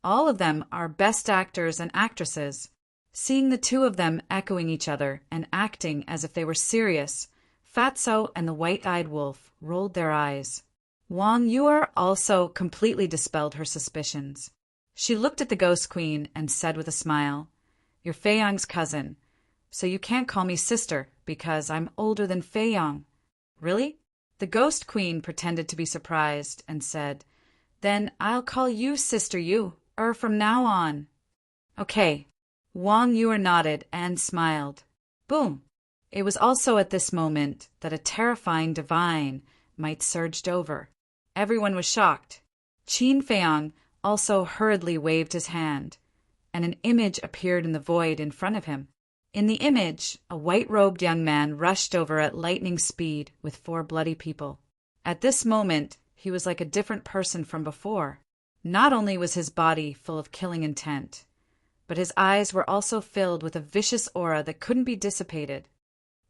All of them are best actors and actresses." Seeing the two of them echoing each other and acting as if they were serious, Fatso and the white-eyed wolf rolled their eyes. Wang Yuer also completely dispelled her suspicions. She looked at the Ghost Queen and said with a smile, "You're Feiyang's cousin, so you can't call me sister because I'm older than Feiyang." "Really?" The Ghost Queen pretended to be surprised and said, "Then I'll call you Sister Yu, from now on." "Okay." Wang Yuer nodded and smiled. Boom! It was also at this moment that a terrifying divine might surged over. Everyone was shocked. Qin Feiyang also hurriedly waved his hand, and an image appeared in the void in front of him. In the image, a white-robed young man rushed over at lightning speed with 4 bloody people. At this moment, he was like a different person from before. Not only was his body full of killing intent, but his eyes were also filled with a vicious aura that couldn't be dissipated.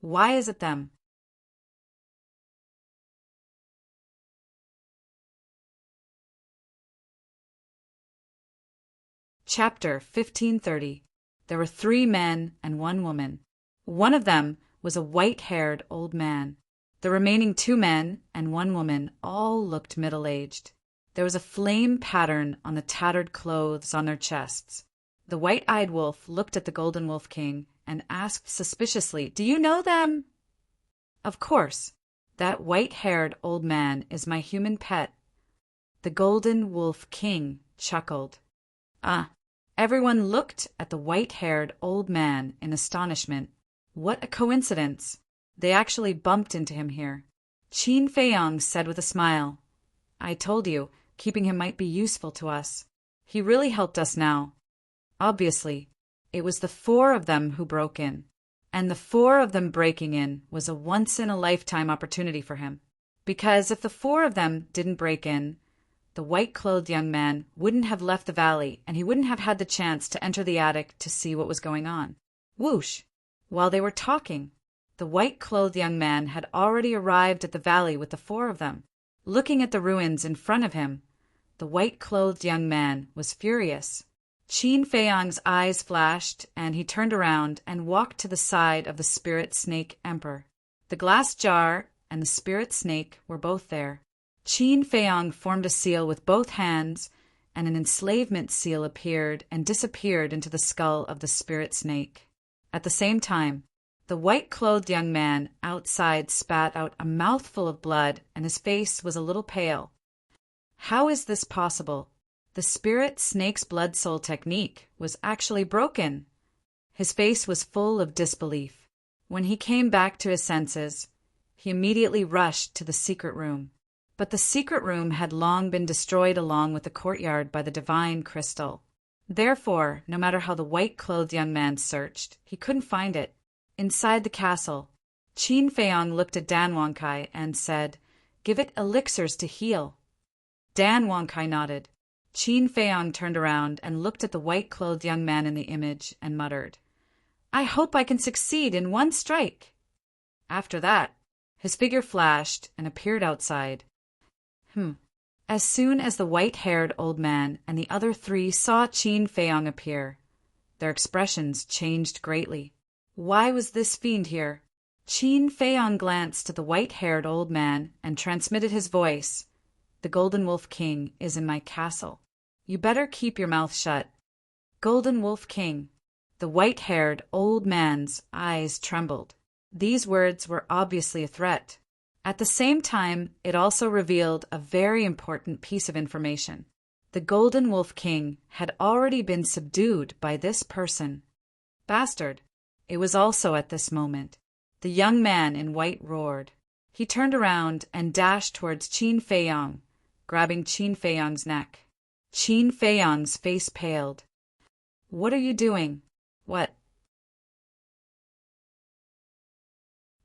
Why is it them? Chapter 1530. There were 3 men and 1 woman. One of them was a white-haired old man. The remaining 2 men and 1 woman all looked middle-aged. There was a flame pattern on the tattered clothes on their chests. The white-eyed wolf looked at the Golden Wolf King and asked suspiciously, "Do you know them?" "Of course. That white-haired old man is my human pet. The Golden Wolf King chuckled. Ah! Everyone looked at the white-haired old man in astonishment. What a coincidence! They actually bumped into him here. Qin Feiyong said with a smile, I told you, keeping him might be useful to us. He really helped us now. Obviously, it was the four of them who broke in, and the four of them breaking in was a once-in-a-lifetime opportunity for him. Because if the four of them didn't break in, the white-clothed young man wouldn't have left the valley, and he wouldn't have had the chance to enter the attic to see what was going on. Whoosh! While they were talking, the white-clothed young man had already arrived at the valley with the four of them. Looking at the ruins in front of him, the white-clothed young man was furious. Qin Feiyong's eyes flashed, and he turned around and walked to the side of the spirit snake emperor. The glass jar and the spirit snake were both there. Qin Feiyong formed a seal with both hands, and an enslavement seal appeared and disappeared into the skull of the spirit snake. At the same time, the white-clothed young man outside spat out a mouthful of blood, and his face was a little pale. How is this possible? The spirit snake's blood soul technique was actually broken. His face was full of disbelief. When he came back to his senses, he immediately rushed to the secret room. But the secret room had long been destroyed along with the courtyard by the divine crystal. Therefore, no matter how the white-clothed young man searched, he couldn't find it. Inside the castle, Qin Feiyong looked at Dan Wangkai and said, Give it elixirs to heal. Dan Wangkai nodded. Qin Feiyong turned around and looked at the white-clothed young man in the image and muttered, I hope I can succeed in one strike. After that, his figure flashed and appeared outside. As soon as the white-haired old man and the other three saw Qin Feiyong appear, their expressions changed greatly. Why was this fiend here? Qin Feiyong glanced at the white-haired old man and transmitted his voice. The Golden Wolf King is in my castle. You better keep your mouth shut. Golden Wolf King. The white-haired old man's eyes trembled. These words were obviously a threat. At the same time, it also revealed a very important piece of information. The Golden Wolf King had already been subdued by this person. Bastard! It was also at this moment. The young man in white roared. He turned around and dashed towards Qin Feiyong, grabbing Qin Feiyong's neck. Qin Feiyong's face paled. What are you doing? What?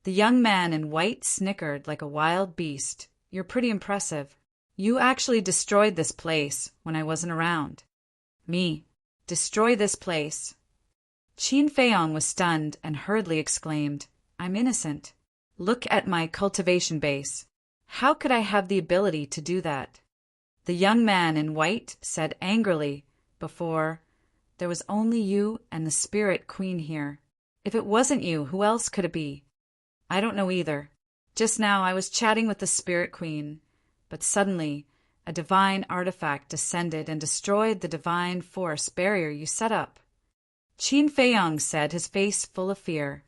The young man in white snickered like a wild beast. You're pretty impressive. You actually destroyed this place when I wasn't around. Me? Destroy this place? Qin Feiyong was stunned and hurriedly exclaimed, I'm innocent. Look at my cultivation base. How could I have the ability to do that? The young man in white said angrily, Before, there was only you and the Spirit Queen here. If it wasn't you, who else could it be? I don't know either. Just now I was chatting with the Spirit Queen, but suddenly a divine artifact descended and destroyed the divine force barrier you set up. Qin Feiyong said, his face full of fear.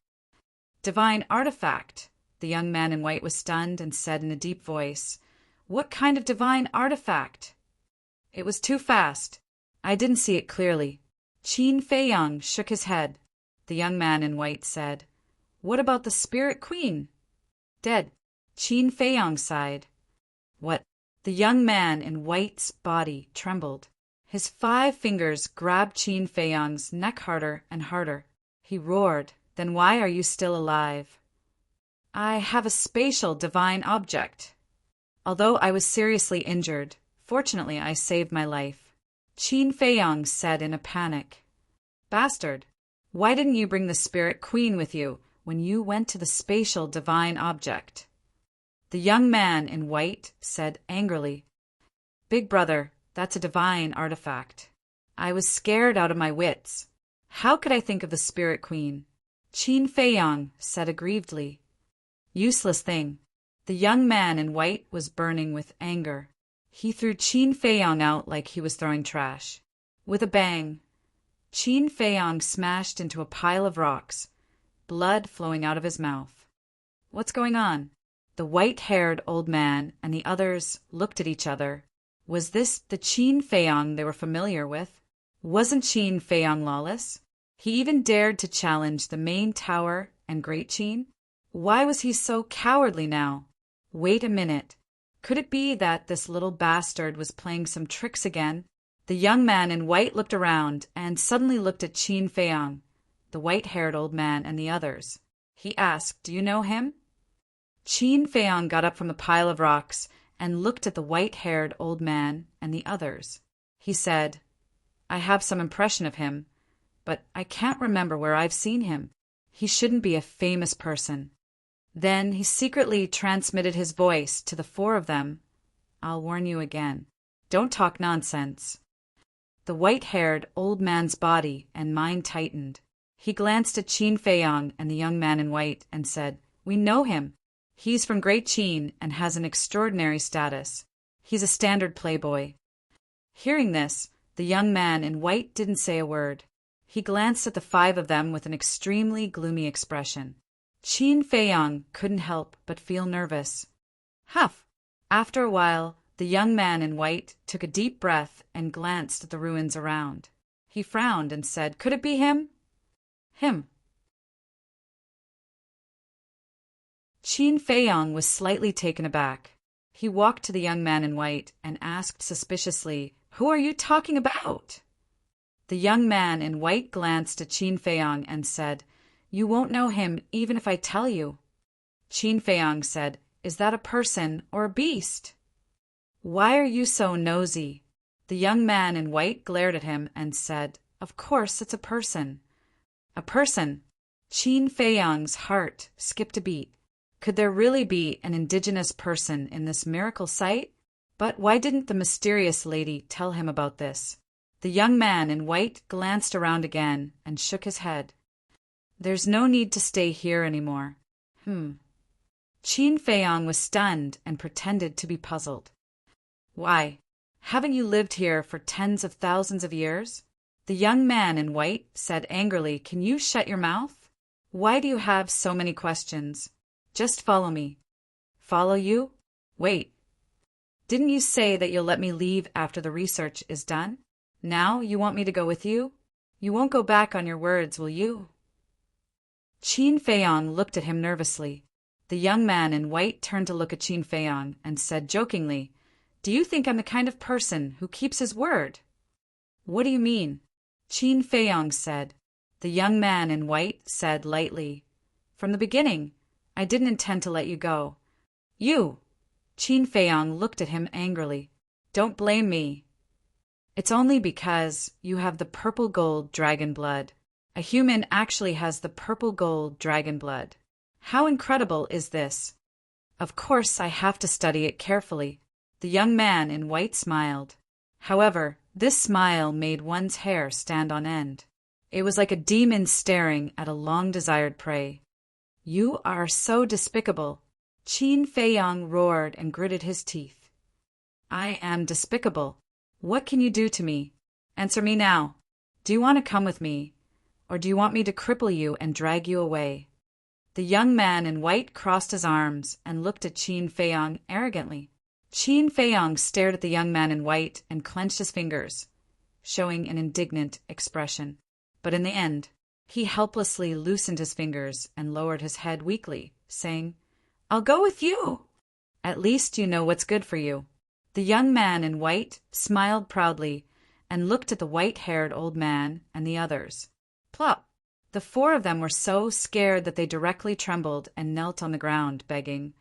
Divine artifact? The young man in white was stunned and said in a deep voice, What kind of divine artifact? It was too fast. I didn't see it clearly. Qin Feiyong shook his head. The young man in white said, What about the Spirit Queen? Dead. Qin Feiyong sighed. What? The young man in white's body trembled. His 5 fingers grabbed Qin Feiyong's neck harder and harder. He roared, Then why are you still alive? I have a spatial divine object. Although I was seriously injured, fortunately I saved my life. Qin Feiyong said in a panic. Bastard, why didn't you bring the Spirit Queen with you when you went to the spatial divine object? The young man in white said angrily, Big brother, that's a divine artifact. I was scared out of my wits. How could I think of the Spirit Queen? Qin Feiyong said aggrievedly. Useless thing. The young man in white was burning with anger. He threw Qin Feiyong out like he was throwing trash. With a bang, Qin Feiyong smashed into a pile of rocks, blood flowing out of his mouth. What's going on? The white-haired old man and the others looked at each other. Was this the Qin Feiyong they were familiar with? Wasn't Qin Feiyong lawless? He even dared to challenge the main tower and Great Qin? Why was he so cowardly now? Wait a minute. Could it be that this little bastard was playing some tricks again? The young man in white looked around and suddenly looked at Qin Feiyong, the white-haired old man and the others. He asked, "Do you know him?" Qin Feiyong got up from the pile of rocks and looked at the white-haired old man and the others. He said, "I have some impression of him, but I can't remember where I've seen him. He shouldn't be a famous person." Then he secretly transmitted his voice to the four of them. "I'll warn you again. Don't talk nonsense." The white-haired old man's body and mind tightened. He glanced at Qin Feiyong and the young man in white and said, "We know him. He's from Great Qin and has an extraordinary status. He's a standard playboy." Hearing this, the young man in white didn't say a word. He glanced at the five of them with an extremely gloomy expression. Qin Feiyong couldn't help but feel nervous. Huff! After a while, the young man in white took a deep breath and glanced at the ruins around. He frowned and said, "Could it be him?" "Him." Qin Feiyong was slightly taken aback. He walked to the young man in white and asked suspiciously, "Who are you talking about?" The young man in white glanced at Qin Feiyong and said, "You won't know him even if I tell you." Qin Feiyong said, "Is that a person or a beast?" "Why are you so nosy?" The young man in white glared at him and said, "Of course it's a person." "A person?" Qin Feiyong's heart skipped a beat. Could there really be an indigenous person in this miracle site? But why didn't the mysterious lady tell him about this? The young man in white glanced around again and shook his head. "There's no need to stay here anymore." Qin Feiyong was stunned and pretended to be puzzled. "Why, haven't you lived here for tens of thousands of years?" The young man in white said angrily, "Can you shut your mouth? Why do you have so many questions? Just follow me." "Follow you? Wait. Didn't you say that you'll let me leave after the research is done? Now you want me to go with you? You won't go back on your words, will you?" Qin Feiyong looked at him nervously. The young man in white turned to look at Qin Feiyong and said jokingly, "Do you think I'm the kind of person who keeps his word?" "What do you mean?" Qin Feiyong said. The young man in white said lightly, "From the beginning, I didn't intend to let you go." "You!" Qin Feiyong looked at him angrily. "Don't blame me. It's only because you have the purple gold dragon blood. A human actually has the purple gold dragon blood. How incredible is this? Of course I have to study it carefully." The young man in white smiled. However, this smile made one's hair stand on end. It was like a demon staring at a long-desired prey. "You are so despicable!" Qin Feiyong roared and gritted his teeth. "I am despicable. What can you do to me? Answer me now. Do you want to come with me, or do you want me to cripple you and drag you away?" The young man in white crossed his arms and looked at Qin Feiyong arrogantly. Qin Feiyong stared at the young man in white and clenched his fingers, showing an indignant expression. But in the end, he helplessly loosened his fingers and lowered his head weakly, saying, "I'll go with you. At least you know what's good for you." The young man in white smiled proudly and looked at the white-haired old man and the others. Plop! The four of them were so scared that they directly trembled and knelt on the ground, begging,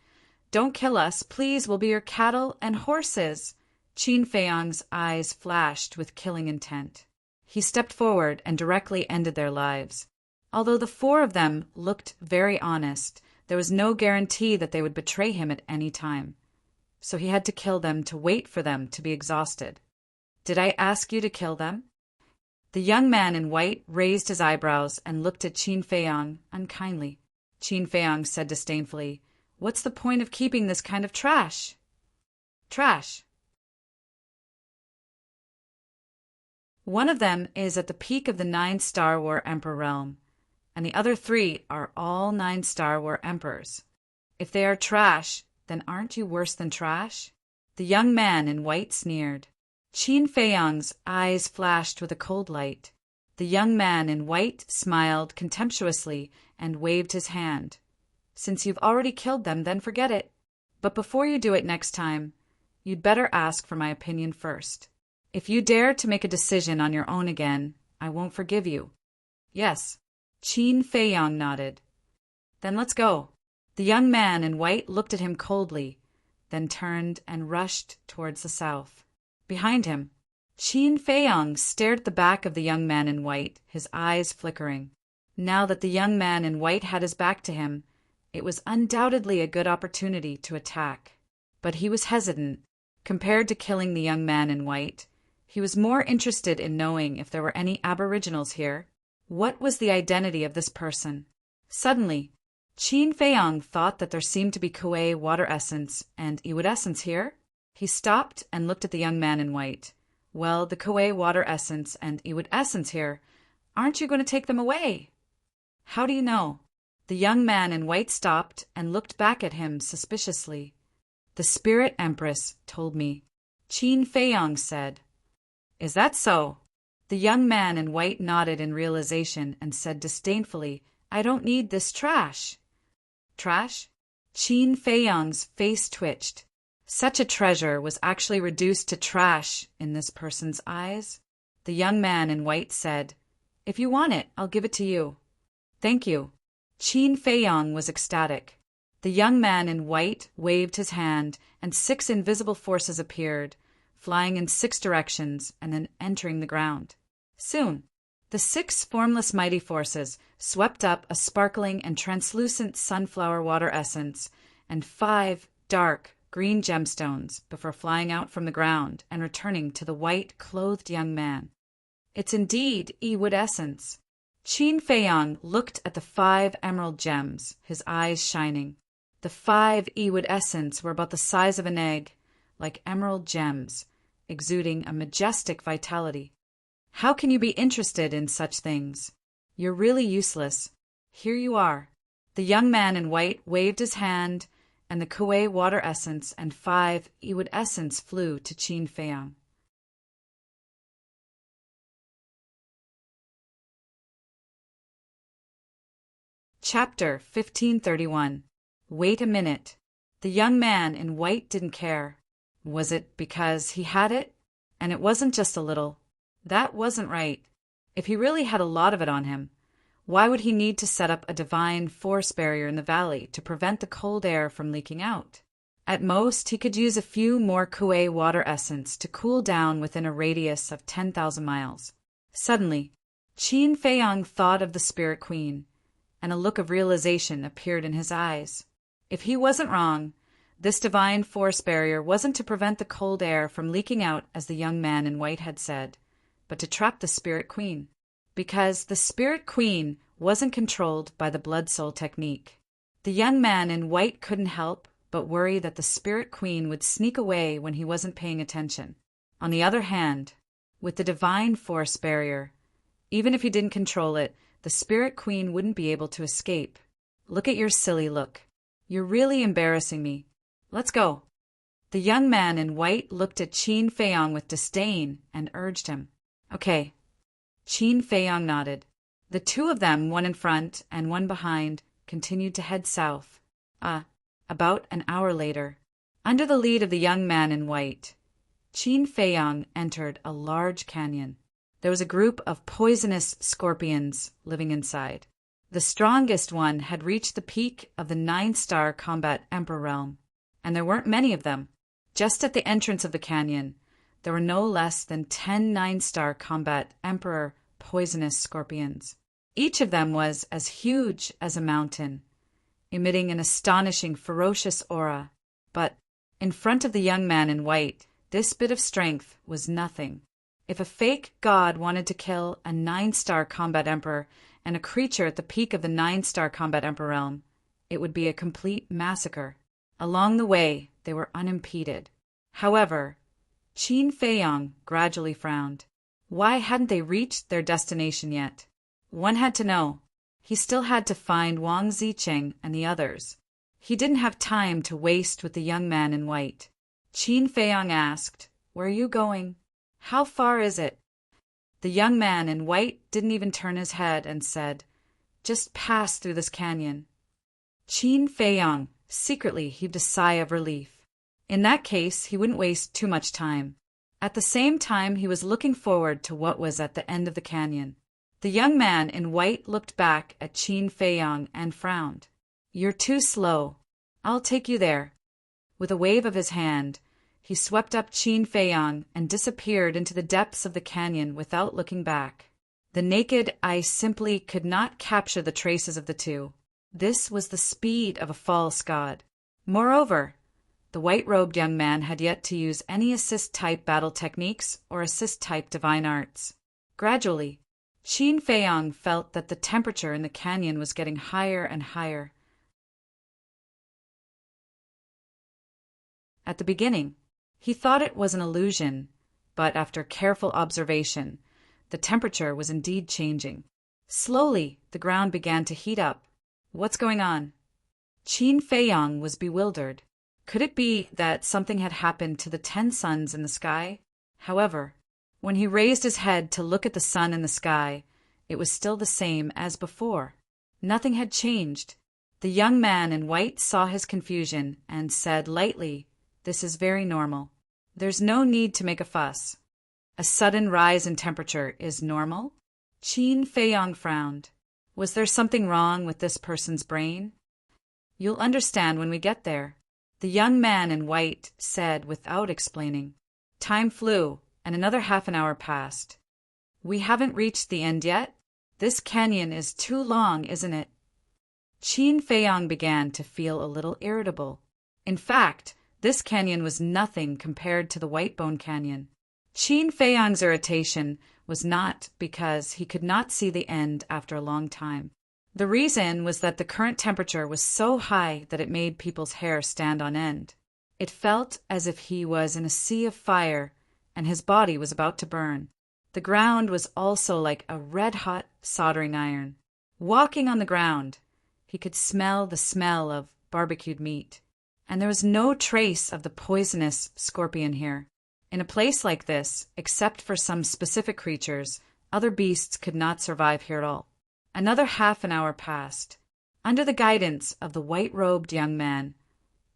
"Don't kill us, please, we'll be your cattle and horses." Qin Feiyong's eyes flashed with killing intent. He stepped forward and directly ended their lives. Although the four of them looked very honest, there was no guarantee that they would betray him at any time. So he had to kill them to wait for them to be exhausted. "Did I ask you to kill them?" The young man in white raised his eyebrows and looked at Qin Feiyong unkindly. Qin Feiyong said disdainfully, "What's the point of keeping this kind of trash?" "Trash." "One of them is at the peak of the 9 Star War Emperor realm, and the other 3 are all 9 Star War Emperors. If they are trash, then aren't you worse than trash? The young man in white sneered. Qin Feiyang's eyes flashed with a cold light. The young man in white smiled contemptuously and waved his hand. Since you've already killed them, then forget it. But before you do it next time, you'd better ask for my opinion first. If you dare to make a decision on your own again, I won't forgive you. Yes. Qin Feiyang nodded. Then let's go. The young man in white looked at him coldly, then turned and rushed towards the south. Behind him, Qin Feiyang stared at the back of the young man in white, his eyes flickering. Now that the young man in white had his back to him, it was undoubtedly a good opportunity to attack. But he was hesitant. Compared to killing the young man in white, he was more interested in knowing if there were any aboriginals here. What was the identity of this person? Suddenly, Qin Feiyang thought that there seemed to be Kuei water essence and Iwood essence here. He stopped and looked at the young man in white. Well, the Kuei water essence and Iwood essence here. Aren't you going to take them away? How do you know? The young man in white stopped and looked back at him suspiciously. The Spirit Empress told me, Qin Feiyang said. Is that so? The young man in white nodded in realization and said disdainfully, I don't need this trash. Trash? Qin Feiyang's face twitched. Such a treasure was actually reduced to trash in this person's eyes. The young man in white said, If you want it, I'll give it to you. Thank you. Qin Feiyang was ecstatic. The young man in white waved his hand, and 6 invisible forces appeared, flying in 6 directions and then entering the ground. Soon, the 6 formless mighty forces swept up a sparkling and translucent sunflower water essence and 5 dark green gemstones before flying out from the ground and returning to the white-clothed young man. It's indeed Iwood essence. Qin Feiyang looked at the 5 emerald gems, his eyes shining. The 5 Iwood essence were about the size of an egg, like emerald gems, exuding a majestic vitality. How can you be interested in such things? You're really useless. Here you are. The young man in white waved his hand, and the Kuei water essence and 5 Iwood essence flew to Qin Feiyang. Chapter 1531. Wait a minute. The young man in white didn't care. Was it because he had it? And it wasn't just a little. That wasn't right. If he really had a lot of it on him, why would he need to set up a divine force barrier in the valley to prevent the cold air from leaking out? At most, he could use a few more Kuei water essence to cool down within a radius of 10,000 miles. Suddenly, Qin Feiyang thought of the Spirit Queen, and a look of realization appeared in his eyes. If he wasn't wrong, this divine force barrier wasn't to prevent the cold air from leaking out as the young man in white had said, but to trap the Spirit Queen. Because the Spirit Queen wasn't controlled by the Blood Soul technique. The young man in white couldn't help but worry that the Spirit Queen would sneak away when he wasn't paying attention. On the other hand, with the divine force barrier, even if he didn't control it, the Spirit Queen wouldn't be able to escape. Look at your silly look. You're really embarrassing me. Let's go. The young man in white looked at Qin Feiyang with disdain and urged him. Okay. Qin Feiyang nodded. The 2 of them, one in front and one behind, continued to head south. About an hour later, under the lead of the young man in white, Qin Feiyang entered a large canyon. There was a group of poisonous scorpions living inside. The strongest one had reached the peak of the 9-star combat emperor realm, and there weren't many of them. Just at the entrance of the canyon, there were no less than 10 9-star combat emperor poisonous scorpions. Each of them was as huge as a mountain, emitting an astonishing ferocious aura. But in front of the young man in white, this bit of strength was nothing. If a fake god wanted to kill a 9-star combat emperor and a creature at the peak of the 9-star combat emperor realm, it would be a complete massacre. Along the way, they were unimpeded. However, Qin Feiyang gradually frowned. Why hadn't they reached their destination yet? One had to know. He still had to find Wang Zicheng and the others. He didn't have time to waste with the young man in white. Qin Feiyang asked, "Where are you going? How far is it?" The young man in white didn't even turn his head and said, "Just pass through this canyon." Qin Feiyang secretly heaved a sigh of relief. In that case, he wouldn't waste too much time. At the same time, he was looking forward to what was at the end of the canyon. The young man in white looked back at Qin Feiyang and frowned. "You're too slow. I'll take you there." With a wave of his hand, he swept up Qin Feiyang and disappeared into the depths of the canyon without looking back. The naked eye simply could not capture the traces of the two. This was the speed of a false god. Moreover, the white-robed young man had yet to use any assist-type battle techniques or assist-type divine arts. Gradually, Qin Feiyang felt that the temperature in the canyon was getting higher and higher. At the beginning, he thought it was an illusion, but after careful observation, the temperature was indeed changing. Slowly, the ground began to heat up. "What's going on?" Qin Feiyang was bewildered. Could it be that something had happened to the 10 suns in the sky? However, when he raised his head to look at the sun in the sky, it was still the same as before. Nothing had changed. The young man in white saw his confusion and said lightly, "This is very normal. There's no need to make a fuss." "A sudden rise in temperature is normal?" Qin Feiyang frowned. Was there something wrong with this person's brain? "You'll understand when we get there," the young man in white said without explaining. Time flew, and another half an hour passed. "We haven't reached the end yet? This canyon is too long, isn't it?" Qin Feiyang began to feel a little irritable. In fact, this canyon was nothing compared to the Whitebone Canyon. Qin Feiyang's irritation was not because he could not see the end after a long time. The reason was that the current temperature was so high that it made people's hair stand on end. It felt as if he was in a sea of fire and his body was about to burn. The ground was also like a red-hot soldering iron. Walking on the ground, he could smell the smell of barbecued meat. And there was no trace of the poisonous scorpion here. In a place like this, except for some specific creatures, other beasts could not survive here at all. Another half an hour passed. Under the guidance of the white-robed young man,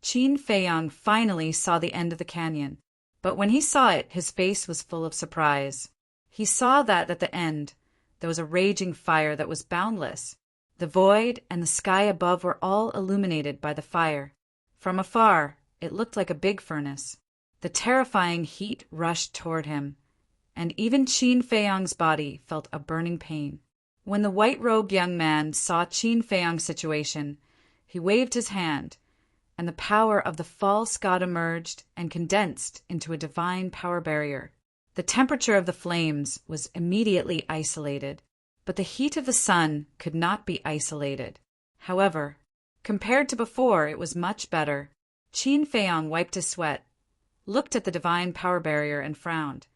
Qin Feiyang finally saw the end of the canyon. But when he saw it, his face was full of surprise. He saw that at the end, there was a raging fire that was boundless. The void and the sky above were all illuminated by the fire. From afar, it looked like a big furnace. The terrifying heat rushed toward him, and even Qin Feiyang's body felt a burning pain. When the white-robed young man saw Qin Feiyang's situation, he waved his hand, and the power of the false god emerged and condensed into a divine power barrier. The temperature of the flames was immediately isolated, but the heat of the sun could not be isolated. However, compared to before, it was much better. Qin Feiyang wiped his sweat, looked at the divine power barrier, and frowned.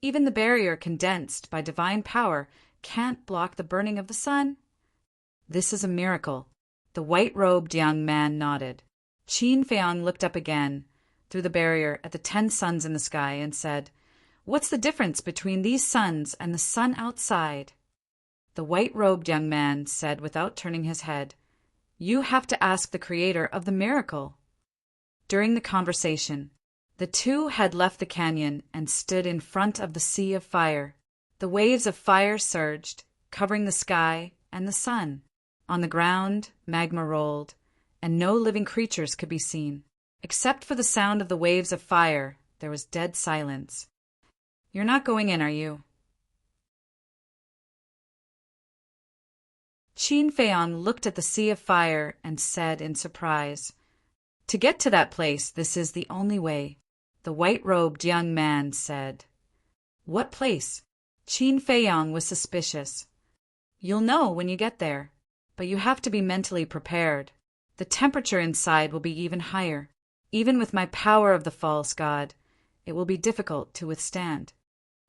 Even the barrier condensed by divine power can't block the burning of the sun. This is a miracle. The white-robed young man nodded. Qin Feiyang looked up again through the barrier at the 10 suns in the sky and said, "What's the difference between these suns and the sun outside?" The white-robed young man said without turning his head, "You have to ask the creator of the miracle." During the conversation, the two had left the canyon and stood in front of the sea of fire. The waves of fire surged, covering the sky and the sun. On the ground, magma rolled, and no living creatures could be seen. Except for the sound of the waves of fire, there was dead silence. "You're not going in, are you?" Qin Feiyang looked at the sea of fire and said in surprise, "To get to that place, this is the only way." The white-robed young man said, "What place?" Qin Feiyang was suspicious. "You'll know when you get there, but you have to be mentally prepared. The temperature inside will be even higher. Even with my power of the false god, it will be difficult to withstand."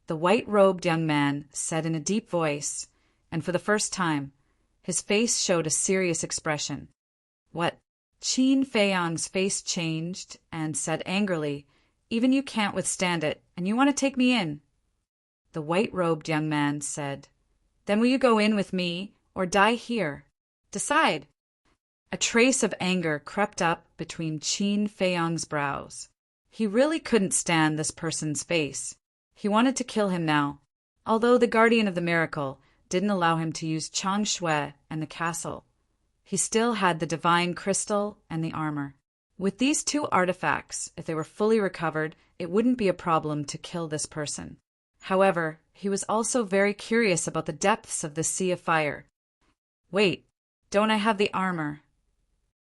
The white-robed young man said in a deep voice, and for the first time, his face showed a serious expression. "What Qin Feiyang's face changed and said angrily, "Even you can't withstand it, and you want to take me in." The white-robed young man said, "Then will you go in with me or die here? Decide." A trace of anger crept up between Qin Feiyang's brows. He really couldn't stand this person's face. He wanted to kill him now, although the guardian of the miracle didn't allow him to use Chang Shui and the castle. He still had the divine crystal and the armor. With these two artifacts, if they were fully recovered, it wouldn't be a problem to kill this person. However, he was also very curious about the depths of the sea of fire. Wait, don't I have the armor?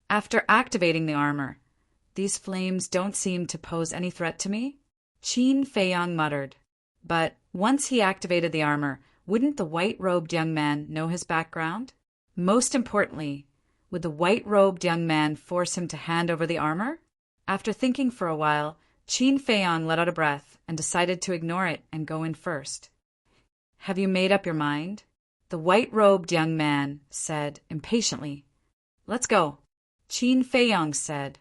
After activating the armor, these flames don't seem to pose any threat to me? Qin Feiyang muttered. But once he activated the armor, wouldn't the white-robed young man know his background? Most importantly, would the white-robed young man force him to hand over the armor? After thinking for a while, Qin Feiyang let out a breath and decided to ignore it and go in first. "Have you made up your mind?" The white-robed young man said impatiently. "Let's go," Qin Feiyang said.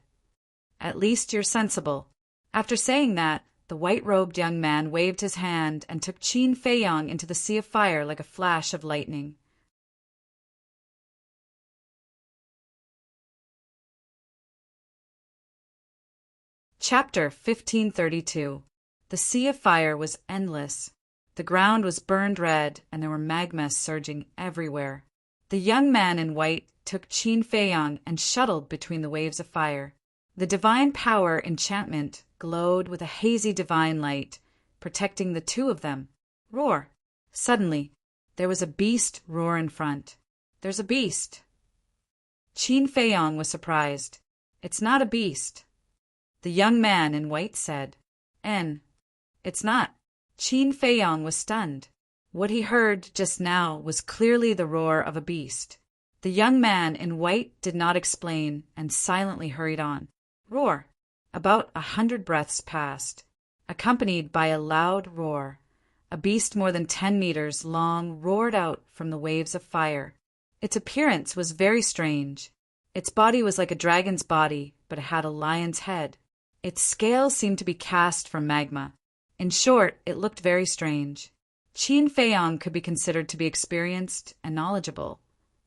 "At least you're sensible." After saying that, the white-robed young man waved his hand and took Qin Feiyang into the sea of fire like a flash of lightning. Chapter 1532. The sea of fire was endless. The ground was burned red, and there were magmas surging everywhere. The young man in white took Qin Feiyang and shuttled between the waves of fire. The divine power enchantment glowed with a hazy divine light, protecting the two of them. Roar! Suddenly, there was a beast roar in front. "There's a beast." Qin Feiyang was surprised. "It's not a beast." The young man in white said, "It's not." Qin Feiyang was stunned. What he heard just now was clearly the roar of a beast. The young man in white did not explain and silently hurried on. Roar! About 100 breaths passed, accompanied by a loud roar. A beast more than 10 meters long roared out from the waves of fire. Its appearance was very strange. Its body was like a dragon's body, but it had a lion's head. Its scales seemed to be cast from magma. In short, it looked very strange. Qin Feiyang could be considered to be experienced and knowledgeable,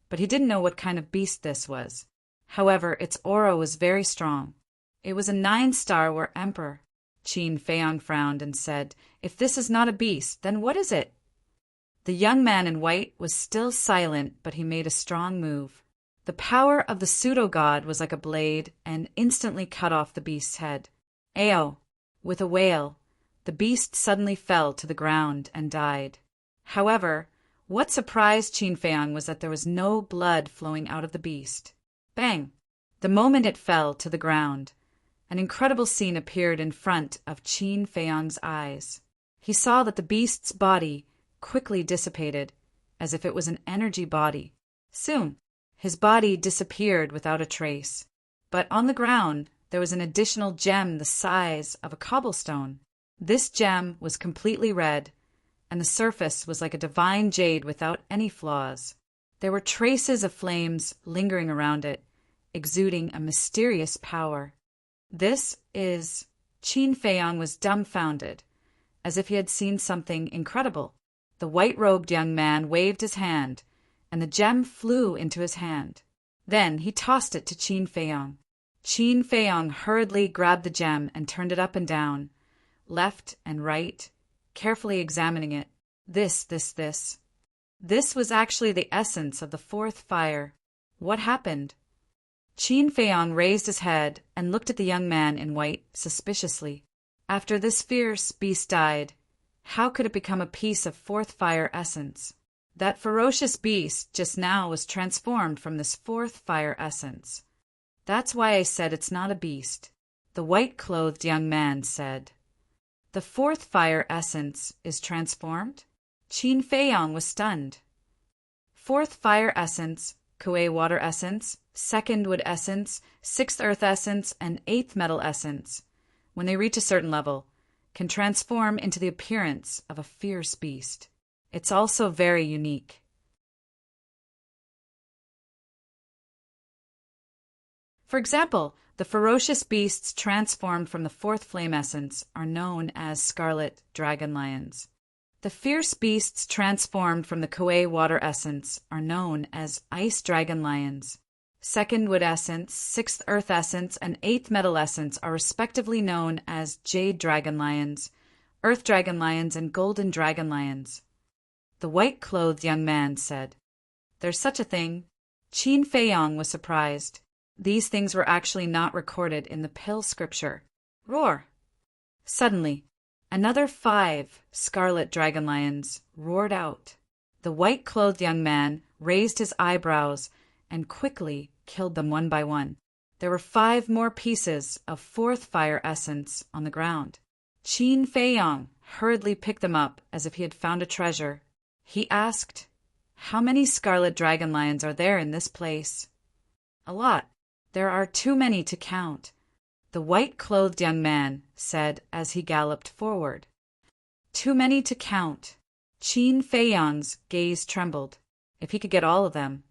but he didn't know what kind of beast this was. However, its aura was very strong. It was a 9-star or emperor. Qin Feiyang frowned and said, "If this is not a beast, then what is it?" The young man in white was still silent, but he made a strong move. The power of the pseudo-god was like a blade and instantly cut off the beast's head. Ao! With a wail, the beast suddenly fell to the ground and died. However, what surprised Qin Feiyang was that there was no blood flowing out of the beast. Bang! The moment it fell to the ground, an incredible scene appeared in front of Qin Feiyang's eyes. He saw that the beast's body quickly dissipated, as if it was an energy body. Soon, his body disappeared without a trace. But on the ground, there was an additional gem the size of a cobblestone. This gem was completely red, and the surface was like a divine jade without any flaws. There were traces of flames lingering around it, exuding a mysterious power. This is... Qin Feiyang was dumbfounded, as if he had seen something incredible. The white-robed young man waved his hand, and the gem flew into his hand. Then he tossed it to Qin Feiyang. Qin Feiyang hurriedly grabbed the gem and turned it up and down, left and right, carefully examining it. This was actually the essence of the fourth fire. What happened? Qin Feiyang raised his head and looked at the young man in white suspiciously. After this fierce beast died, how could it become a piece of fourth fire essence? That ferocious beast just now was transformed from this fourth fire essence. That's why I said it's not a beast, the white-clothed young man said. The fourth fire essence is transformed? Qin Feiyang was stunned. Fourth fire essence, Kuei water essence, second wood essence, sixth earth essence, and eighth metal essence, when they reach a certain level, can transform into the appearance of a fierce beast. It's also very unique. For example, the ferocious beasts transformed from the fourth flame essence are known as scarlet dragon lions. The fierce beasts transformed from the Kuei water essence are known as ice dragon lions. Second wood essence, sixth earth essence, and eighth metal essence are respectively known as jade dragon lions, earth dragon lions, and golden dragon lions. The white-clothed young man said, "There's such a thing." Qin Feiyong was surprised. These things were actually not recorded in the Pill scripture. Roar! Suddenly, another 5 scarlet dragon lions roared out. The white-clothed young man raised his eyebrows and quickly killed them one by one. There were 5 more pieces of fourth fire essence on the ground. Qin Feiyong hurriedly picked them up as if he had found a treasure. He asked, "How many scarlet dragon lions are there in this place?" "A lot. There are too many to count," the white-clothed young man said as he galloped forward. Too many to count. Qin Feiyong's gaze trembled. If he could get all of them.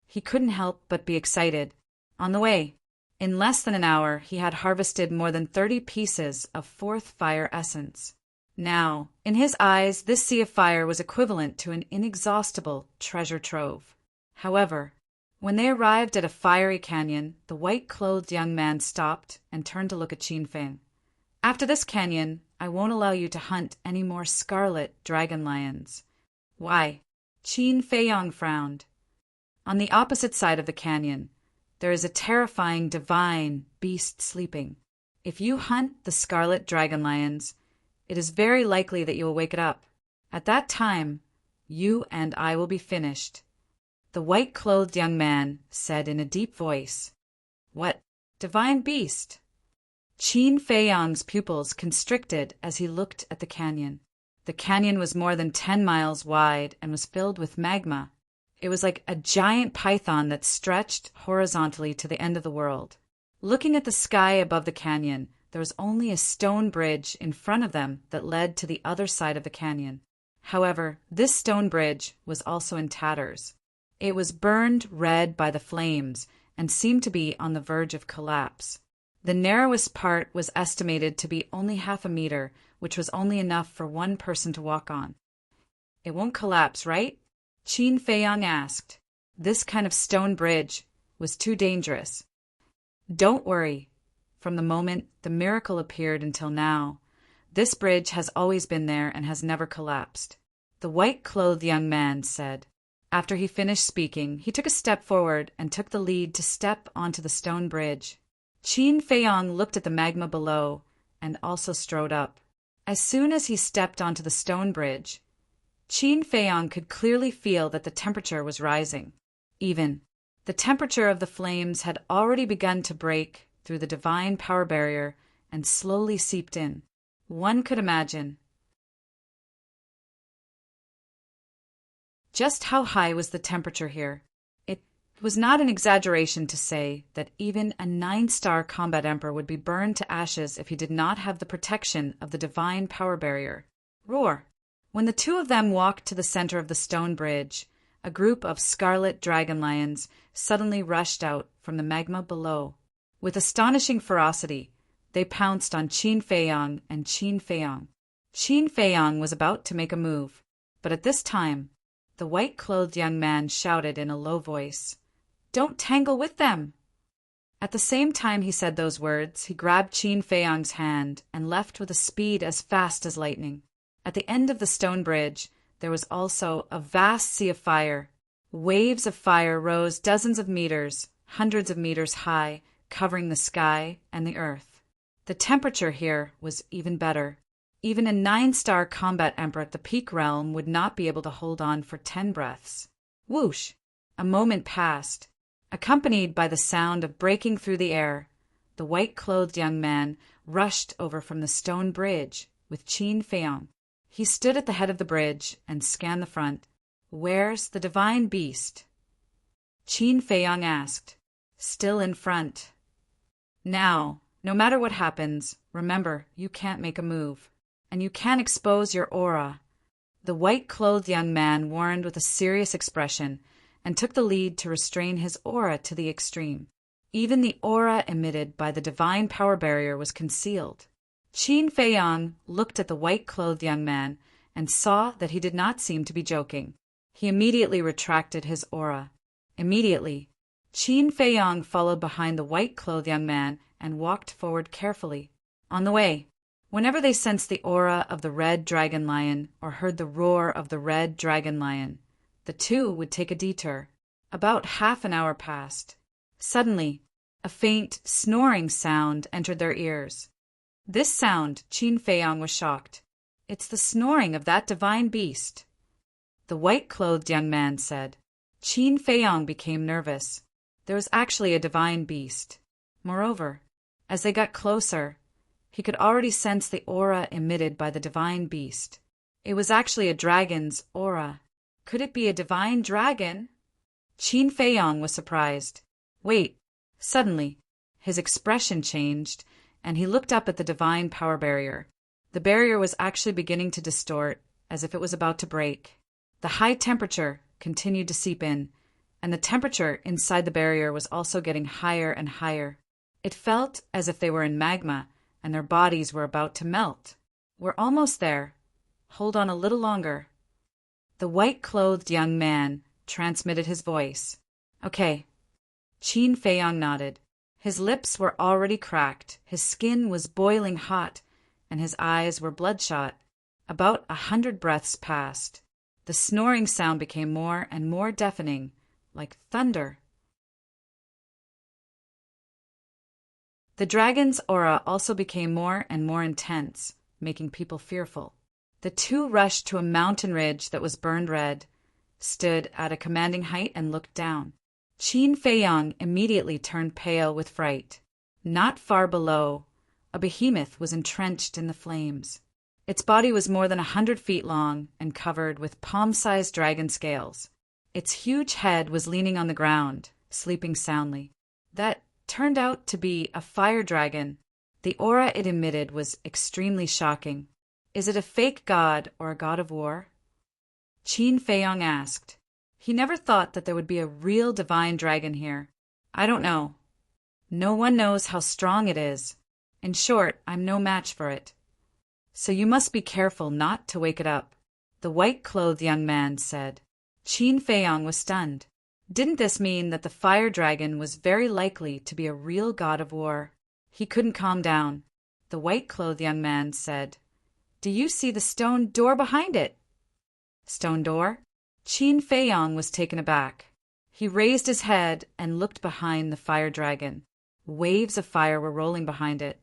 He couldn't help but be excited. On the way, in less than an hour, he had harvested more than 30 pieces of fourth fire essence. Now, in his eyes, this sea of fire was equivalent to an inexhaustible treasure trove. However, when they arrived at a fiery canyon, the white-clothed young man stopped and turned to look at Qin Feng. "After this canyon, I won't allow you to hunt any more scarlet dragon lions." "Why?" Qin Feiyong frowned. "On the opposite side of the canyon, there is a terrifying divine beast sleeping. If you hunt the scarlet dragon lions, it is very likely that you will wake it up. At that time, you and I will be finished." The white-clothed young man said in a deep voice, "What divine beast?" Qin Feiyong's pupils constricted as he looked at the canyon. The canyon was more than 10 miles wide and was filled with magma. It was like a giant python that stretched horizontally to the end of the world. Looking at the sky above the canyon, there was only a stone bridge in front of them that led to the other side of the canyon. However, this stone bridge was also in tatters. It was burned red by the flames and seemed to be on the verge of collapse. The narrowest part was estimated to be only half a meter, which was only enough for one person to walk on. "It won't collapse, right?" Qin Feiyong asked. This kind of stone bridge was too dangerous. "Don't worry. From the moment the miracle appeared until now, this bridge has always been there and has never collapsed," the white-clothed young man said. After he finished speaking, he took a step forward and took the lead to step onto the stone bridge. Qin Feiyong looked at the magma below and also strode up. As soon as he stepped onto the stone bridge, Qin Feiyong could clearly feel that the temperature was rising. The temperature of the flames had already begun to break through the divine power barrier and slowly seeped in. One could imagine just how high was the temperature here. It was not an exaggeration to say that even a 9-star combat emperor would be burned to ashes if he did not have the protection of the divine power barrier. Roar! When the two of them walked to the center of the stone bridge, a group of scarlet dragon lions suddenly rushed out from the magma below. With astonishing ferocity, they pounced on Qin Feiyong and Qin Feiyong. Qin Feiyong was about to make a move, but at this time, the white-clothed young man shouted in a low voice, "Don't tangle with them!" At the same time he said those words, he grabbed Qin Feiyong's hand and left with a speed as fast as lightning. At the end of the stone bridge, there was also a vast sea of fire. Waves of fire rose dozens of meters, hundreds of meters high, covering the sky and the earth. The temperature here was even better. Even a 9-star combat emperor at the peak realm would not be able to hold on for 10 breaths. Whoosh! A moment passed. Accompanied by the sound of breaking through the air, the white-clothed young man rushed over from the stone bridge with Qin Feiyong. He stood at the head of the bridge and scanned the front. "Where's the divine beast?" Qin Feiyong asked. "Still in front." "Now, no matter what happens, remember you can't make a move. And you can't expose your aura," the white-clothed young man warned with a serious expression and took the lead to restrain his aura to the extreme. Even the aura emitted by the divine power barrier was concealed. Qin Feiyang looked at the white-clothed young man and saw that he did not seem to be joking. He immediately retracted his aura. Immediately, Qin Feiyang followed behind the white-clothed young man and walked forward carefully. On the way, whenever they sensed the aura of the red dragon lion or heard the roar of the red dragon lion, the two would take a detour. About half an hour passed. Suddenly, a faint, snoring sound entered their ears. This sound, Qin Feiyang was shocked. It's the snoring of that divine beast. The white-clothed young man said. Qin Feiyang became nervous. There was actually a divine beast. Moreover, as they got closer, he could already sense the aura emitted by the divine beast. It was actually a dragon's aura. Could it be a divine dragon? Qin Feiyang was surprised. Wait. Suddenly, his expression changed, and he looked up at the divine power barrier. The barrier was actually beginning to distort, as if it was about to break. The high temperature continued to seep in, and the temperature inside the barrier was also getting higher and higher. It felt as if they were in magma, and their bodies were about to melt. We're almost there. Hold on a little longer. The white-clothed young man transmitted his voice. Okay. Qin Feiyang nodded. His lips were already cracked, his skin was boiling hot, and his eyes were bloodshot. About 100 breaths passed. The snoring sound became more and more deafening, like thunder. The dragon's aura also became more and more intense, making people fearful. The two rushed to a mountain ridge that was burned red, stood at a commanding height and looked down. Qin Feiyang immediately turned pale with fright. Not far below, a behemoth was entrenched in the flames. Its body was more than 100 feet long and covered with palm-sized dragon scales. Its huge head was leaning on the ground, sleeping soundly. That turned out to be a fire dragon. The aura it emitted was extremely shocking. Is it a fake god or a god of war? Qin Feiyang asked. He never thought that there would be a real divine dragon here. I don't know. No one knows how strong it is. In short, I'm no match for it. So you must be careful not to wake it up, the white-clothed young man said. Qin Feiyang was stunned. Didn't this mean that the fire dragon was very likely to be a real god of war? He couldn't calm down. The white-clothed young man said, Do you see the stone door behind it? Stone door? Qin Feiyang was taken aback. He raised his head and looked behind the fire dragon. Waves of fire were rolling behind it,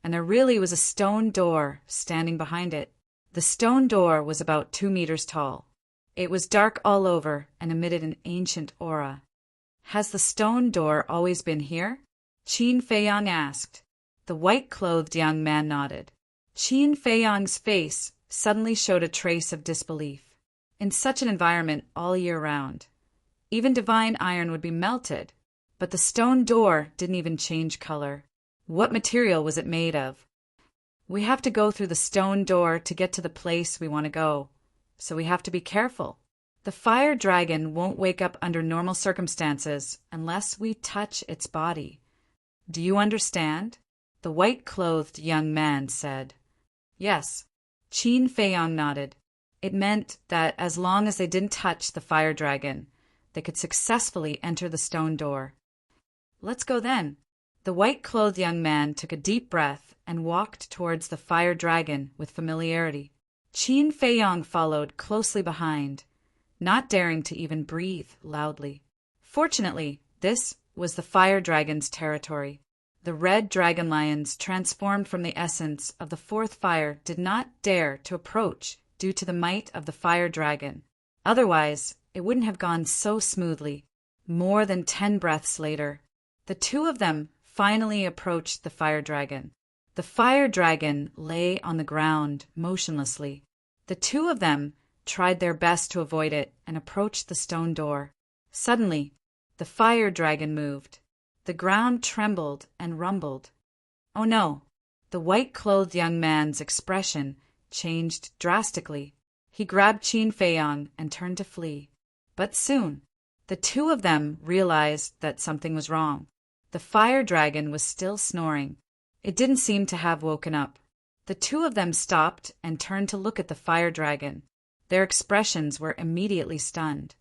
and there really was a stone door standing behind it. The stone door was about 2 meters tall. It was dark all over and emitted an ancient aura. Has the stone door always been here? Qin Feiyang asked. The white-clothed young man nodded. Qin Feiyang's face suddenly showed a trace of disbelief. In such an environment all year round, even divine iron would be melted, but the stone door didn't even change color. What material was it made of? We have to go through the stone door to get to the place we want to go, so we have to be careful. The fire dragon won't wake up under normal circumstances unless we touch its body. Do you understand? The white-clothed young man said. Yes. Qin Feiyang nodded. It meant that as long as they didn't touch the fire dragon, they could successfully enter the stone door. Let's go then. The white-clothed young man took a deep breath and walked towards the fire dragon with familiarity. Qin Feiyang followed closely behind, not daring to even breathe loudly. Fortunately, this was the fire dragon's territory. The red dragon lions, transformed from the essence of the fourth fire, did not dare to approach due to the might of the fire dragon. Otherwise, it wouldn't have gone so smoothly. More than 10 breaths later, the two of them finally approached the fire dragon. The fire dragon lay on the ground motionlessly. The two of them tried their best to avoid it and approached the stone door. Suddenly, the fire dragon moved. The ground trembled and rumbled. Oh no! The white-clothed young man's expression changed drastically. He grabbed Qin Feiyang and turned to flee. But soon, the two of them realized that something was wrong. The fire dragon was still snoring. It didn't seem to have woken up. The two of them stopped and turned to look at the fire dragon. Their expressions were immediately stunned.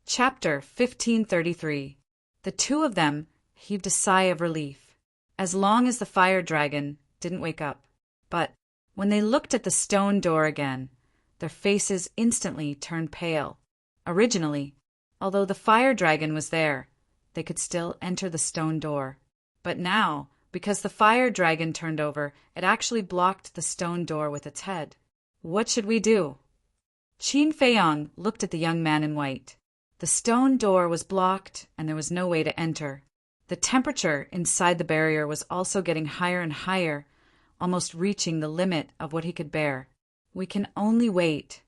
Chapter 1533. The two of them heaved a sigh of relief, as long as the fire dragon didn't wake up. But when they looked at the stone door again, their faces instantly turned pale. Originally, although the fire dragon was there, they could still enter the stone door. But now, because the fire dragon turned over, it actually blocked the stone door with its head. What should we do? Qin Feiyang looked at the young man in white. The stone door was blocked, and there was no way to enter. The temperature inside the barrier was also getting higher and higher, almost reaching the limit of what he could bear. We can only wait.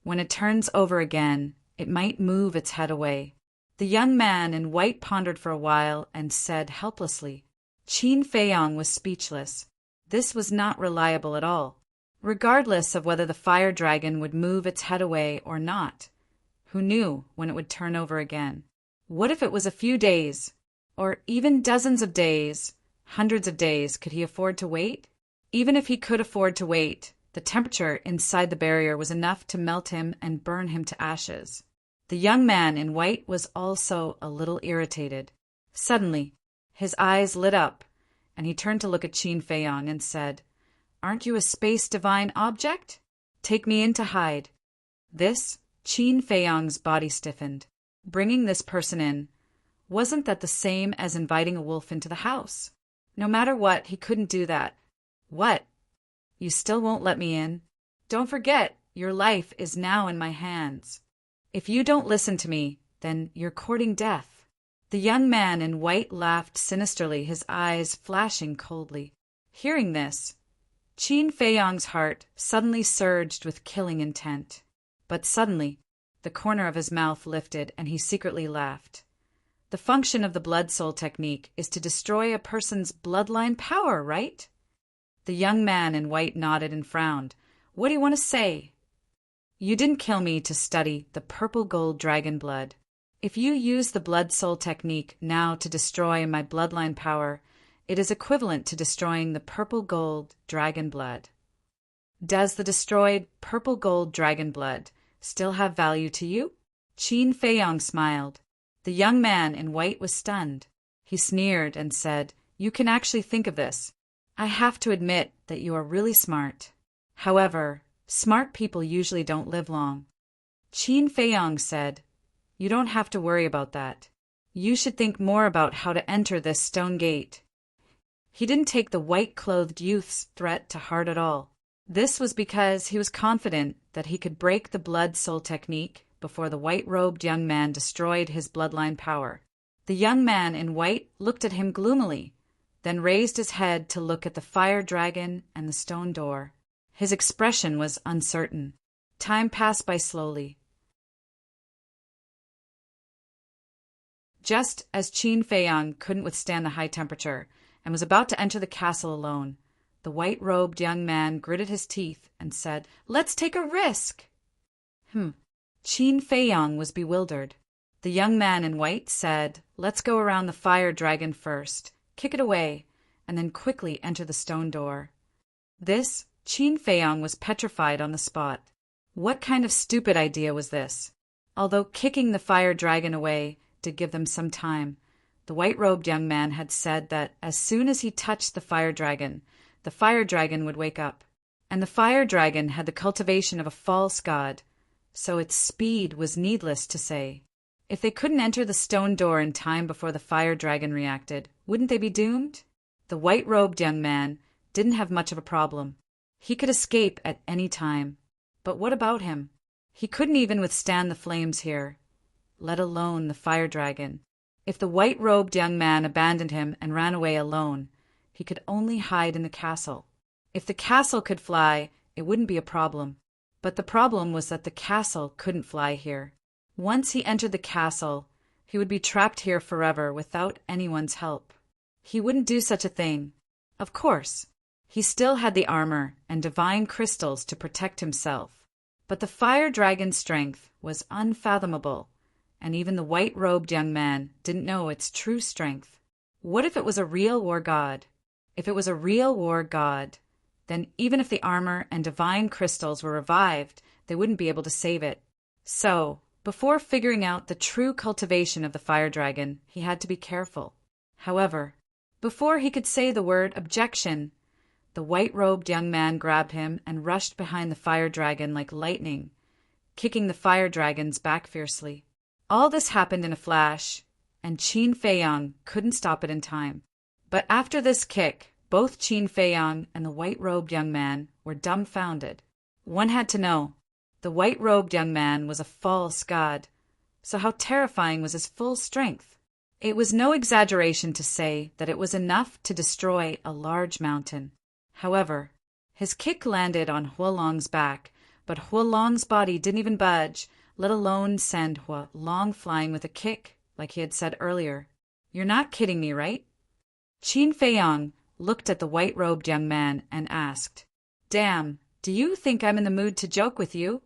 When it turns over again, it might move its head away. The young man in white pondered for a while and said helplessly. Qin Feiyang was speechless. This was not reliable at all. Regardless of whether the fire dragon would move its head away or not, who knew when it would turn over again? What if it was a few days, or even dozens of days, hundreds of days? Could he afford to wait? Even if he could afford to wait, the temperature inside the barrier was enough to melt him and burn him to ashes. The young man in white was also a little irritated. Suddenly, his eyes lit up, and he turned to look at Qin Feiyang and said, "Aren't you a space divine object? Take me in to hide." Qin Feiyang's body stiffened. Bringing this person in, wasn't that the same as inviting a wolf into the house? No matter what, he couldn't do that. What? You still won't let me in? Don't forget, your life is now in my hands. If you don't listen to me, then you're courting death. The young man in white laughed sinisterly, his eyes flashing coldly. Hearing this, Qin Feiyang's heart suddenly surged with killing intent. But suddenly, the corner of his mouth lifted and he secretly laughed. The function of the blood soul technique is to destroy a person's bloodline power, right? The young man in white nodded and frowned. What do you want to say? You didn't kill me to study the purple gold dragon blood. If you use the blood soul technique now to destroy my bloodline power, it is equivalent to destroying the purple gold dragon blood. Does the destroyed purple gold dragon blood still have value to you? Qin Feiyang smiled. The young man in white was stunned. He sneered and said, "You can actually think of this. I have to admit that you are really smart. However, smart people usually don't live long." Qin Feiyang said, "You don't have to worry about that. You should think more about how to enter this stone gate." He didn't take the white-clothed youth's threat to heart at all. This was because he was confident that he could break the blood soul technique before the white-robed young man destroyed his bloodline power. The young man in white looked at him gloomily, then raised his head to look at the fire dragon and the stone door. His expression was uncertain. Time passed by slowly. Just as Qin Feiyang couldn't withstand the high temperature and was about to enter the castle alone, the white-robed young man gritted his teeth and said, "Let's take a risk." Qin Feiyang was bewildered. The young man in white said, "Let's go around the fire dragon first, kick it away, and then quickly enter the stone door." Qin Feiyang was petrified on the spot. What kind of stupid idea was this? Although kicking the fire dragon away did give them some time, the white-robed young man had said that as soon as he touched the fire dragon would wake up. And the fire dragon had the cultivation of a false god, so its speed was needless to say. If they couldn't enter the stone door in time before the fire dragon reacted, wouldn't they be doomed? The white-robed young man didn't have much of a problem. He could escape at any time. But what about him? He couldn't even withstand the flames here, let alone the fire dragon. If the white-robed young man abandoned him and ran away alone, he could only hide in the castle. If the castle could fly, it wouldn't be a problem. But the problem was that the castle couldn't fly here. Once he entered the castle, he would be trapped here forever without anyone's help. He wouldn't do such a thing. Of course, he still had the armor and divine crystals to protect himself. But the fire dragon's strength was unfathomable, and even the white-robed young man didn't know its true strength. What if it was a real war god? If it was a real war god, then even if the armor and divine crystals were revived, they wouldn't be able to save it. So, before figuring out the true cultivation of the fire dragon, he had to be careful. However, before he could say the word objection, the white-robed young man grabbed him and rushed behind the fire dragon like lightning, kicking the fire dragons back fiercely. All this happened in a flash, and Qin Feiyang couldn't stop it in time. But after this kick, both Qin Feiyang and the white-robed young man were dumbfounded. One had to know, the white-robed young man was a false god, so how terrifying was his full strength? It was no exaggeration to say that it was enough to destroy a large mountain. However, his kick landed on Huolong's back, but Huolong's body didn't even budge, let alone send Huolong flying with a kick, like he had said earlier. You're not kidding me, right? Qin Feiyang looked at the white-robed young man and asked, Damn, do you think I'm in the mood to joke with you?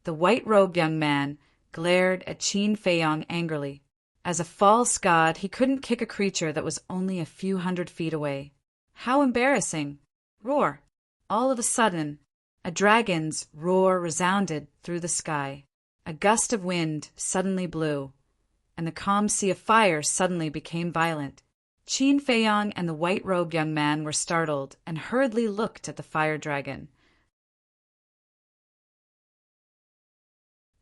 The white-robed young man glared at Qin Feiyang angrily. As a false god, he couldn't kick a creature that was only a few hundred feet away. How embarrassing! Roar! All of a sudden, a dragon's roar resounded through the sky. A gust of wind suddenly blew, and the calm sea of fire suddenly became violent. Qin Feiyang and the white-robed young man were startled and hurriedly looked at the fire dragon.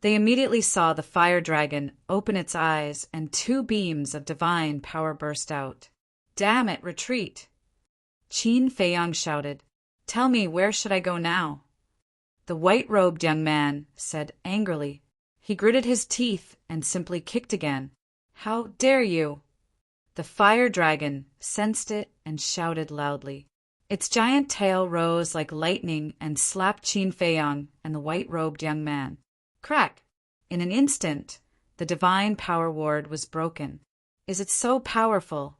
They immediately saw the fire dragon open its eyes and two beams of divine power burst out. Damn it, retreat! Qin Feiyang shouted. Tell me, where should I go now? The white-robed young man said angrily. He gritted his teeth and simply kicked again. How dare you! The fire dragon sensed it and shouted loudly. Its giant tail rose like lightning and slapped Qin Feiyang and the white-robed young man. Crack! In an instant, the divine power ward was broken. Is it so powerful?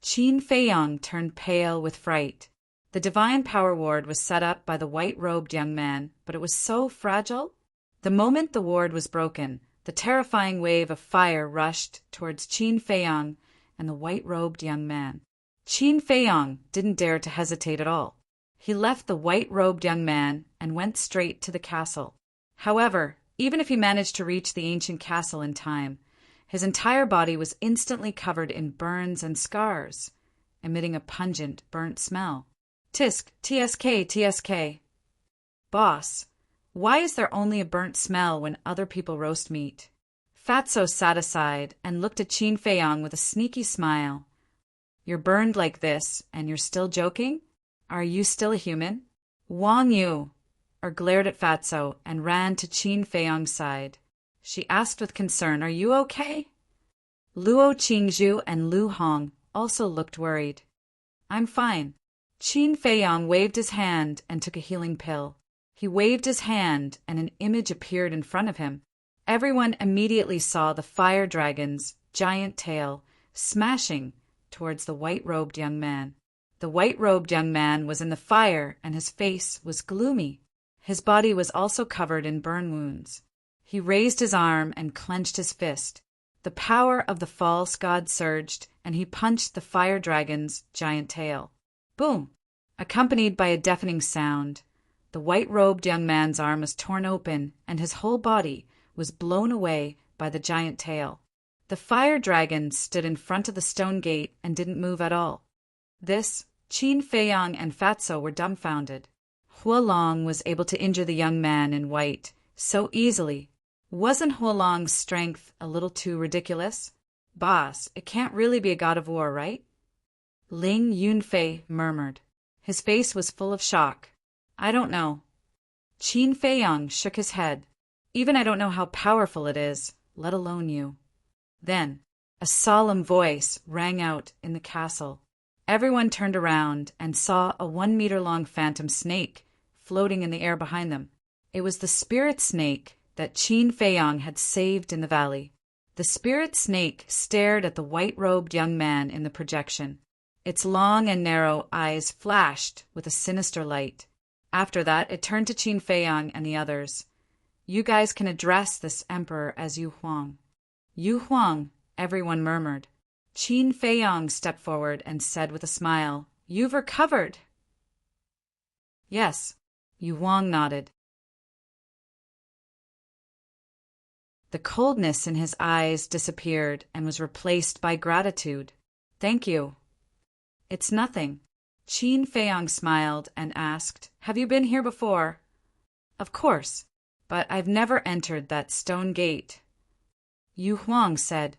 Qin Feiyang turned pale with fright. The divine power ward was set up by the white-robed young man, but it was so fragile. The moment the ward was broken, the terrifying wave of fire rushed towards Qin Feiyang and the white-robed young man. Qin Feiyang didn't dare to hesitate at all. He left the white-robed young man and went straight to the castle. However, even if he managed to reach the ancient castle in time, his entire body was instantly covered in burns and scars, emitting a pungent, burnt smell. Tisk, TSK, TSK. Boss, why is there only a burnt smell when other people roast meat? Fatso sat aside and looked at Qin Feiyang with a sneaky smile. You're burned like this, and you're still joking? Are you still a human? Wang Yu glared at Fatso and ran to Qin Feiyang's side. She asked with concern, Are you okay? Luo Qingzhu and Lu Hong also looked worried. I'm fine. Qin Feiyang waved his hand and took a healing pill. He waved his hand and an image appeared in front of him. Everyone immediately saw the fire dragon's giant tail smashing towards the white-robed young man. The white-robed young man was in the fire and his face was gloomy. His body was also covered in burn wounds. He raised his arm and clenched his fist. The power of the false god surged, and he punched the fire dragon's giant tail. Boom! Accompanied by a deafening sound, the white-robed young man's arm was torn open, and his whole body was blown away by the giant tail. The fire dragon stood in front of the stone gate and didn't move at all. This, Qin Feiyang and Fatso were dumbfounded. Huolong was able to injure the young man in white so easily. Wasn't Huolong's strength a little too ridiculous? Boss, it can't really be a god of war, right? Ling Yunfei murmured. His face was full of shock. I don't know. Qin Feiyang shook his head. Even I don't know how powerful it is, let alone you. Then, a solemn voice rang out in the castle. Everyone turned around and saw a 1-meter-long phantom snake floating in the air behind them. It was the spirit snake that Qin Feiyang had saved in the valley. The spirit snake stared at the white-robed young man in the projection. Its long and narrow eyes flashed with a sinister light. After that, it turned to Qin Feiyang and the others. You guys can address this emperor as Yu Huang. Yu Huang, everyone murmured. Qin Feiyong stepped forward and said with a smile, You've recovered. Yes, Yu Huang nodded. The coldness in his eyes disappeared and was replaced by gratitude. Thank you. It's nothing. Qin Feiyong smiled and asked, Have you been here before? Of course, but I've never entered that stone gate. Yu Huang said.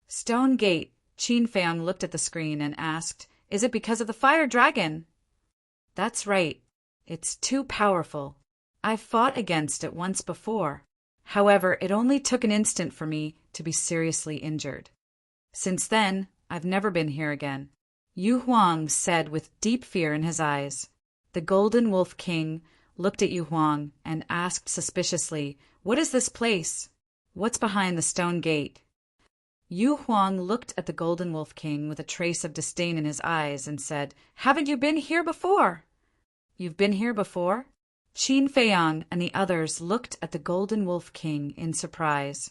Stone gate. Qin Feiyong looked at the screen and asked, Is it because of the fire dragon? That's right. It's too powerful. I've fought against it once before. However, it only took an instant for me to be seriously injured. Since then, I've never been here again. Yu Huang said with deep fear in his eyes. The Golden Wolf King looked at Yu Huang and asked suspiciously, What is this place? What's behind the stone gate? Yu Huang looked at the Golden Wolf King with a trace of disdain in his eyes and said, Haven't you been here before? You've been here before? Qin Feiyong and the others looked at the Golden Wolf King in surprise.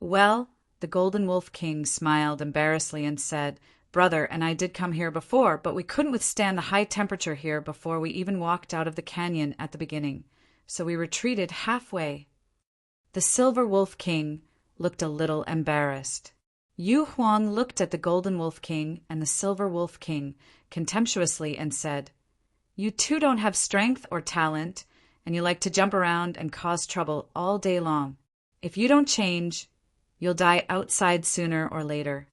Well, the Golden Wolf King smiled embarrassedly and said, Brother and I did come here before, but we couldn't withstand the high temperature here before we even walked out of the canyon at the beginning, so we retreated halfway. The Silver Wolf King looked a little embarrassed. Yu Huang looked at the Golden Wolf King and the Silver Wolf King contemptuously and said, You two don't have strength or talent, and you like to jump around and cause trouble all day long. If you don't change, you'll die outside sooner or later.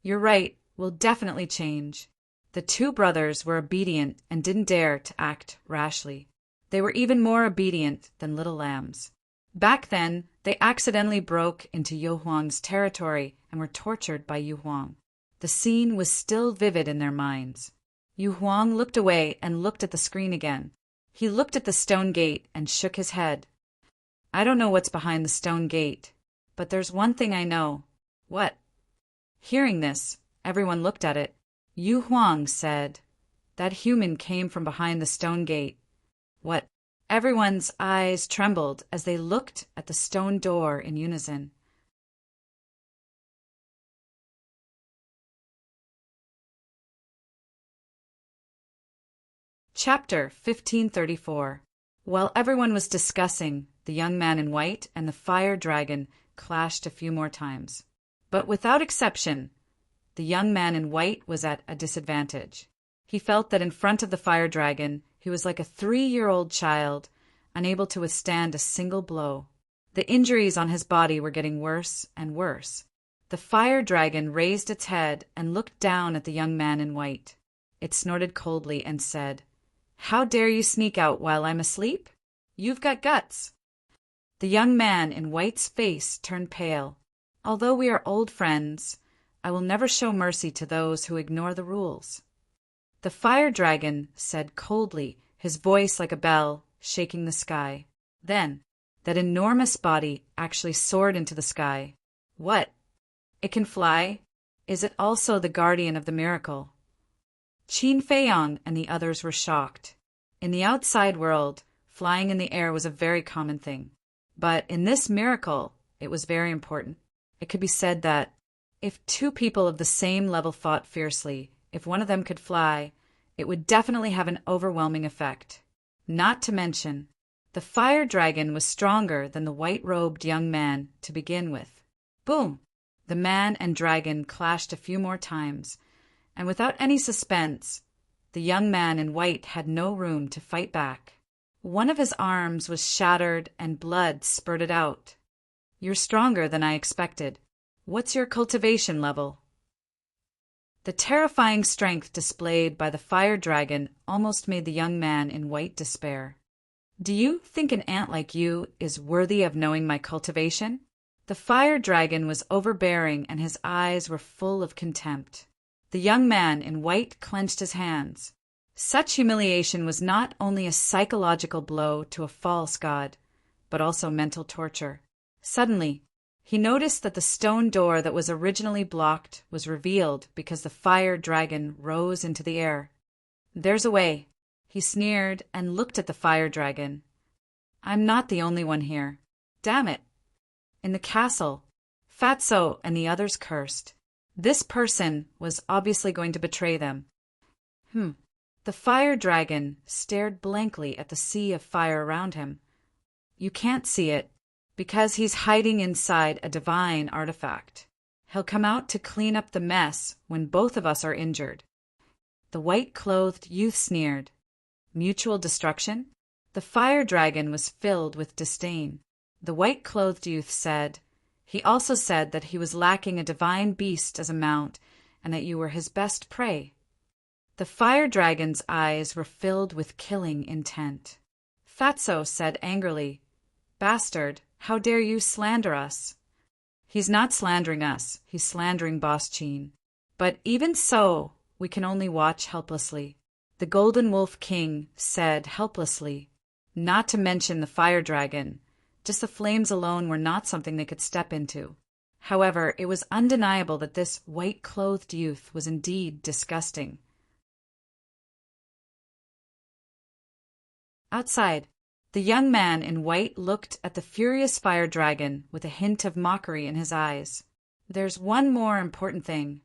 You're right, we'll definitely change. The two brothers were obedient and didn't dare to act rashly. They were even more obedient than little lambs. Back then, they accidentally broke into Yu Huang's territory and were tortured by Yu Huang. The scene was still vivid in their minds. Yu Huang looked away and looked at the screen again. He looked at the stone gate and shook his head. I don't know what's behind the stone gate, but there's one thing I know. What? Hearing this, everyone looked at it. Yu Huang said, That human came from behind the stone gate. What? Everyone's eyes trembled as they looked at the stone door in unison. Chapter 1534. While everyone was discussing, the young man in white and the fire dragon clashed a few more times. But without exception, the young man in white was at a disadvantage. He felt that in front of the fire dragon, he was like a 3-year-old child, unable to withstand a single blow. The injuries on his body were getting worse and worse. The fire dragon raised its head and looked down at the young man in white. It snorted coldly and said, How dare you sneak out while I'm asleep? You've got guts. The young man in white's face turned pale. Although we are old friends, I will never show mercy to those who ignore the rules. The fire dragon said coldly, his voice like a bell, shaking the sky. Then, that enormous body actually soared into the sky. What? It can fly? Is it also the guardian of the miracle? Qin Feiyong and the others were shocked. In the outside world, flying in the air was a very common thing. But in this miracle, it was very important. It could be said that if two people of the same level fought fiercely, if one of them could fly, it would definitely have an overwhelming effect. Not to mention, the fire dragon was stronger than the white-robed young man to begin with. Boom! The man and dragon clashed a few more times, and without any suspense, the young man in white had no room to fight back. One of his arms was shattered and blood spurted out. You're stronger than I expected. What's your cultivation level? The terrifying strength displayed by the fire dragon almost made the young man in white despair. Do you think an ant like you is worthy of knowing my cultivation? The fire dragon was overbearing and his eyes were full of contempt. The young man in white clenched his hands. Such humiliation was not only a psychological blow to a false god, but also mental torture. Suddenly, he noticed that the stone door that was originally blocked was revealed because the fire dragon rose into the air. There's a way. He sneered and looked at the fire dragon. I'm not the only one here. Damn it! In the castle, Fatso and the others cursed. This person was obviously going to betray them. The fire dragon stared blankly at the sea of fire around him. You can't see it, because he's hiding inside a divine artifact. He'll come out to clean up the mess when both of us are injured. The white-clothed youth sneered. Mutual destruction? The fire dragon was filled with disdain. The white-clothed youth said, he also said that he was lacking a divine beast as a mount, and that you were his best prey. The fire dragon's eyes were filled with killing intent. Fatso said angrily, Bastard, how dare you slander us? He's not slandering us, he's slandering Boss Chin. But even so, we can only watch helplessly. The Golden Wolf King said helplessly, not to mention the fire dragon. Just the flames alone were not something they could step into. However, it was undeniable that this white-clothed youth was indeed disgusting. Outside, the young man in white looked at the furious fire dragon with a hint of mockery in his eyes. There's one more important thing.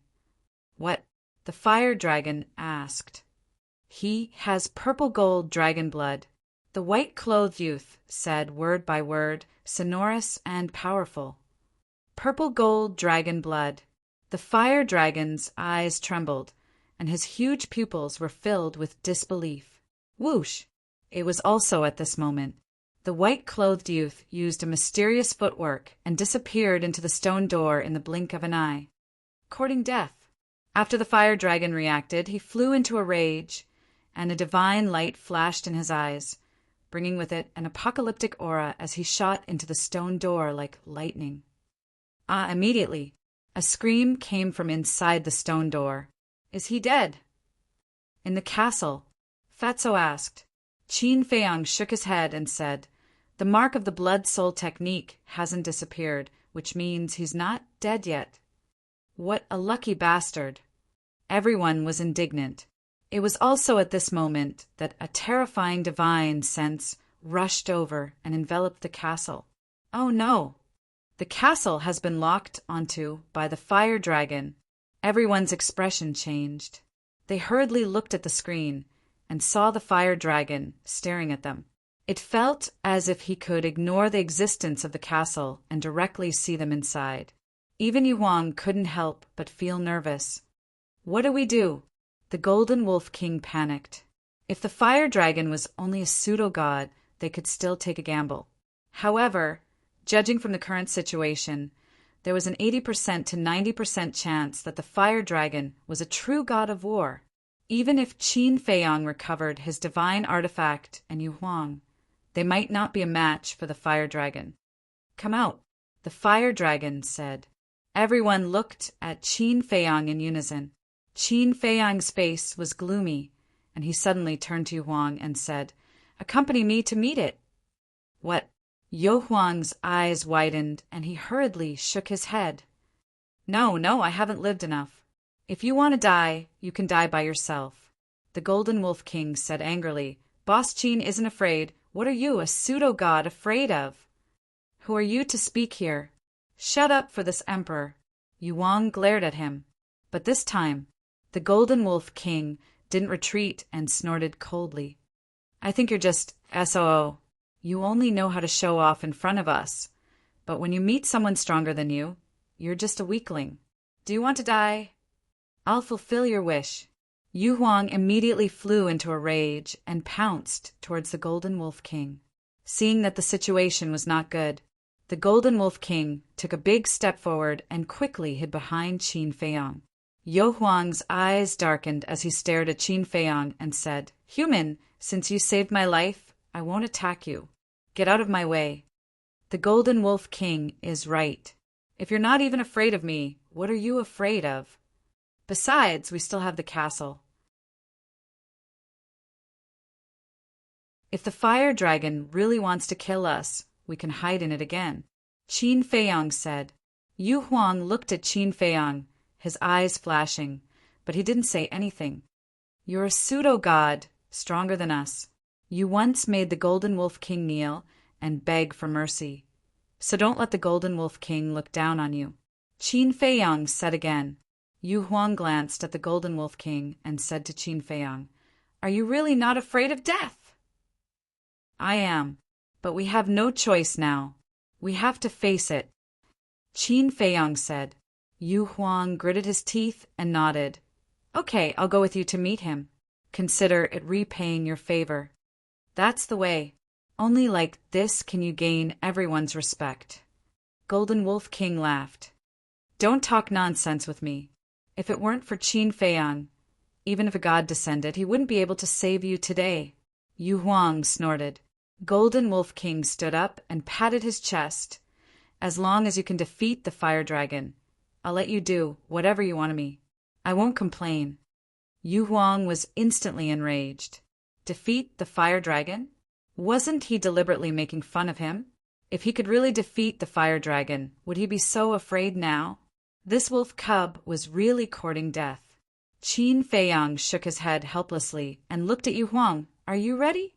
What? The fire dragon asked. He has purple gold dragon blood. The white-clothed youth said word by word, sonorous and powerful. Purple gold dragon blood. The fire dragon's eyes trembled, and his huge pupils were filled with disbelief. Whoosh! It was also at this moment. The white-clothed youth used a mysterious footwork and disappeared into the stone door in the blink of an eye. Courting death. After the fire dragon reacted, he flew into a rage, and a divine light flashed in his eyes, bringing with it an apocalyptic aura as he shot into the stone door like lightning. Immediately, a scream came from inside the stone door. Is he dead? In the castle, Fatso asked. Qin Feiyang shook his head and said, The mark of the blood-soul technique hasn't disappeared, which means he's not dead yet. What a lucky bastard. Everyone was indignant. It was also at this moment that a terrifying divine sense rushed over and enveloped the castle. Oh no! The castle has been locked onto by the fire dragon. Everyone's expression changed. They hurriedly looked at the screen and saw the fire dragon staring at them. It felt as if he could ignore the existence of the castle and directly see them inside. Even Yu Huang couldn't help but feel nervous. What do we do? The Golden Wolf King panicked. If the fire dragon was only a pseudo-god, they could still take a gamble. However, judging from the current situation, there was an 80% to 90% chance that the fire dragon was a true god of war. Even if Qin Feiyang recovered his divine artifact and Yu Huang, they might not be a match for the fire dragon. Come out, the fire dragon said. Everyone looked at Qin Feiyang in unison. Qin Feiyang's face was gloomy, and he suddenly turned to Yu Huang and said, Accompany me to meet it. What? Yu Huang's eyes widened, and he hurriedly shook his head. No, I haven't lived enough. If you want to die, you can die by yourself. The Golden Wolf King said angrily, Boss Qin isn't afraid. What are you, a pseudo-god, afraid of? Who are you to speak here? Shut up for this emperor. Yu Huang glared at him. But this time, the Golden Wolf King didn't retreat and snorted coldly. I think you're just SOO. You only know how to show off in front of us. But when you meet someone stronger than you, you're just a weakling. Do you want to die? I'll fulfill your wish. Yu Huang immediately flew into a rage and pounced towards the Golden Wolf King. Seeing that the situation was not good, the Golden Wolf King took a big step forward and quickly hid behind Qin Feiyang. Yu Huang's eyes darkened as he stared at Qin Feiyang and said, Human, since you saved my life, I won't attack you. Get out of my way. The Golden Wolf King is right. If you're not even afraid of me, what are you afraid of? Besides, we still have the castle. If the fire dragon really wants to kill us, we can hide in it again, Qin Feiyang said. Yu Huang looked at Qin Feiyang, his eyes flashing, but he didn't say anything. You're a pseudo-god, stronger than us. You once made the Golden Wolf King kneel and beg for mercy. So don't let the Golden Wolf King look down on you. Qin Feiyang said again. Yu Huang glanced at the Golden Wolf King and said to Qin Feiyang, "Are you really not afraid of death?" "I am, but we have no choice now. We have to face it," Qin Feiyang said. Yu Huang gritted his teeth and nodded. "Okay, I'll go with you to meet him. Consider it repaying your favor. That's the way. Only like this can you gain everyone's respect." Golden Wolf King laughed. "Don't talk nonsense with me. If it weren't for Qin Feiyang, even if a god descended, he wouldn't be able to save you today." Yu Huang snorted. Golden Wolf King stood up and patted his chest. "As long as you can defeat the fire dragon, I'll let you do whatever you want of me. I won't complain." Yu Huang was instantly enraged. Defeat the fire dragon? Wasn't he deliberately making fun of him? If he could really defeat the fire dragon, would he be so afraid now? This wolf cub was really courting death. Qin Feiyang shook his head helplessly and looked at Yu Huang. "Are you ready?"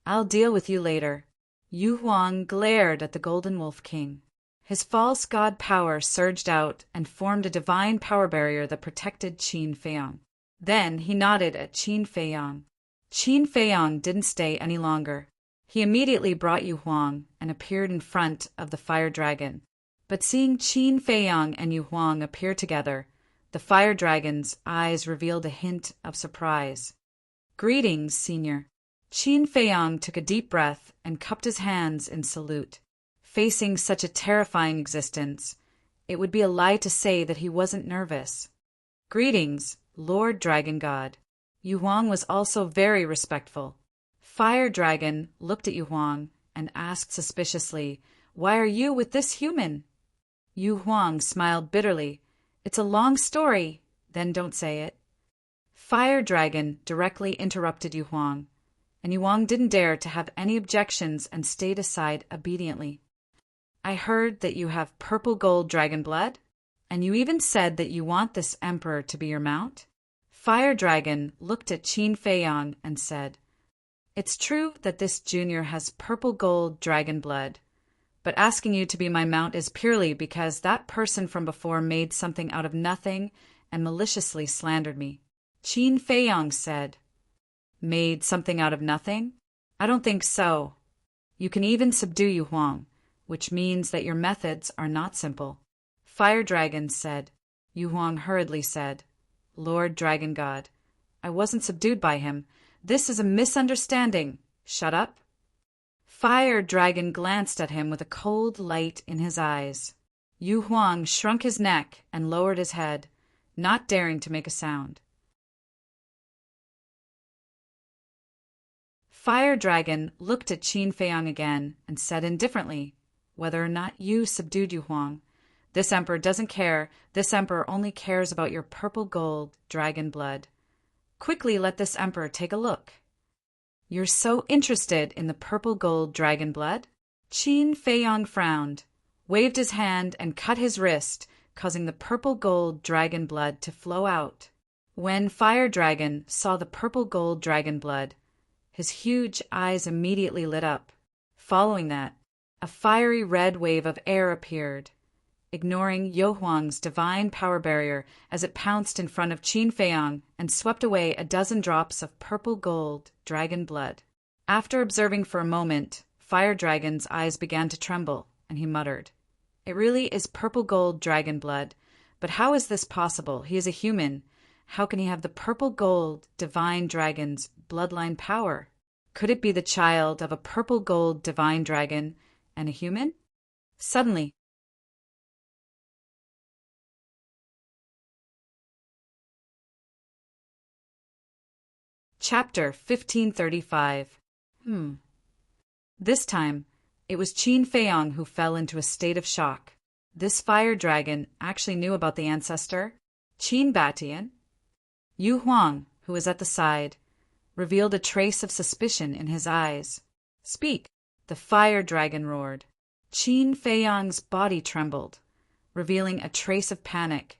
"I'll deal with you later." Yu Huang glared at the Golden Wolf King. His false god power surged out and formed a divine power barrier that protected Qin Feiyang. Then he nodded at Qin Feiyang. Qin Feiyang didn't stay any longer. He immediately brought Yu Huang and appeared in front of the fire dragon. But seeing Qin Feiyang and Yu Huang appear together, the fire dragon's eyes revealed a hint of surprise. "Greetings, Senior." Qin Feiyang took a deep breath and cupped his hands in salute. Facing such a terrifying existence, it would be a lie to say that he wasn't nervous. "Greetings, Lord Dragon God." Yu Huang was also very respectful. Fire Dragon looked at Yu Huang and asked suspiciously, "Why are you with this human?" Yu Huang smiled bitterly. "It's a long story." "Then don't say it." Fire Dragon directly interrupted Yu Huang, and Yu Huang didn't dare to have any objections and stayed aside obediently. "I heard that you have purple gold dragon blood, and you even said that you want this emperor to be your mount." Fire Dragon looked at Qin Feiyang and said, "It's true that this junior has purple gold dragon blood, but asking you to be my mount is purely because that person from before made something out of nothing and maliciously slandered me." Qin Feiyang said, "Made something out of nothing? I don't think so. You can even subdue Yu Huang, which means that your methods are not simple." Fire Dragon said. Yu Huang hurriedly said, "Lord Dragon God, I wasn't subdued by him. This is a misunderstanding. Shut up." Fire Dragon glanced at him with a cold light in his eyes. Yu Huang shrunk his neck and lowered his head, not daring to make a sound. Fire Dragon looked at Qin Feiyang again and said indifferently, "Whether or not you subdued Yu Huang, this emperor doesn't care. This emperor only cares about your purple gold dragon blood. Quickly let this emperor take a look." "You're so interested in the purple gold dragon blood?" Qin Feiyang frowned, waved his hand and cut his wrist, causing the purple gold dragon blood to flow out. When Fire Dragon saw the purple gold dragon blood, his huge eyes immediately lit up. Following that, a fiery red wave of air appeared, ignoring Yu Huang's divine power barrier as it pounced in front of Qin Feiyang and swept away a dozen drops of purple gold dragon blood. After observing for a moment, Fire Dragon's eyes began to tremble, and he muttered, "It really is purple gold dragon blood, but how is this possible? He is a human. How can he have the purple gold divine dragon's bloodline power? Could it be the child of a purple gold divine dragon and a human?" Suddenly, Chapter 1535. This time, it was Qin Feiyang who fell into a state of shock. This fire dragon actually knew about the ancestor, Qin Batian. Yu Huang, who was at the side, revealed a trace of suspicion in his eyes. "Speak!" the fire dragon roared. Qin Feiyang's body trembled, revealing a trace of panic,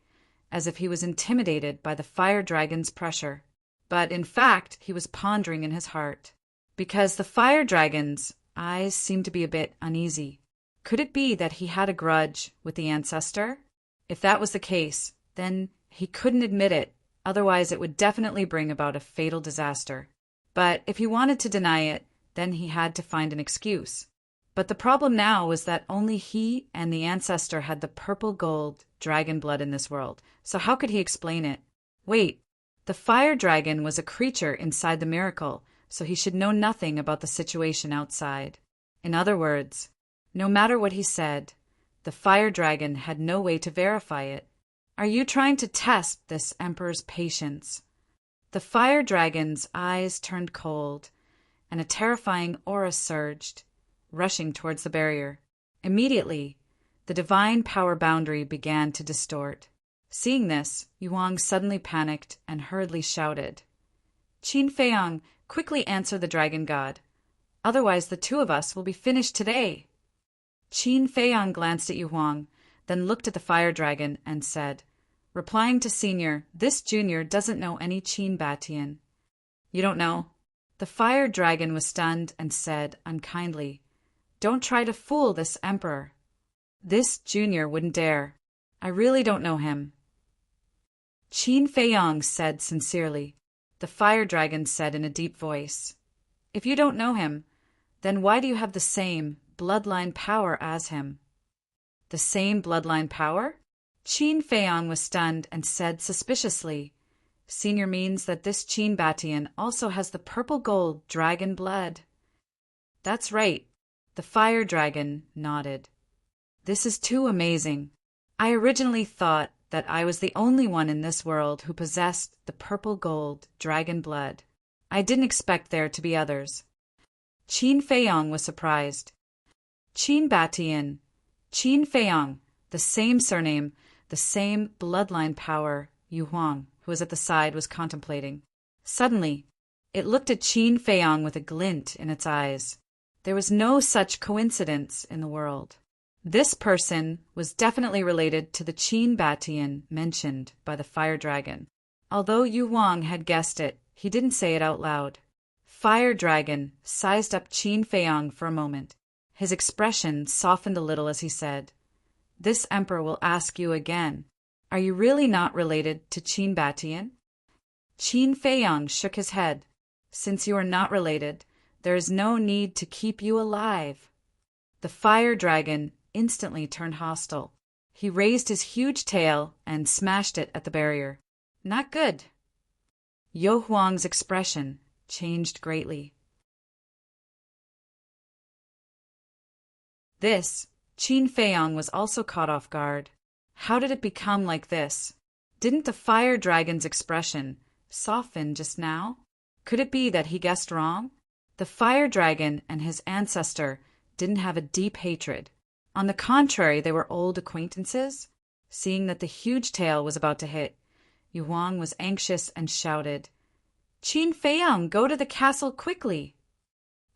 as if he was intimidated by the fire dragon's pressure. But in fact, he was pondering in his heart, because the fire dragon's eyes seemed to be a bit uneasy. Could it be that he had a grudge with the ancestor? If that was the case, then he couldn't admit it, otherwise it would definitely bring about a fatal disaster. But if he wanted to deny it, then he had to find an excuse. But the problem now was that only he and the ancestor had the purple gold dragon blood in this world. So how could he explain it? Wait, the fire dragon was a creature inside the miracle, so he should know nothing about the situation outside. In other words, no matter what he said, the fire dragon had no way to verify it. Are you trying to test this emperor's patience? The fire dragon's eyes turned cold, and a terrifying aura surged, rushing towards the barrier. Immediately, the divine power boundary began to distort. Seeing this, Yuang suddenly panicked and hurriedly shouted, "Qin Feiyang, quickly answer the dragon god. Otherwise the two of us will be finished today." Qin Feiyang glanced at Yuang, then looked at the fire dragon and said, replying to Senior, "This junior doesn't know any Qin Batian." "You don't know?" The fire dragon was stunned and said unkindly, "Don't try to fool this emperor. This junior wouldn't dare. I really don't know him." Qin Feiyang said sincerely. The fire dragon said in a deep voice, "If you don't know him, then why do you have the same bloodline power as him?" "The same bloodline power?" Qin Feiyang was stunned and said suspiciously, "Senior means that this Qin Batian also has the purple gold dragon blood." "That's right." The fire dragon nodded. "This is too amazing. I originally thought that I was the only one in this world who possessed the purple gold dragon blood. I didn't expect there to be others." Qin Feiyang was surprised. Qin Batian, Qin Feiyang, the same surname, the same bloodline power, Yu Huang, who was at the side, was contemplating. Suddenly, it looked at Qin Feiyang with a glint in its eyes. There was no such coincidence in the world. This person was definitely related to the Qin Batian mentioned by the fire dragon. Although Yu Huang had guessed it, he didn't say it out loud. Fire dragon sized up Qin Feiyang for a moment. His expression softened a little as he said, "This emperor will ask you again, are you really not related to Qin Batian?" Qin Feiyang shook his head. "Since you are not related, there is no need to keep you alive." The fire dragon instantly turned hostile. He raised his huge tail and smashed it at the barrier. "Not good." Yu Huang's expression changed greatly. This, Qin Feiyang was also caught off guard. How did it become like this? Didn't the fire dragon's expression soften just now? Could it be that he guessed wrong? The fire dragon and his ancestor didn't have a deep hatred. On the contrary, they were old acquaintances. Seeing that the huge tail was about to hit, Yu Huang was anxious and shouted, "Qin Feiyang, go to the castle quickly!"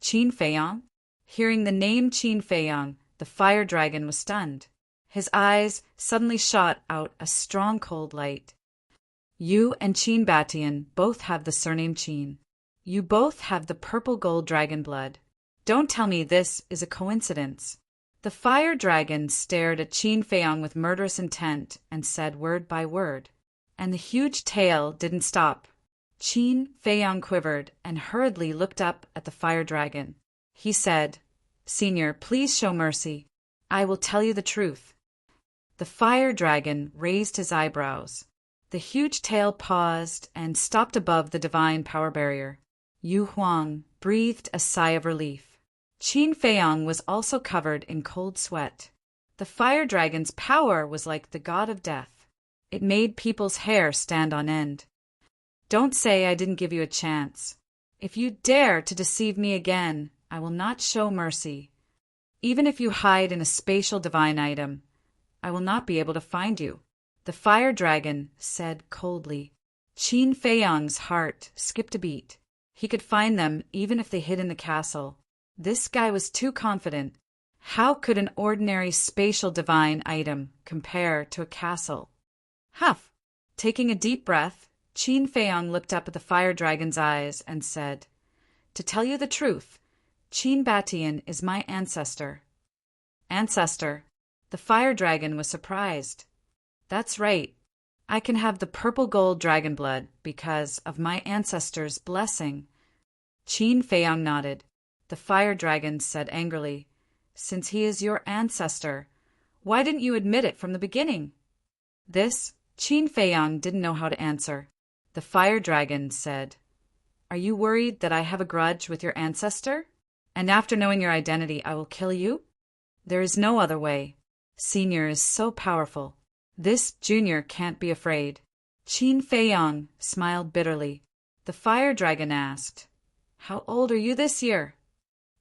Qin Feiyang? Hearing the name Qin Feiyang, the fire dragon was stunned. His eyes suddenly shot out a strong cold light. "You and Qin Batian both have the surname Qin. You both have the purple gold dragon blood. Don't tell me this is a coincidence." The fire dragon stared at Qin Feiyang with murderous intent and said word by word. And the huge tail didn't stop. Qin Feiyang quivered and hurriedly looked up at the fire dragon. He said, "Senior, please show mercy. I will tell you the truth." The fire dragon raised his eyebrows. The huge tail paused and stopped above the divine power barrier. Yu Huang breathed a sigh of relief. Qin Feiyang was also covered in cold sweat. The fire dragon's power was like the god of death. It made people's hair stand on end. "Don't say I didn't give you a chance. If you dare to deceive me again, I will not show mercy. Even if you hide in a spatial divine item, I will not be able to find you," the fire dragon said coldly. Qin Feiyang's heart skipped a beat. He could find them even if they hid in the castle. This guy was too confident. How could an ordinary spatial divine item compare to a castle? Huff! Taking a deep breath, Qin Feiyang looked up at the fire dragon's eyes and said, "To tell you the truth, Qin Batian is my ancestor." Ancestor. The fire dragon was surprised. That's right. I can have the purple gold dragon blood because of my ancestor's blessing. Qin Feiyang nodded. The fire dragon said angrily, Since he is your ancestor, why didn't you admit it from the beginning? This, Qin Feiyang didn't know how to answer. The fire dragon said, Are you worried that I have a grudge with your ancestor? And after knowing your identity, I will kill you? There is no other way. Senior is so powerful. This junior can't be afraid. Qin Feiyang smiled bitterly. The fire dragon asked, How old are you this year?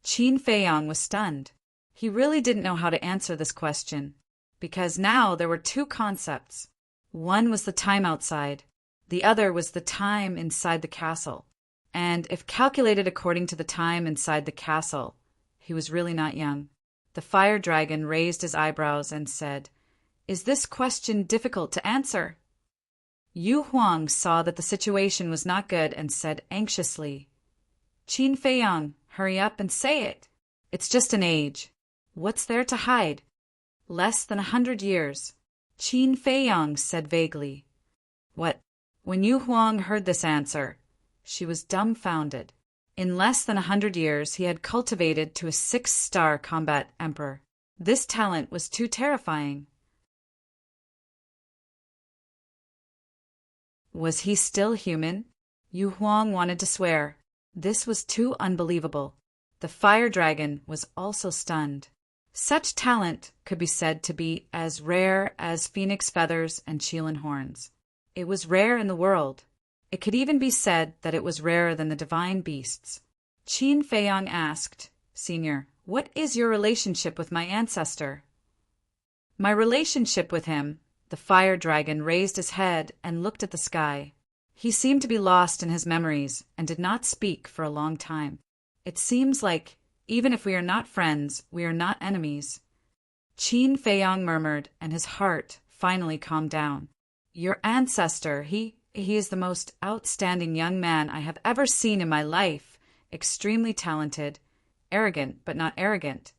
Qin Feiyang was stunned. He really didn't know how to answer this question, because now there were two concepts. One was the time outside. The other was the time inside the castle. And if calculated according to the time inside the castle, he was really not young. The fire dragon raised his eyebrows and said, Is this question difficult to answer? Yu Huang saw that the situation was not good and said anxiously, Qin Feiyang, hurry up and say it. It's just an age. What's there to hide? Less than 100 years. Qin Feiyang said vaguely. What? When Yu Huang heard this answer, she was dumbfounded. In less than 100 years, he had cultivated to a 6-star combat emperor. This talent was too terrifying. Was he still human? Yu Huang wanted to swear. This was too unbelievable. The fire dragon was also stunned. Such talent could be said to be as rare as phoenix feathers and Qilin horns. It was rare in the world. It could even be said that it was rarer than the divine beasts. Qin Feiyang asked, Senior, what is your relationship with my ancestor? My relationship with him. The fire dragon raised his head and looked at the sky. He seemed to be lost in his memories and did not speak for a long time. It seems like, even if we are not friends, we are not enemies. Qin Feiyang murmured, and his heart finally calmed down. Your ancestor, he is the most outstanding young man I have ever seen in my life. Extremely talented, arrogant but not arrogant.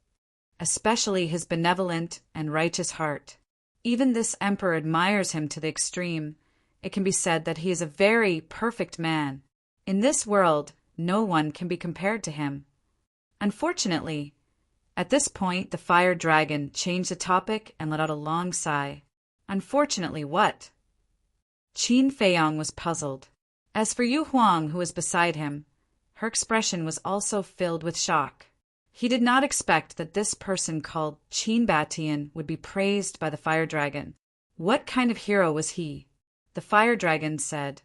Especially his benevolent and righteous heart. Even this emperor admires him to the extreme. It can be said that he is a very perfect man. In this world, no one can be compared to him. Unfortunately, at this point the fire dragon changed the topic and let out a long sigh. Unfortunately what? Qin Feiyang was puzzled. As for Yu Huang, who was beside him, her expression was also filled with shock. He did not expect that this person called Qin Batian would be praised by the fire dragon. What kind of hero was he? The fire dragon said,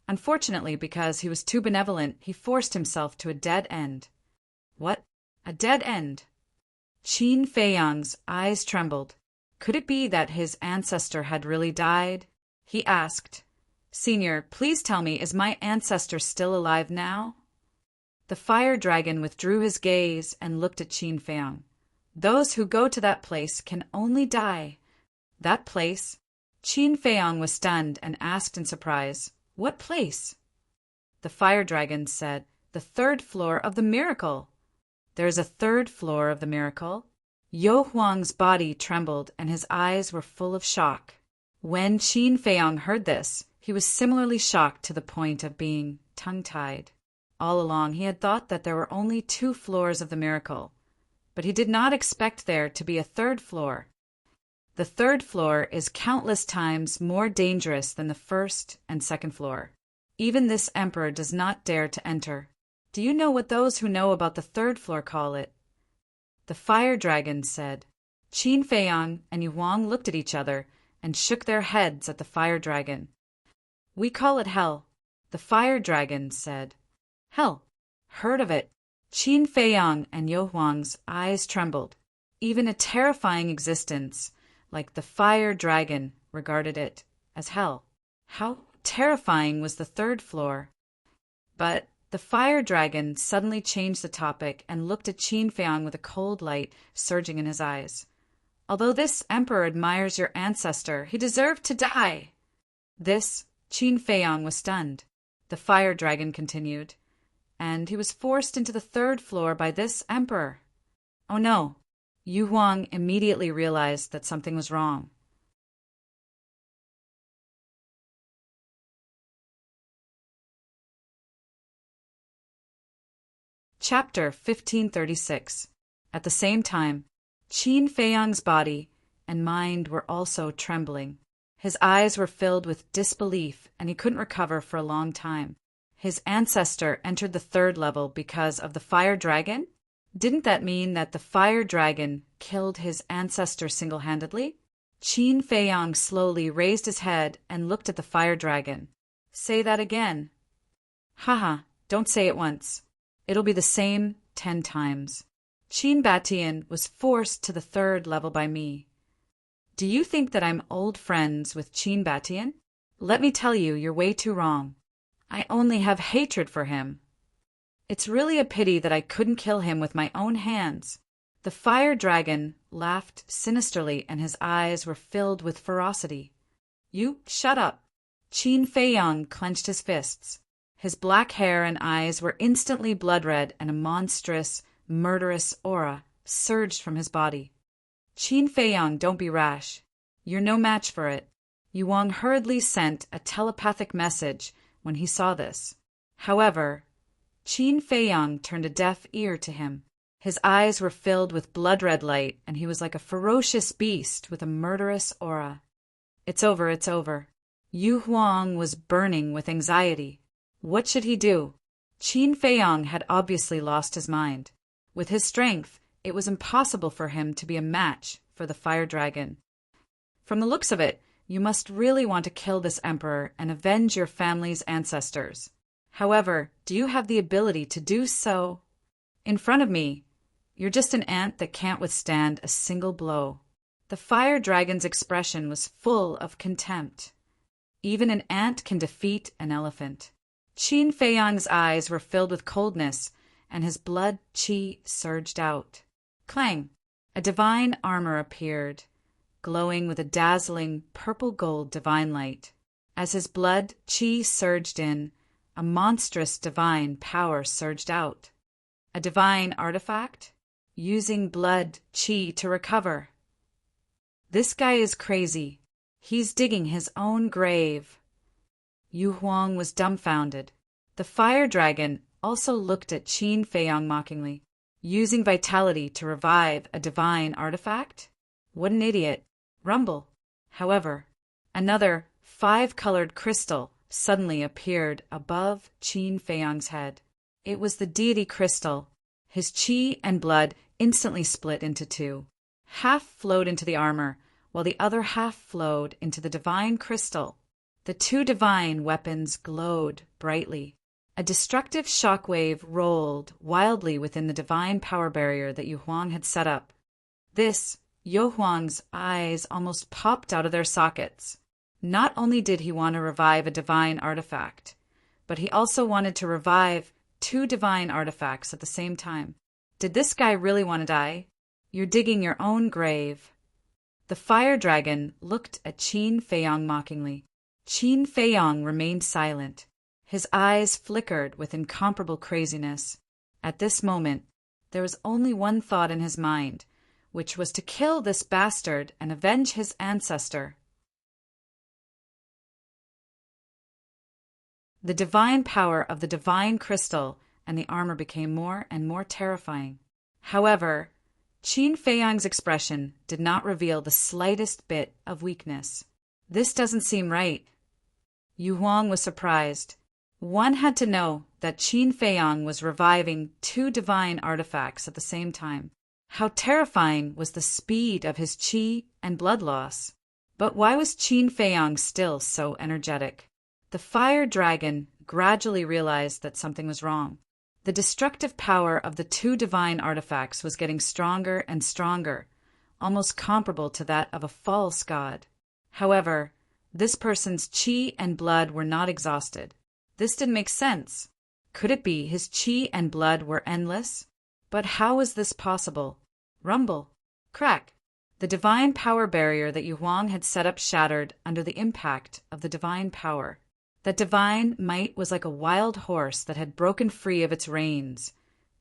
Unfortunately, because he was too benevolent, he forced himself to a dead end. What? A dead end? Qin Feiyang's eyes trembled. Could it be that his ancestor had really died? He asked, Senior, please tell me, is my ancestor still alive now? The fire dragon withdrew his gaze and looked at Qin Feiyang. Those who go to that place can only die. That place? Qin Feiyang was stunned and asked in surprise, What place? The fire dragon said, The 3rd floor of the miracle. There is a 3rd floor of the miracle? Yu Huang's body trembled and his eyes were full of shock. When Qin Feiyang heard this, he was similarly shocked to the point of being tongue-tied. All along he had thought that there were only 2 floors of the miracle, but he did not expect there to be a 3rd floor. The 3rd floor is countless times more dangerous than the 1st and 2nd floor. Even this emperor does not dare to enter. Do you know what those who know about the 3rd floor call it? The fire dragon said. Qin Feiyang and Yu Huang looked at each other and shook their heads at the fire dragon. We call it hell, the fire dragon said. Hell. Heard of it. Qin Feiyang and Yu Huang's eyes trembled. Even a terrifying existence, like the fire dragon, regarded it as hell. How terrifying was the 3rd floor? But the fire dragon suddenly changed the topic and looked at Qin Feiyang with a cold light surging in his eyes. Although this emperor admires your ancestor, he deserved to die. This, Qin Feiyang was stunned. The fire dragon continued. And he was forced into the 3rd floor by this emperor. Oh no, Yu Huang immediately realized that something was wrong. Chapter 1536. At the same time, Qin Feiyang's body and mind were also trembling. His eyes were filled with disbelief, and he couldn't recover for a long time. His ancestor entered the third level because of the fire dragon? Didn't that mean that the fire dragon killed his ancestor single-handedly? Qin Feiyang slowly raised his head and looked at the fire dragon. Say that again. Haha, don't say it once. It'll be the same 10 times. Qin Batian was forced to the third level by me. Do you think that I'm old friends with Qin Batian? Let me tell you, you're way too wrong. I only have hatred for him. It's really a pity that I couldn't kill him with my own hands. The fire dragon laughed sinisterly, and his eyes were filled with ferocity. You shut up. Qin Feiyang clenched his fists. His black hair and eyes were instantly blood-red, and a monstrous, murderous aura surged from his body. Qin Feiyang, don't be rash. You're no match for it. Yu Huang hurriedly sent a telepathic message when he saw this. However, Qin Feiyang turned a deaf ear to him. His eyes were filled with blood-red light, and he was like a ferocious beast with a murderous aura. It's over, it's over. Yu Huang was burning with anxiety. What should he do? Qin Feiyang had obviously lost his mind. With his strength, it was impossible for him to be a match for the fire dragon. From the looks of it, you must really want to kill this emperor and avenge your family's ancestors. However, do you have the ability to do so? In front of me, you're just an ant that can't withstand a single blow. The fire dragon's expression was full of contempt. Even an ant can defeat an elephant. Qin Feiyang's eyes were filled with coldness, and his blood qi surged out. Clang! A divine armor appeared, glowing with a dazzling purple-gold divine light. As his blood qi surged in, a monstrous divine power surged out. A divine artifact? Using blood qi to recover. This guy is crazy. He's digging his own grave. Yu Huang was dumbfounded. The fire dragon also looked at Qin Feiyang mockingly. Using vitality to revive a divine artifact? What an idiot. Rumble. However, another 5-colored crystal suddenly appeared above Qin Feiyang's head. It was the deity crystal. His qi and blood instantly split into 2. Half flowed into the armor, while the other half flowed into the divine crystal. The 2 divine weapons glowed brightly. A destructive shockwave rolled wildly within the divine power barrier that Yu Huang had set up. Yu Huang's eyes almost popped out of their sockets. Not only did he want to revive a divine artifact, but he also wanted to revive 2 divine artifacts at the same time. Did this guy really want to die? You're digging your own grave. The fire dragon looked at Qin Feiyang mockingly. Qin Feiyang remained silent. His eyes flickered with incomparable craziness. At this moment, there was only one thought in his mind, which was to kill this bastard and avenge his ancestor. The divine power of the divine crystal and the armor became more and more terrifying. However, Qin Feiyang's expression did not reveal the slightest bit of weakness. This doesn't seem right. Yu Huang was surprised. One had to know that Qin Feiyang was reviving 2 divine artifacts at the same time. How terrifying was the speed of his qi and blood loss. But why was Qin Feiyang still so energetic? The fire dragon gradually realized that something was wrong. The destructive power of the 2 divine artifacts was getting stronger and stronger, almost comparable to that of a false god. However, this person's qi and blood were not exhausted. This didn't make sense. Could it be his qi and blood were endless? But how was this possible? Rumble. Crack. The divine power barrier that Yu Huang had set up shattered under the impact of the divine power. That divine might was like a wild horse that had broken free of its reins,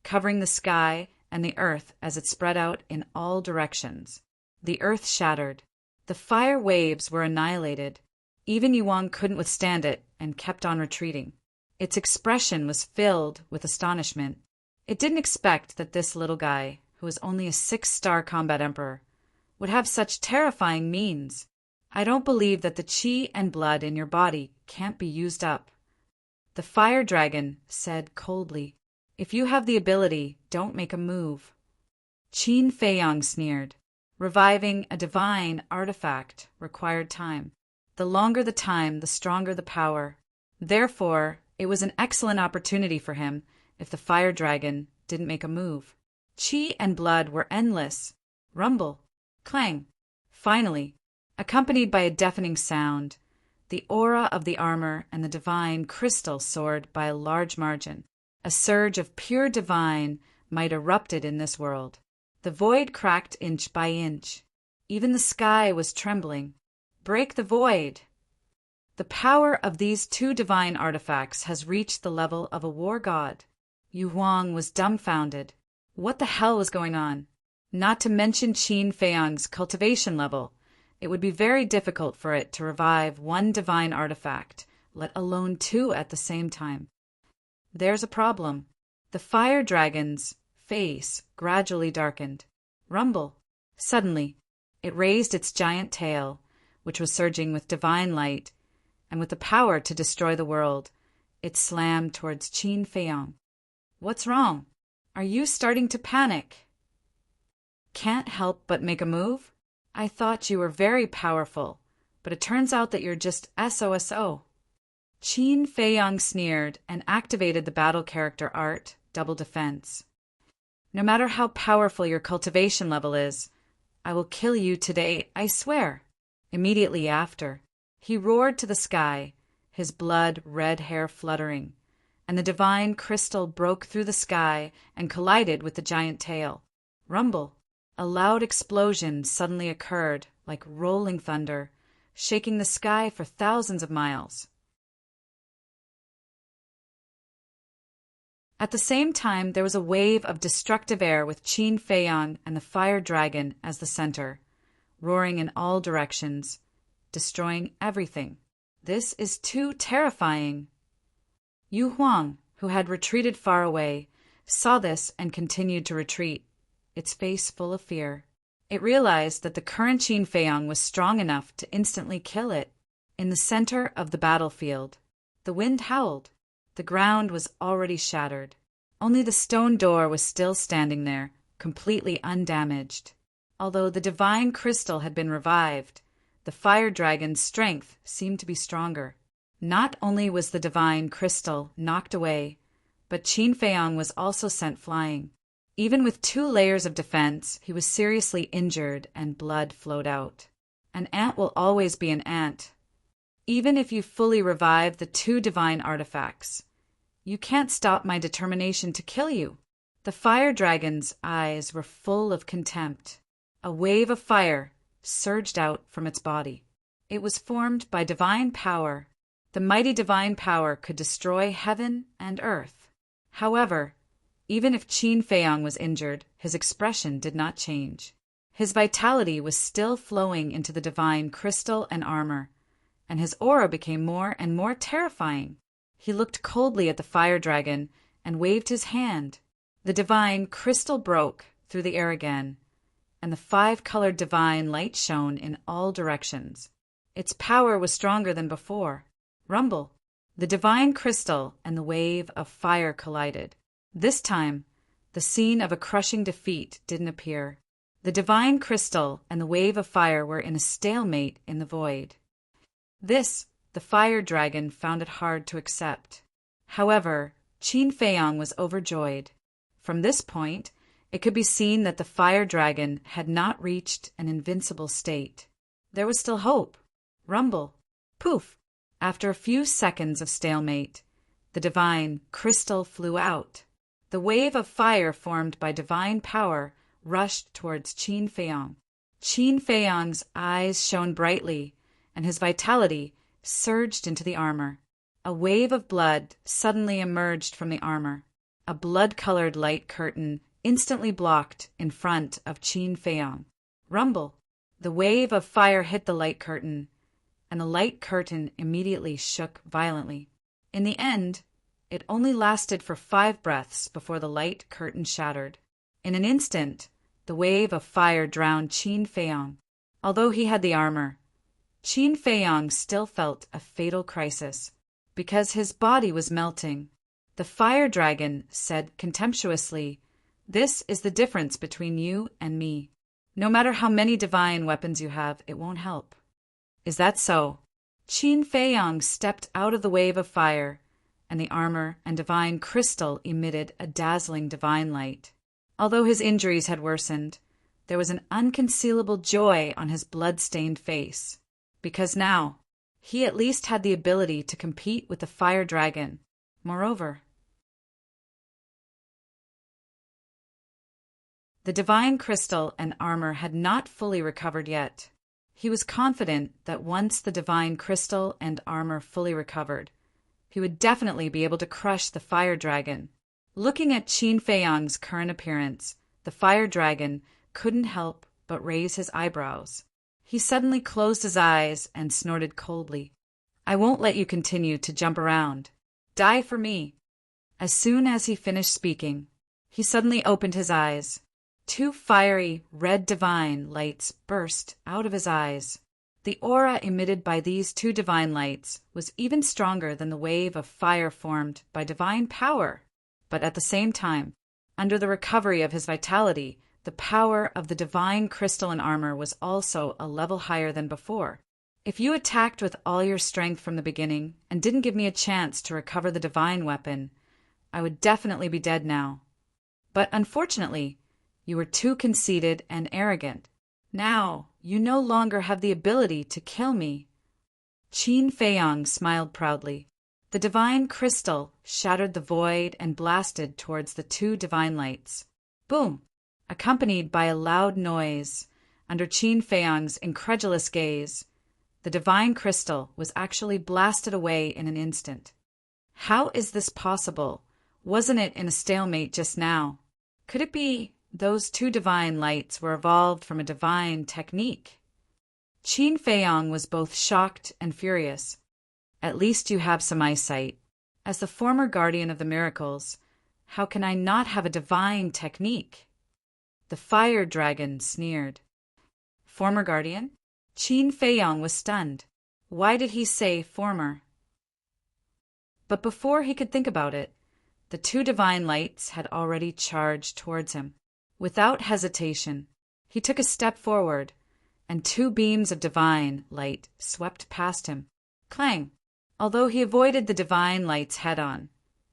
covering the sky and the earth as it spread out in all directions. The earth shattered. The fire waves were annihilated. Even Yuang couldn't withstand it and kept on retreating. Its expression was filled with astonishment. It didn't expect that this little guy, who was only a 6-star combat emperor, would have such terrifying means. I don't believe that the qi and blood in your body can't be used up. The fire dragon said coldly, "If you have the ability, don't make a move." Qin Feiyang sneered. Reviving a divine artifact required time. The longer the time, the stronger the power. Therefore, it was an excellent opportunity for him if the fire dragon didn't make a move. Qi and blood were endless. Rumble. Clang. Finally, accompanied by a deafening sound, the aura of the armor and the divine crystal soared by a large margin. A surge of pure divine might erupted in this world. The void cracked inch by inch. Even the sky was trembling. Break the void! The power of these two divine artifacts has reached the level of a war god. Yu Huang was dumbfounded. What the hell was going on? Not to mention Qin Feiyang's cultivation level. It would be very difficult for it to revive one divine artifact, let alone two at the same time. There's a problem. The fire dragon's face gradually darkened. Rumble. Suddenly, it raised its giant tail, which was surging with divine light, and with the power to destroy the world, it slammed towards Qin Feiyang. What's wrong? Are you starting to panic? Can't help but make a move? I thought you were very powerful, but it turns out that you're just SOSO. Qin Feiyang sneered and activated the battle character art, Double Defense. No matter how powerful your cultivation level is, I will kill you today, I swear. Immediately after, he roared to the sky, his blood-red hair fluttering, and the divine crystal broke through the sky and collided with the giant tail. Rumble. A loud explosion suddenly occurred, like rolling thunder, shaking the sky for thousands of miles. At the same time, there was a wave of destructive air with Qin Feiyang and the fire dragon as the center, roaring in all directions, destroying everything. This is too terrifying. Yu Huang, who had retreated far away, saw this and continued to retreat, its face full of fear. It realized that the current Qin Feiyang was strong enough to instantly kill it. In the center of the battlefield, the wind howled. The ground was already shattered. Only the stone door was still standing there, completely undamaged. Although the divine crystal had been revived, the fire dragon's strength seemed to be stronger. Not only was the divine crystal knocked away, but Qin Feiyang was also sent flying. Even with 2 layers of defense, he was seriously injured and blood flowed out. An ant will always be an ant. Even if you fully revive the 2 divine artifacts, you can't stop my determination to kill you. The fire dragon's eyes were full of contempt. A wave of fire surged out from its body. It was formed by divine power. The mighty divine power could destroy heaven and earth. However, even if Qin Feiyang was injured, his expression did not change. His vitality was still flowing into the divine crystal and armor, and his aura became more and more terrifying. He looked coldly at the fire dragon and waved his hand. The divine crystal broke through the air again, and the 5-colored divine light shone in all directions. Its power was stronger than before. Rumble. The divine crystal and the wave of fire collided. This time, the scene of a crushing defeat didn't appear. The divine crystal and the wave of fire were in a stalemate in the void. This, the fire dragon found it hard to accept. However, Qin Feiyang was overjoyed. From this point, it could be seen that the fire dragon had not reached an invincible state. There was still hope. Rumble. Poof. After a few seconds of stalemate, the divine crystal flew out. The wave of fire formed by divine power rushed towards Qin Feiyang. Qin Feiyang's eyes shone brightly, and his vitality surged into the armor. A wave of blood suddenly emerged from the armor. A blood-colored light curtain instantly blocked in front of Qin Feiyong. Rumble! The wave of fire hit the light curtain, and the light curtain immediately shook violently. In the end, it only lasted for 5 breaths before the light curtain shattered. In an instant, the wave of fire drowned Qin Feiyong. Although he had the armor, Qin Feiyong still felt a fatal crisis, because his body was melting. The fire dragon said contemptuously, "This is the difference between you and me. No matter how many divine weapons you have, it won't help." "Is that so?" Qin Feiyong stepped out of the wave of fire, and the armor and divine crystal emitted a dazzling divine light. Although his injuries had worsened, there was an unconcealable joy on his blood-stained face, because now he at least had the ability to compete with the fire dragon. Moreover, the divine crystal and armor had not fully recovered yet. He was confident that once the divine crystal and armor fully recovered, he would definitely be able to crush the fire dragon. Looking at Qin Feiyong's current appearance, the fire dragon couldn't help but raise his eyebrows. He suddenly closed his eyes and snorted coldly. "I won't let you continue to jump around. Die for me." As soon as he finished speaking, he suddenly opened his eyes. 2 fiery, red divine lights burst out of his eyes. The aura emitted by these 2 divine lights was even stronger than the wave of fire formed by divine power. But at the same time, under the recovery of his vitality, the power of the divine crystal and armor was also a level higher than before. If you attacked with all your strength from the beginning and didn't give me a chance to recover the divine weapon, I would definitely be dead now. But unfortunately, you were too conceited and arrogant. Now, you no longer have the ability to kill me." Qin Feiyong smiled proudly. The divine crystal shattered the void and blasted towards the 2 divine lights. Boom! Accompanied by a loud noise, under Qin Feiyong's incredulous gaze, the divine crystal was actually blasted away in an instant. How is this possible? Wasn't it in a stalemate just now? Could it be those 2 divine lights were evolved from a divine technique? Qin Feiyong was both shocked and furious. "At least you have some eyesight. As the former guardian of the miracles, how can I not have a divine technique?" The fire dragon sneered. "Former guardian?" Qin Feiyong was stunned. Why did he say former? But before he could think about it, the 2 divine lights had already charged towards him. Without hesitation, he took a step forward, and 2 beams of divine light swept past him. Clang! Although he avoided the divine lights head-on,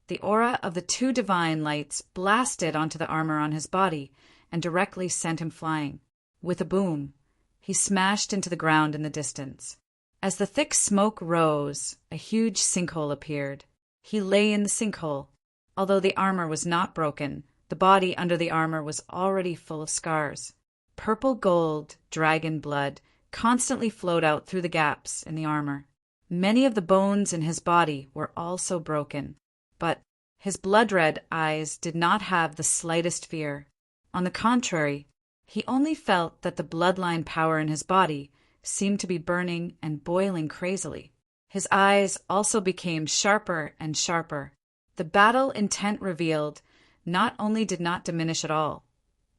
the aura of the 2 divine lights blasted onto the armor on his body and directly sent him flying. With a boom, he smashed into the ground in the distance. As the thick smoke rose, a huge sinkhole appeared. He lay in the sinkhole. Although the armor was not broken, the body under the armor was already full of scars. Purple gold dragon blood constantly flowed out through the gaps in the armor. Many of the bones in his body were also broken, but his blood-red eyes did not have the slightest fear. On the contrary, he only felt that the bloodline power in his body seemed to be burning and boiling crazily. His eyes also became sharper and sharper. The battle intent revealed not only did not diminish at all,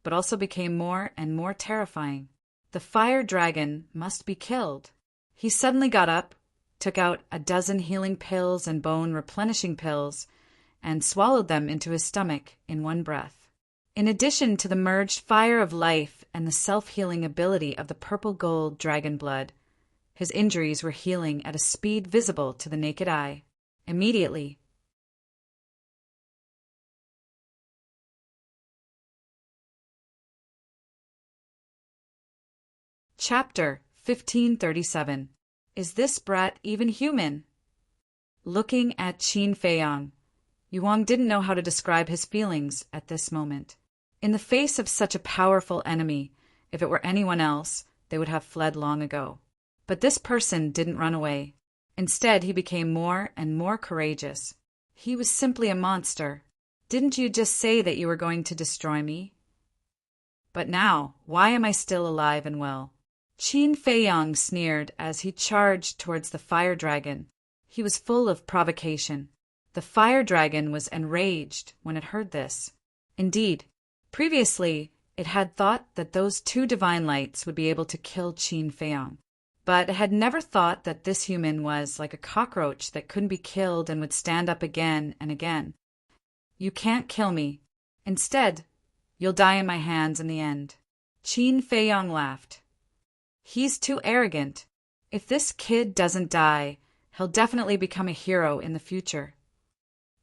but also became more and more terrifying. The fire dragon must be killed. He suddenly got up, took out a dozen healing pills and bone replenishing pills, and swallowed them into his stomach in one breath. In addition to the merged fire of life and the self-healing ability of the purple gold dragon blood, his injuries were healing at a speed visible to the naked eye. Immediately, Chapter 1537. Is this brat even human? Looking at Qin Feiyong, Yuang didn't know how to describe his feelings at this moment. In the face of such a powerful enemy, if it were anyone else, they would have fled long ago. But this person didn't run away. Instead, he became more and more courageous. He was simply a monster. Didn't you just say that you were going to destroy me? But now, why am I still alive and well? Qin Feiyang sneered as he charged towards the fire dragon. He was full of provocation. The fire dragon was enraged when it heard this. Indeed, previously, it had thought that those two divine lights would be able to kill Qin Feiyang, but it had never thought that this human was like a cockroach that couldn't be killed and would stand up again and again. You can't kill me. Instead, you'll die in my hands in the end. Qin Feiyang laughed. He's too arrogant. If this kid doesn't die, he'll definitely become a hero in the future.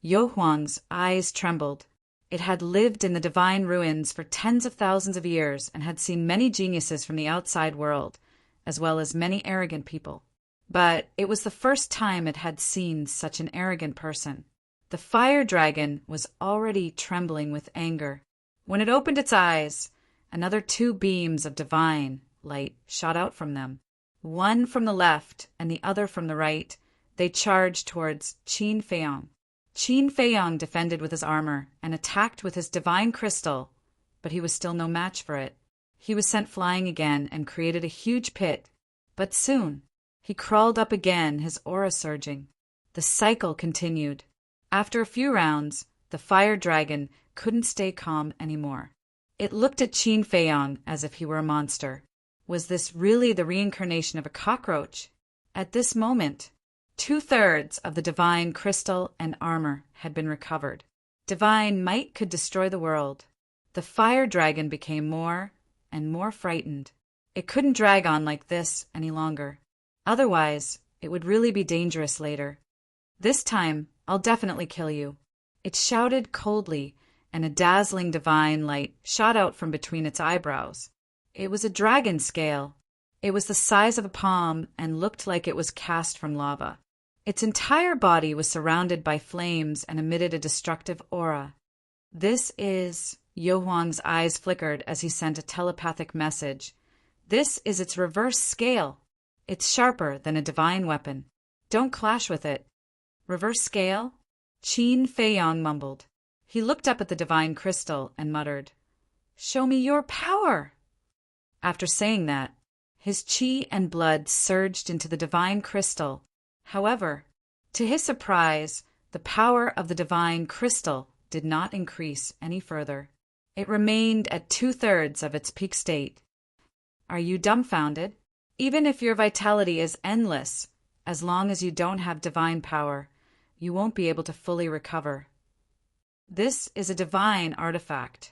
Yo Huang's eyes trembled. It had lived in the divine ruins for tens of thousands of years and had seen many geniuses from the outside world, as well as many arrogant people. But it was the first time it had seen such an arrogant person. The fire dragon was already trembling with anger. When it opened its eyes, another two beams of divine light shot out from them. One from the left and the other from the right, they charged towards Qin Feiyang. Qin Feiyang defended with his armor and attacked with his divine crystal, but he was still no match for it. He was sent flying again and created a huge pit, but soon he crawled up again, his aura surging. The cycle continued. After a few rounds, the fire dragon couldn't stay calm anymore. It looked at Qin Feiyang as if he were a monster. Was this really the reincarnation of a cockroach? At this moment, 2/3 of the divine crystal and armor had been recovered. Divine might could destroy the world. The fire dragon became more and more frightened. It couldn't drag on like this any longer. Otherwise, it would really be dangerous later. This time, I'll definitely kill you. It shouted coldly, and a dazzling divine light shot out from between its eyebrows. It was a dragon scale. It was the size of a palm and looked like it was cast from lava. Its entire body was surrounded by flames and emitted a destructive aura. This is... Yo Huang's eyes flickered as he sent a telepathic message. This is its reverse scale. It's sharper than a divine weapon. Don't clash with it. Reverse scale? Qin Feiyang mumbled. He looked up at the divine crystal and muttered, "Show me your power!" After saying that, his qi and blood surged into the divine crystal. However, to his surprise, the power of the divine crystal did not increase any further. It remained at 2/3 of its peak state. Are you dumbfounded? Even if your vitality is endless, as long as you don't have divine power, you won't be able to fully recover. This is a divine artifact.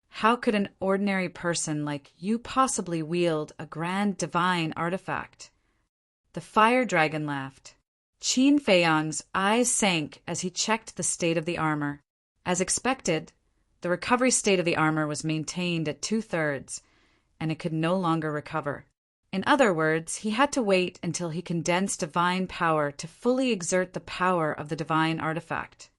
How could an ordinary person like you possibly wield a grand divine artifact? The fire dragon laughed. Qin Feiyang's eyes sank as he checked the state of the armor. As expected, the recovery state of the armor was maintained at 2/3, and it could no longer recover. In other words, he had to wait until he condensed divine power to fully exert the power of the divine artifact.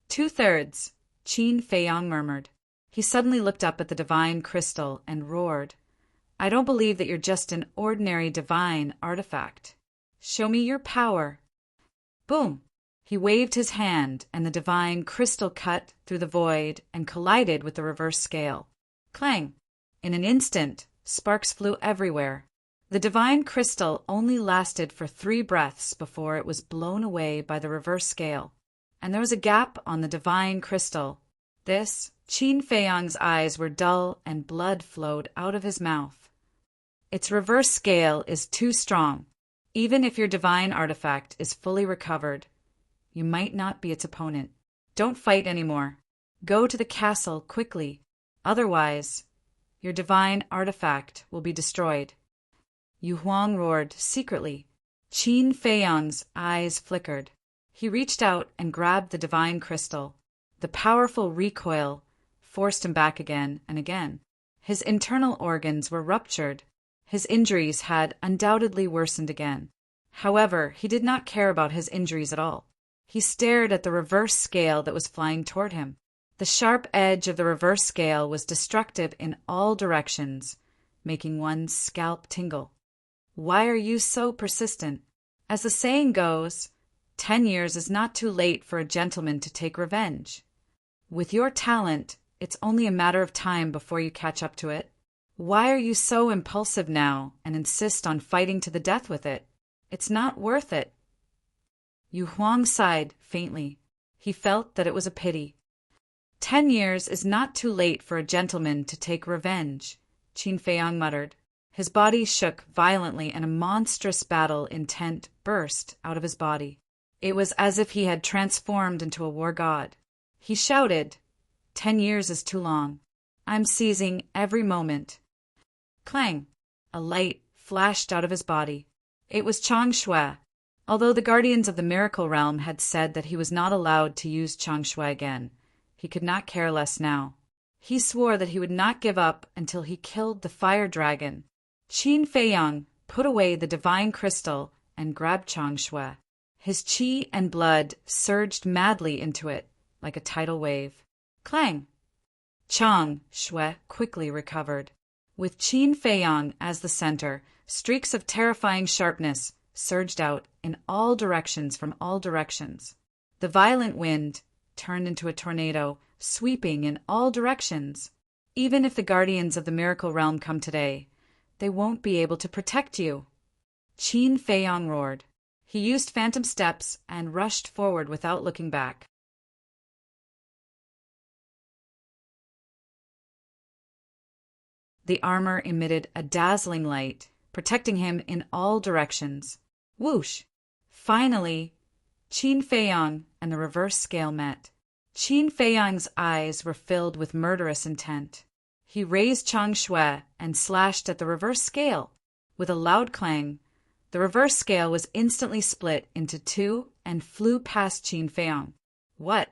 2/3, Qin Feiyang murmured. He suddenly looked up at the divine crystal and roared, "I don't believe that you're just an ordinary divine artifact. Show me your power." Boom! He waved his hand, and the divine crystal cut through the void and collided with the reverse scale. Clang! In an instant, sparks flew everywhere. The divine crystal only lasted for 3 breaths before it was blown away by the reverse scale, and there was a gap on the divine crystal. This, Qin Feiyang's eyes were dull and blood flowed out of his mouth. Its reverse scale is too strong. Even if your divine artifact is fully recovered, you might not be its opponent. Don't fight anymore. Go to the castle quickly. Otherwise, your divine artifact will be destroyed. Yu Huang roared secretly. Qin Feiyang's eyes flickered. He reached out and grabbed the divine crystal. The powerful recoil forced him back again and again. His internal organs were ruptured. His injuries had undoubtedly worsened again. However, he did not care about his injuries at all. He stared at the reverse scale that was flying toward him. The sharp edge of the reverse scale was destructive in all directions, making one's scalp tingle. Why are you so persistent? As the saying goes, 10 years is not too late for a gentleman to take revenge. With your talent, it's only a matter of time before you catch up to it. Why are you so impulsive now and insist on fighting to the death with it? It's not worth it." Yu Huang sighed faintly. He felt that it was a pity. 10 years is not too late for a gentleman to take revenge, Qin Feiyang muttered. His body shook violently and a monstrous battle intent burst out of his body. It was as if he had transformed into a war god. He shouted, 10 years is too long. I'm seizing every moment. Clang! A light flashed out of his body. It was Chang Shui. Although the guardians of the miracle realm had said that he was not allowed to use Chang Shui again, he could not care less now. He swore that he would not give up until he killed the fire dragon. Qin Feiyang put away the divine crystal and grabbed Chang Shui. His qi and blood surged madly into it, like a tidal wave. Clang! Chang Shui quickly recovered. With Qin Feiyang as the center, streaks of terrifying sharpness surged out in all directions from all directions. The violent wind turned into a tornado, sweeping in all directions. Even if the guardians of the miracle realm come today, they won't be able to protect you. Qin Feiyang roared. He used phantom steps and rushed forward without looking back. The armor emitted a dazzling light, protecting him in all directions. Whoosh! Finally, Qin Feiyang and the reverse scale met. Qin Feiyang's eyes were filled with murderous intent. He raised Chang Shui and slashed at the reverse scale. With a loud clang, the reverse scale was instantly split into two and flew past Qin Feiyang. What?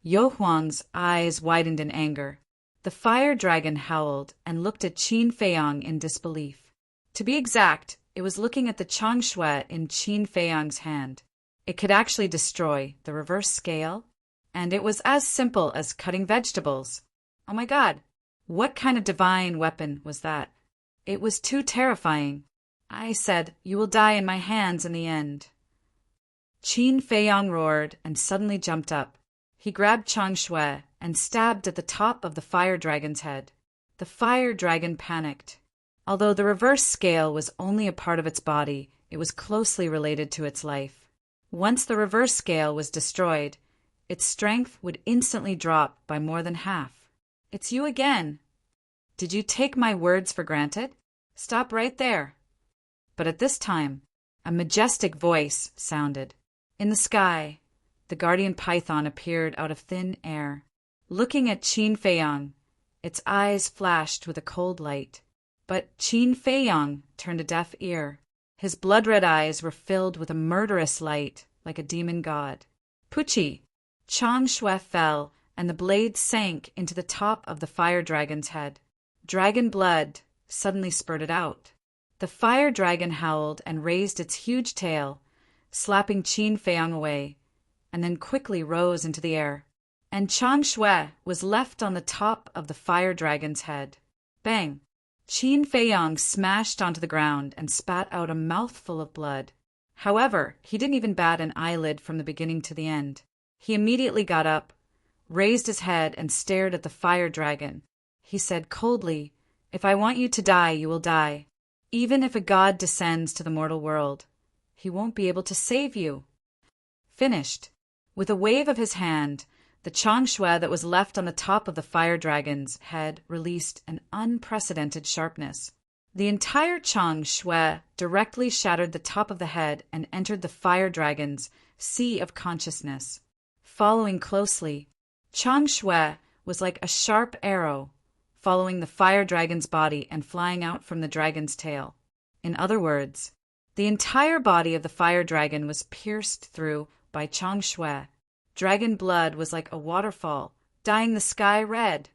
Yu Huang's eyes widened in anger. The fire dragon howled and looked at Qin Feiyang in disbelief. To be exact, it was looking at the Chang Shui in Qin Feiyang's hand. It could actually destroy the reverse scale, and it was as simple as cutting vegetables. Oh my God! What kind of divine weapon was that? It was too terrifying. I said, "You will die in my hands in the end." Qin Feiyang roared and suddenly jumped up. He grabbed Chang Shui and stabbed at the top of the fire dragon's head. The fire dragon panicked. Although the reverse scale was only a part of its body, it was closely related to its life. Once the reverse scale was destroyed, its strength would instantly drop by more than half. It's you again. Did you take my words for granted? Stop right there. But at this time, a majestic voice sounded. In the sky, the guardian python appeared out of thin air. Looking at Qin Feiyang, its eyes flashed with a cold light. But Qin Feiyang turned a deaf ear. His blood-red eyes were filled with a murderous light, like a demon god. Pucci! Chang Shui fell, and the blade sank into the top of the fire dragon's head. Dragon blood suddenly spurted out. The fire dragon howled and raised its huge tail, slapping Qin Feiyang away, and then quickly rose into the air. And Chang Shui was left on the top of the fire dragon's head. Bang! Qin Feiyang smashed onto the ground and spat out a mouthful of blood. However, he didn't even bat an eyelid from the beginning to the end. He immediately got up, raised his head, and stared at the fire dragon. He said coldly, "If I want you to die, you will die. Even if a god descends to the mortal world, he won't be able to save you." Finished. With a wave of his hand, the Chang Shui that was left on the top of the fire dragon's head released an unprecedented sharpness. The entire Chang Shui directly shattered the top of the head and entered the fire dragon's sea of consciousness. Following closely, Chang Shui was like a sharp arrow, following the fire dragon's body and flying out from the dragon's tail. In other words, the entire body of the fire dragon was pierced through by Chang Shui. Dragon blood was like a waterfall, dyeing the sky red.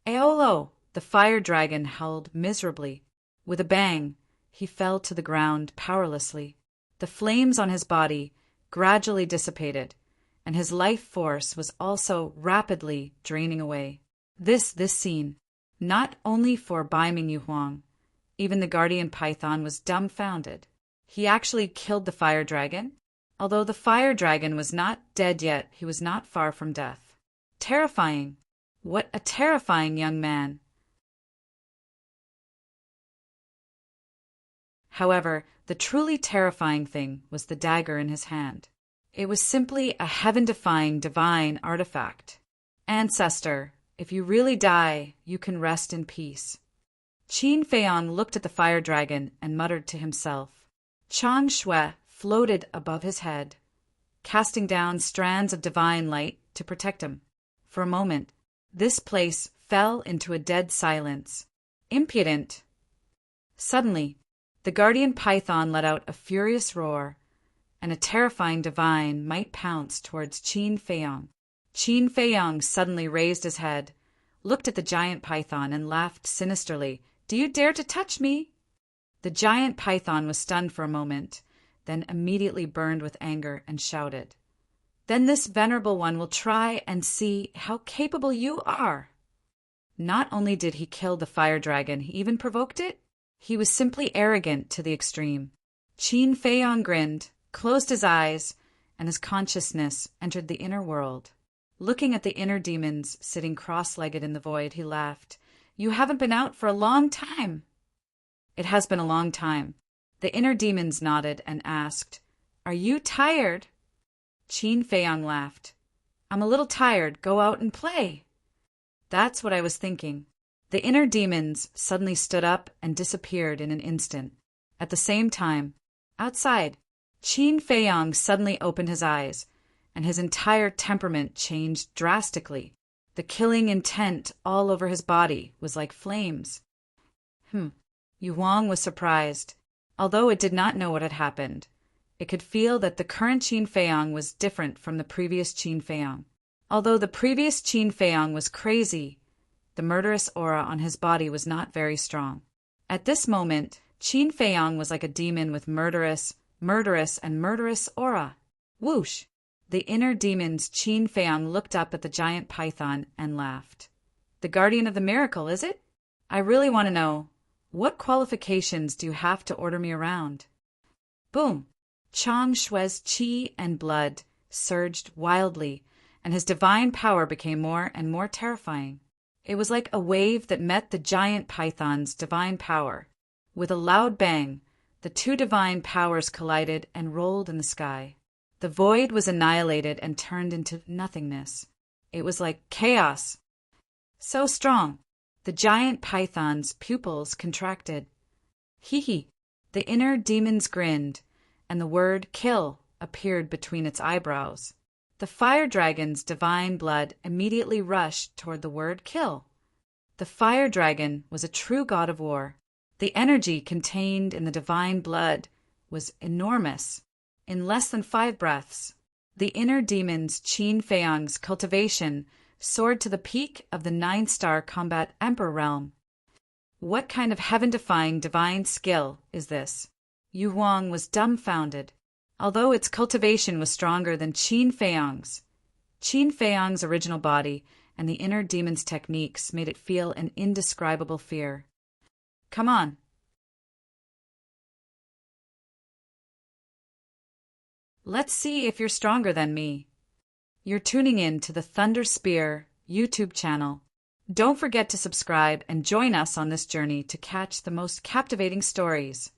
Aolo! The fire dragon howled miserably. With a bang, he fell to the ground powerlessly. The flames on his body gradually dissipated, and his life force was also rapidly draining away. This scene, not only for Baiming Yu Huang, even the guardian python was dumbfounded. He actually killed the fire dragon? Although the fire dragon was not dead yet, he was not far from death. Terrifying! What a terrifying young man! However, the truly terrifying thing was the dagger in his hand. It was simply a heaven-defying divine artifact. Ancestor, if you really die, you can rest in peace. Qin Feiyang looked at the fire dragon and muttered to himself. Chang Shui floated above his head, casting down strands of divine light to protect him. For a moment, this place fell into a dead silence. Impudent! Suddenly, the guardian python let out a furious roar, and a terrifying divine might pounced towards Qin Feiyang. Qin Feiyang suddenly raised his head, looked at the giant python, and laughed sinisterly. Do you dare to touch me? The giant python was stunned for a moment, then immediately burned with anger and shouted, Then this venerable one will try and see how capable you are. Not only did he kill the fire dragon, he even provoked it. He was simply arrogant to the extreme. Qin Feiyang grinned, closed his eyes, and his consciousness entered the inner world. Looking at the inner demons sitting cross-legged in the void, he laughed. You haven't been out for a long time. It has been a long time. The inner demons nodded and asked, Are you tired? Qin Feiyang laughed. I'm a little tired. Go out and play. That's what I was thinking. The inner demons suddenly stood up and disappeared in an instant. At the same time, outside, Qin Feiyang suddenly opened his eyes, and his entire temperament changed drastically. The killing intent all over his body was like flames. Yu Wang was surprised. Although it did not know what had happened, it could feel that the current Qin Feiyang was different from the previous Qin Feiyang. Although the previous Qin Feiyang was crazy, the murderous aura on his body was not very strong. At this moment, Qin Feiyang was like a demon with murderous aura. Whoosh! The inner demon's Qin Feiyang looked up at the giant python and laughed. The guardian of the miracle, is it? I really want to know, what qualifications do you have to order me around? Boom! Chang Shui's qi and blood surged wildly, and his divine power became more and more terrifying. It was like a wave that met the giant python's divine power. With a loud bang, the two divine powers collided and rolled in the sky. The void was annihilated and turned into nothingness. It was like chaos. So strong, the giant python's pupils contracted. Hee. The inner demons grinned, and the word kill appeared between its eyebrows. The fire dragon's divine blood immediately rushed toward the word kill. The fire dragon was a true god of war. The energy contained in the divine blood was enormous. In less than 5 breaths, the inner demon's Qin Feiyang's cultivation soared to the peak of the 9-star combat emperor realm. What kind of heaven-defying divine skill is this? Yu Wang was dumbfounded. Although its cultivation was stronger than Qin Feiyang's original body and the inner demon's techniques made it feel an indescribable fear. Come on. Let's see if you're stronger than me. You're tuning in to the Thunder Spear YouTube channel. Don't forget to subscribe and join us on this journey to catch the most captivating stories.